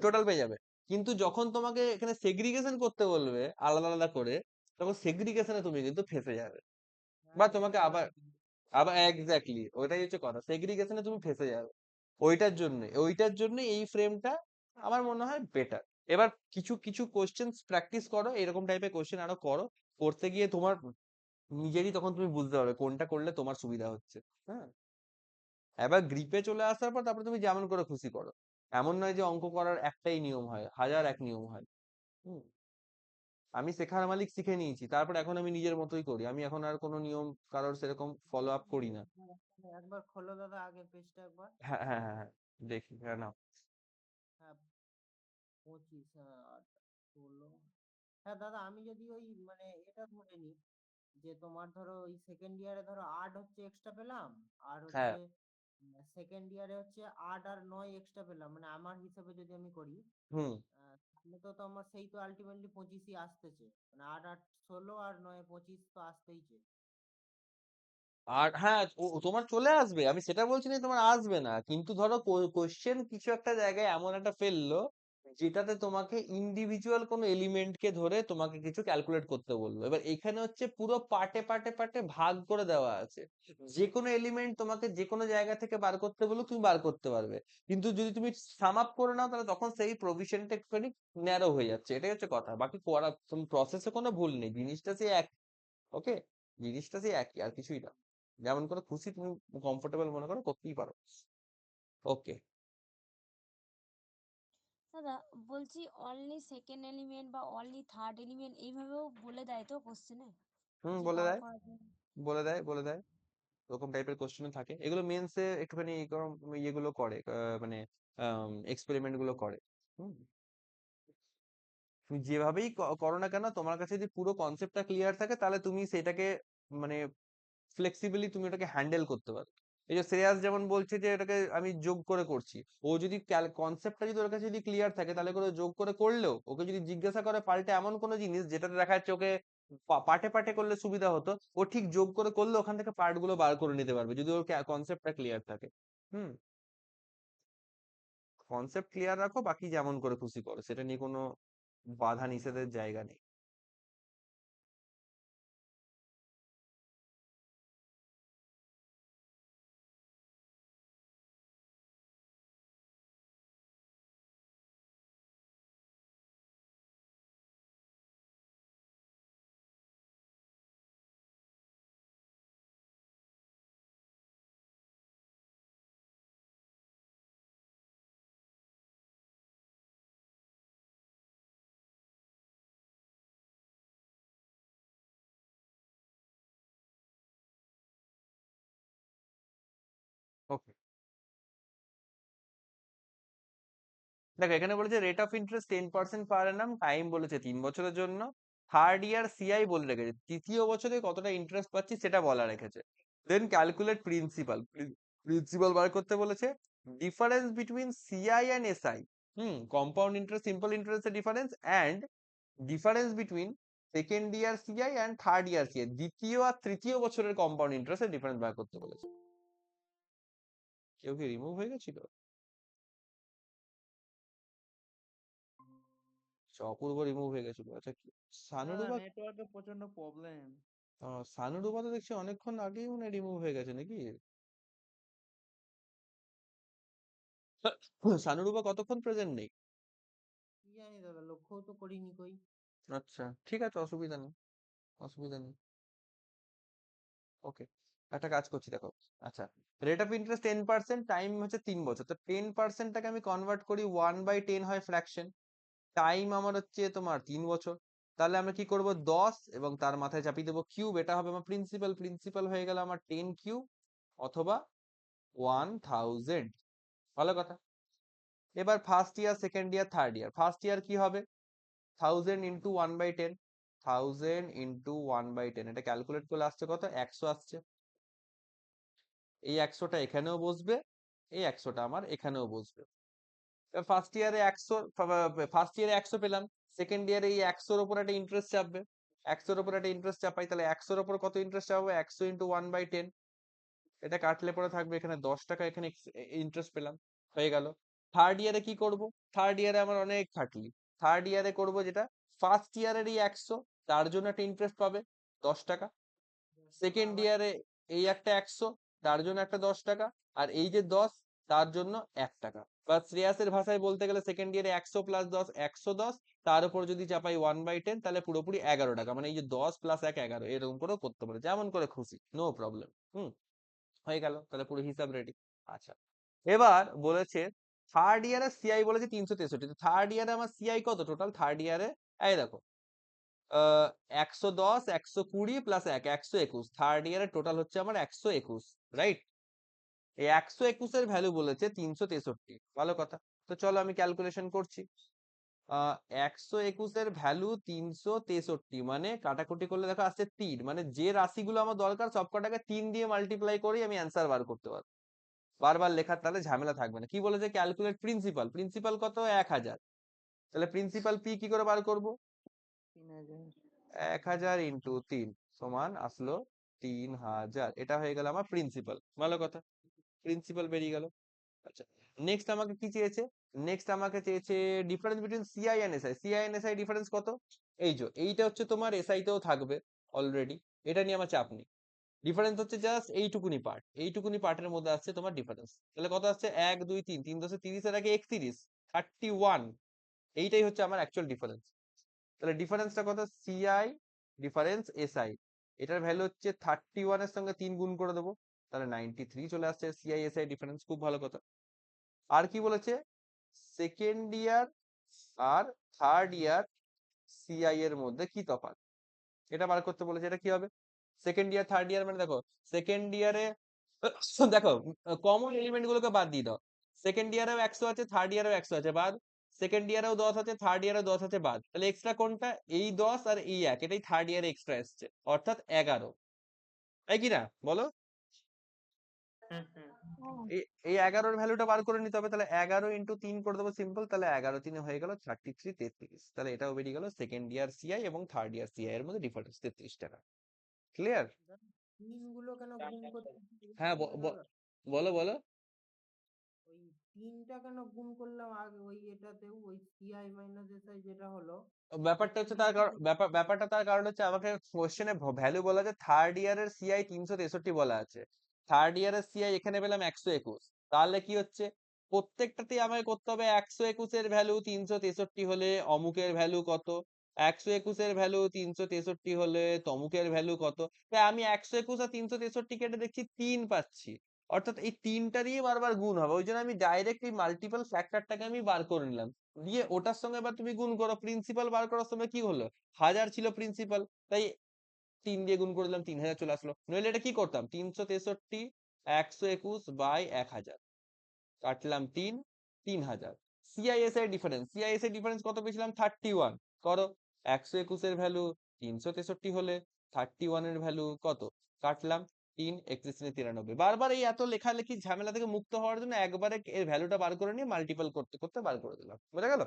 টোটাল পেয়ে যাবে। কিন্তু যখন তোমাকে এখানে সেগ্রিগেশন করতে বলবে আলাদা আলাদা করে, তখন সেগ্রিগেশনে তুমি কিন্তু ফেঁসে যাবে, বা হ্যাঁ, তোমাকে সেটাই আবার তো। আবার এক্স্যাক্টলি ওইটাই হচ্ছে কথা, সেগ্রিগেশনে তুমি ফেঁসে যাবে। ওইটার জন্য এই ফ্রেমটা আমার মনে হয় বেটার। এবার কিছু কিছু কোশ্চেন প্র্যাকটিস করো, এরকম টাইপের কোশ্চেন আরো করো, করতে গিয়ে তোমার নিজেরই তখন তুমি বুঝতে পারবে কোনটা করলে তোমার সুবিধা হচ্ছে। হ্যাঁ, এবার গ্রিপে চলে আসার পর তারপর তুমি যেমন করে খুশি করো। এমন নয় যে অঙ্ক করার একটাই নিয়ম হয়, হাজার এক নিয়ম হয়। হুম, আমি শেখার মালিক শিখে নিয়েছি, তারপর এখন আমি নিজের মতোই করি, আমি এখন আর কোনো নিয়ম কারোর সেরকম ফলো আপ করি না। একবার খোলো দাদা আগের পেজটা একবার। হ্যাঁ হ্যাঁ হ্যাঁ হ্যাঁ, দেখি, হ্যাঁ না। হ্যাঁ, 25, 16। হ্যাঁ দাদা, আমি যদি ওই মানে এটা ধরে নিই যে তোমার ধরো ওই সেকেন্ড ইয়ারে ধরো 8 হচ্ছে এক্সট্রা পেলাম, আর হ্যাঁ, হচ্ছে সেকেন্ড ইয়ারে হচ্ছে 8 আর 9 এক্সট্রা পেলাম, মানে আমার হিসাবে যদি আমি করি, হুম। তাহলে তো আমার সেই তো আলটিমেটলি 25ই আসতেছে, মানে 8 8 16 আর 9 25 তো আসতেইছে। আর হ্যাঁ, তোমার চলে আসবে, আমি সেটা বলছি না তোমার আসবে না, কিন্তু ধরো কোশ্চেন কিছু একটা জায়গায় এমন একটা ফেললো যেটাতে তোমাকে ইন্ডিভিজুয়াল কোনো এলিমেন্টকে ধরে তোমাকে কিছু ক্যালকুলেট করতে বললো। এবার এখানে হচ্ছে পুরো পার্টে পার্টে পার্টে ভাগ করে দেওয়া আছে, যে কোনো এলিমেন্ট তোমাকে যে কোনো জায়গা থেকে বার করতে বললো তুমি বার করতে পারবে। কিন্তু যদি তুমি সাম আপ করে নাও, তাহলে তখন সেই প্রভিশনটা একটুখানি ন্যারো হয়ে যাচ্ছে, এটাই হচ্ছে কথা। বাকি করা প্রসেসে কোনো ভুল নেই, জিনিসটা সেই এক। ওকে, জিনিসটা সেই একই, আর কিছুই না। যেমন করে খুশি তুমি কমফোর্টেবল মনে করো করতেই পারো। ওকে। দাদা বলছি, অনলি সেকেন্ড এলিমেন্ট বা অনলি থার্ড এলিমেন্ট এইভাবেও বলে দেয় তো কোশ্চেনে, যে বলে বার দেয়, করার জন্য? বলে দেয় ওরকম টাইপের কোশ্চেন থাকে, এগুলো মেন্সে একটুখানি এরকম ইয়েগুলো করে, মানে এক্সপেরিমেন্ট গুলো করে। হুম, তুমি যেভাবেই করো না কেন, তোমার কাছে যদি পুরো কনসেপ্টটা ক্লিয়ার থাকে, তাহলে তুমি সেটাকে মানে ফ্লেক্সিবলি তুমি ওটাকে হ্যান্ডেল করতে পারো। এই যে শ্রেয়াস যেমন বলছে যে এটাকে আমি যোগ করে করছি, ও যদি কনসেপ্টটা যদি ওর কাছে যদি ক্লিয়ার থাকে, তাহলে করে যোগ করে করলেও ওকে যদি জিজ্ঞাসা করে পাল্টে এমন কোনো জিনিস যেটাতে দেখা যাচ্ছে ওকে পার্টে পার্টে করলে সুবিধা হতো, ও ঠিক যোগ করে করলে ওখান থেকে পার্ট গুলো বার করে নিতে পারবে, যদি ওর কনসেপ্টটা ক্লিয়ার থাকে। হুম, কনসেপ্ট ক্লিয়ার রাখো, বাকি যেমন করে খুশি করো, সেটা নিয়ে কোনো বাধা নিষেধের জায়গা নেই। ওকে, দেখো এখানে বলেছে rate of interest 10% per Anam, time বলেছে 3 বছরের জন্য, থার্ড ইয়ার সিআই বলে রেখেছে, তৃতীয় বছরে কতটা ইন্টারেস্ট পাচ্ছি সেটা বলা রেখেছে। দেন ক্যালকুলেট প্রিন্সিপাল, প্রিন্সিপাল বার করতে বলেছে। Difference between CI and SI, compound interest simple ইন্টারেস্টের difference, and difference between second year CI and third year CI, দ্বিতীয় আর তৃতীয় বছরের কম্পাউন্ড ইন্টারেস্টের ডিফারেন্স বার করতে বলেছে। কেউ কি রিমুভ হয়ে গেছিল? আচ্ছা, অপূর্ব রিমুভ হয়ে গেছিল। আচ্ছা, সানুরুবা, নেটওয়ার্কে প্রচন্ড প্রবলেম। সানুরুবা তো দেখছি অনেকক্ষণ আগেই মনে রিমুভ হয়ে গেছে নাকি? সানুরুবা কতক্ষণ প্রেজেন্ট নেই? কি জানি দাদা, লক্ষ্যও তো করিনি কই। আচ্ছা, ঠিক আছে, অসুবিধা নেই, অসুবিধা নেই। ওকে, একটা কাজ করছি দেখো। আচ্ছা, রেট অফ ইন্টারেস্ট 10%, টাইম হচ্ছে 3 বছর, তো 10%টাকে আমি কনভার্ট করি 1/10 হয় ফ্র্যাকশন, টাইম আমার হচ্ছে তোমার 3 বছর। তাহলে আমরা কি করব, 10 এবং তার মাথায় চাপিয়ে দেবো কিউব, এটা হবে আমার প্রিন্সিপাল, প্রিন্সিপাল হয়ে গেল আমার 10 কিউব অথবা 1000। ভালো কথা। এবার first year, second year, third year. First year কি হবে, 1000 ইন্টু 1/10, 1000 ইন্টু 1/10, এটা ক্যালকুলেট করলে আসছে কত, 100 আসছে। এই 100টা এখানেও বসবে, এই 100টা আমার এখানেও বসবে। ফার্স্ট ইয়ারে 100, ফার্স্ট ইয়ারে 100 পেলাম, সেকেন্ড ইয়ারে এই 100-র উপর একটা ইন্টারেস্ট চাপবে, 100-র উপর একটা ইন্টারেস্ট চাপাই, তাহলে 100-র উপর কত ইন্টারেস্ট চাপাবো, 100 ইন্টু 1/10, এটা কাটলে পরে থাকবে এখানে 10 টাকা, এখানে ইন্টারেস্ট পেলাম, হয়ে গেল। থার্ড ইয়ারে কি করব, থার্ড ইয়ারে আমার অনেক খাটলি, থার্ড ইয়ারে করব যেটা, ফার্স্ট ইয়ারের এই 100, তার জন্য একটা ইন্টারেস্ট পাবে 10 টাকা, সেকেন্ড আবার ইয়ারে এই একটা 100, তার জন্য একটা 10 টাকা, আর এই যে 10, তার জন্য 1 টাকা। বা শ্রেয়াসের ভাষায় বলতে গেলে সেকেন্ড ইয়ারে 100 প্লাস 10, 110, তার উপর যদি চাপাই 1/10, তাহলে পুরোপুরি 11 টাকা, মানে এই যে 10 প্লাস 1 11, এরকম করেও করতে পারে, যেমন করে খুশি, নো প্রবলেম। হয়ে গেল, তাহলে পুরো হিসাব রেডি। আচ্ছা, এবার বলেছে থার্ড ইয়ারে সিআই বলেছে 363, থার্ড ইয়ারে আমার সিআই কত টোটাল, থার্ড ইয়ারে এই দেখো 110, 120 প্লাস 1, 121, থার্ড ইয়ারে টোটাল হচ্ছে আমার 121, রাইট? এই 121-এর ভ্যালু বলেছে 363, ভালো কথা। তো চলো আমি ক্যালকুলেশন করছি। 121-এর ভ্যালু 363, মানে কাটাকুটি করলে দেখো আসছে 3, মানে যে রাশিগুলো আমার দরকার সব কটাকে 3 দিয়ে মাল্টিপ্লাই করেই আমি অ্যান্সার বার করতে পারবো, বারবার লেখার তাহলে ঝামেলা থাকবে না। কি বলেছে, ক্যালকুলেট প্রিন্সিপাল, প্রিন্সিপাল কত, 1000, তাহলে প্রিন্সিপাল পি কি করে বার করব, 3000। 1000 ইন্টু 3 সমান আসলো 3000, এটা হয়ে গেল আমার প্রিন্সিপাল, ভালো কথা, প্রিন্সিপাল বেরিয়ে গেল। আচ্ছা, নেক্সট আমাকে কি চেয়েছে, নেক্সট আমাকে চেয়েছে difference between CI and SI, CI and SI difference কত, এই যে এইটা হচ্ছে তোমার এসআই তেও থাকবে অলরেডি, এটা নিয়ে আমার চাপ নেই। ডিফারেন্স হচ্ছে জাস্ট এইটুকুনি পার্ট, এইটুকুনি পার্টের মধ্যে আসছে তোমার ডিফারেন্স, তাহলে কত আসছে, 1 2 3, 3 10 30, এর আগে 31, 31, এইটাই হচ্ছে আমার অ্যাকচুয়াল ডিফারেন্স। তাহলে ডিফারেন্সটা কত, সিআই ডিফারেন্স এসআই, এটার ভ্যালু হচ্ছে 31 এর সঙ্গে 3 গুণ করে দেবো, তাহলে 93 চলে আসছে সিআই এসআই ডিফারেন্স, খুব ভালো কথা। আর কি বলেছে, সেকেন্ড ইয়ার আর থার্ড ইয়ার সিআই এর মধ্যে কি তফাৎ, এটা বার করতে বলেছে। এটা কি হবে, সেকেন্ড ইয়ার থার্ড ইয়ার, মানে দেখো সেকেন্ড ইয়ারে দেখো কমন এলিমেন্ট গুলোকে বাদ দিয়ে দাও, সেকেন্ড ইয়ারেও 100 আছে, থার্ড ইয়ারেও 100 আছে, বাদ। সেকেন্ড ইয়ারেও 10 আছে, থার্ড ইয়ারেও 10 আছে, বাদ। তাহলে এক্সট্রা কোনটা, এই 10 আর এই 1, এটাই থার্ড ইয়ারে এক্সট্রা এসছে, অর্থাৎ 11, তাই কি না বলো? হুম হুম। হ্যাঁ। এই এই 11-র ভ্যালুটা বার করে নিতে হবে, তাহলে 11 ইন্টু 3 করে দেবো সিম্পল, তাহলে 11 3 হয়ে গেল 33 33, তাহলে এটাও বেরিয়ে গেল সেকেন্ড ইয়ার সিআই এবং থার্ড ইয়ার সিআই এর মধ্যে ডিফারেন্স 33 টাকা। ক্লিয়ার? তিন গুলো কেন গুণ করতে হ্যাঁ, বলতে দাদা? বলো বলো। ওই তিনটা কেন গুণ করলাম আগে ওই এটাতেও, ওই সিআই মাইনাস এসআই যেটা হলো, ব্যাপারটা হচ্ছে তার ব্যাপারটা তার কারণ হচ্ছে আমাকে কোশ্চেনে ভ্যালু বলা আছে, থার্ড ইয়ারের সিআই 363 বলা আছে, থার্ড ইয়ারের সিআই এখানে পেলাম 121, তাহলে কি হচ্ছে, প্রত্যেকটাতেই আমাকে করতে হবে 121-এর ভ্যালু 363 হলে অমুকের ভ্যালু কত, 121-এর ভ্যালু 363 হলে তমুকের ভ্যালু কত। তাই আমি 121 আর 363 কেটে দেখছি 3 পাচ্ছি, অর্থাৎ এই তিনটা দিয়ে বারবার গুণ হবে, ওই জন্য আমি ডাইরেক্ট এই মাল্টিপল ফ্যাক্টরটাকে আমি বার করে নিলাম, দিয়ে ওটার সঙ্গে এবার তুমি গুণ করো, প্রিন্সিপাল বার করার সময় কি হলো, 1000 ছিল প্রিন্সিপাল, তাই 3 দিয়ে গুণ করে দিলাম, 3000 চলে আসলো। নইলে এটা কি করতাম, 363 121/1000 কাটলাম 3000। সিআইএসআই ডিফারেন্স, সিআইএসআই ডিফারেন্স কত পেয়েছিলাম? 31। করো, 121 এর ভ্যালু 363 হলে 31 এর ভ্যালু কত? কাটলাম 3, 31 বারবার এই এত লেখালেখি ঝামেলা থেকে মুক্ত হওয়ার জন্য একবারে এর ভ্যালুটা বার করে নিয়ে মাল্টিপল করতে করতে বার করে দিলাম। বোঝা গেল?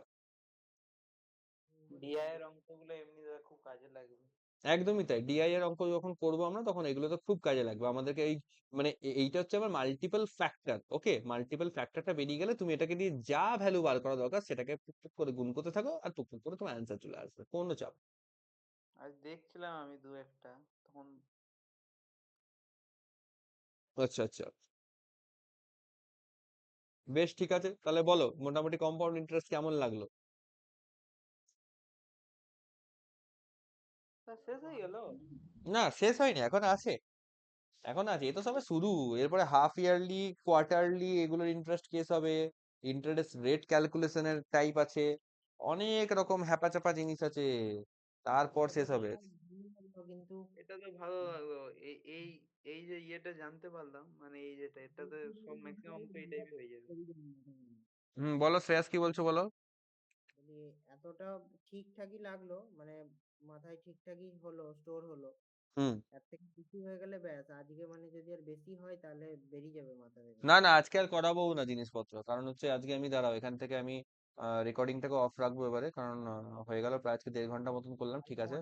ডিআই এর অঙ্কগুলো এমনি দাদা খুব কাজে লাগবে। একদমই তাই, ডিআই এর অঙ্ক যখন করবো আমরা তখন এগুলো তো খুব কাজে লাগবে আমাদেরকে। এই মানে এইটা হচ্ছে আমার মাল্টিপল ফ্যাক্টর। ওকে, মাল্টিপল ফ্যাক্টরটা বেরিয়ে গেলে তুমি এটাকে দিয়ে যা ভ্যালু বার করা দরকার সেটাকে টুক টুক করে গুণ করতে থাকো, আর টুক টুক করে তোমার অ্যান্সার চলে আসবে, কোনো চাপ নেই। আজ দেখছিলাম আমি দু একটা, তখন আচ্ছা আচ্ছা, বেশ ঠিক আছে, তাহলে বলো মোটামুটি কম্পাউন্ড ইন্টারেস্ট কেমন লাগলো? তা শেষ হয়ে গেল। না, শেষ হয়নি, এখন আছে, এখন আছে, এ তো সবে শুরু। এরপরে হাফ ইয়ারলি, কোয়ার্টারলি এগুলোর ইন্টারেস্ট কেস হবে, ইন্টারেস্ট রেট ক্যালকুলেশনের টাইপ আছে, অনেক রকম হ্যাপাচাপা জিনিস আছে, তারপর শেষ হবে। কিন্তু এটা তো ভালো লাগলো। এই এই এই যে ইয়েটা জানতে পারলাম, মানে এই যেটা, এটাতে সব ম্যাক্সিমাম অঙ্ক এই টাইপের হয়ে যাবে। বলো শ্রেয়াস, কি বলছো বলো। বলি এতটা ঠিকঠাকই লাগলো, মানে মাথায় ঠিকঠাকই হলো, স্টোর হলো। হুম। এর থেকে বেশি হয়ে গেলে ব্যাস, আজকে মানে যদি আর বেশি হয় তাহলে বেরিয়ে যাবে মাথা থেকে। না না, আজকে আর করাবো না জিনিসপত্র, কারণ হচ্ছে আজকে আমি, দাঁড়াও এখান থেকে আমি রেকর্ডিংটাকে অফ রাখবো এবারে, কারণ হয়ে গেল প্রায় আজকে 1.5 ঘন্টা মতন করলাম, ঠিক আছে।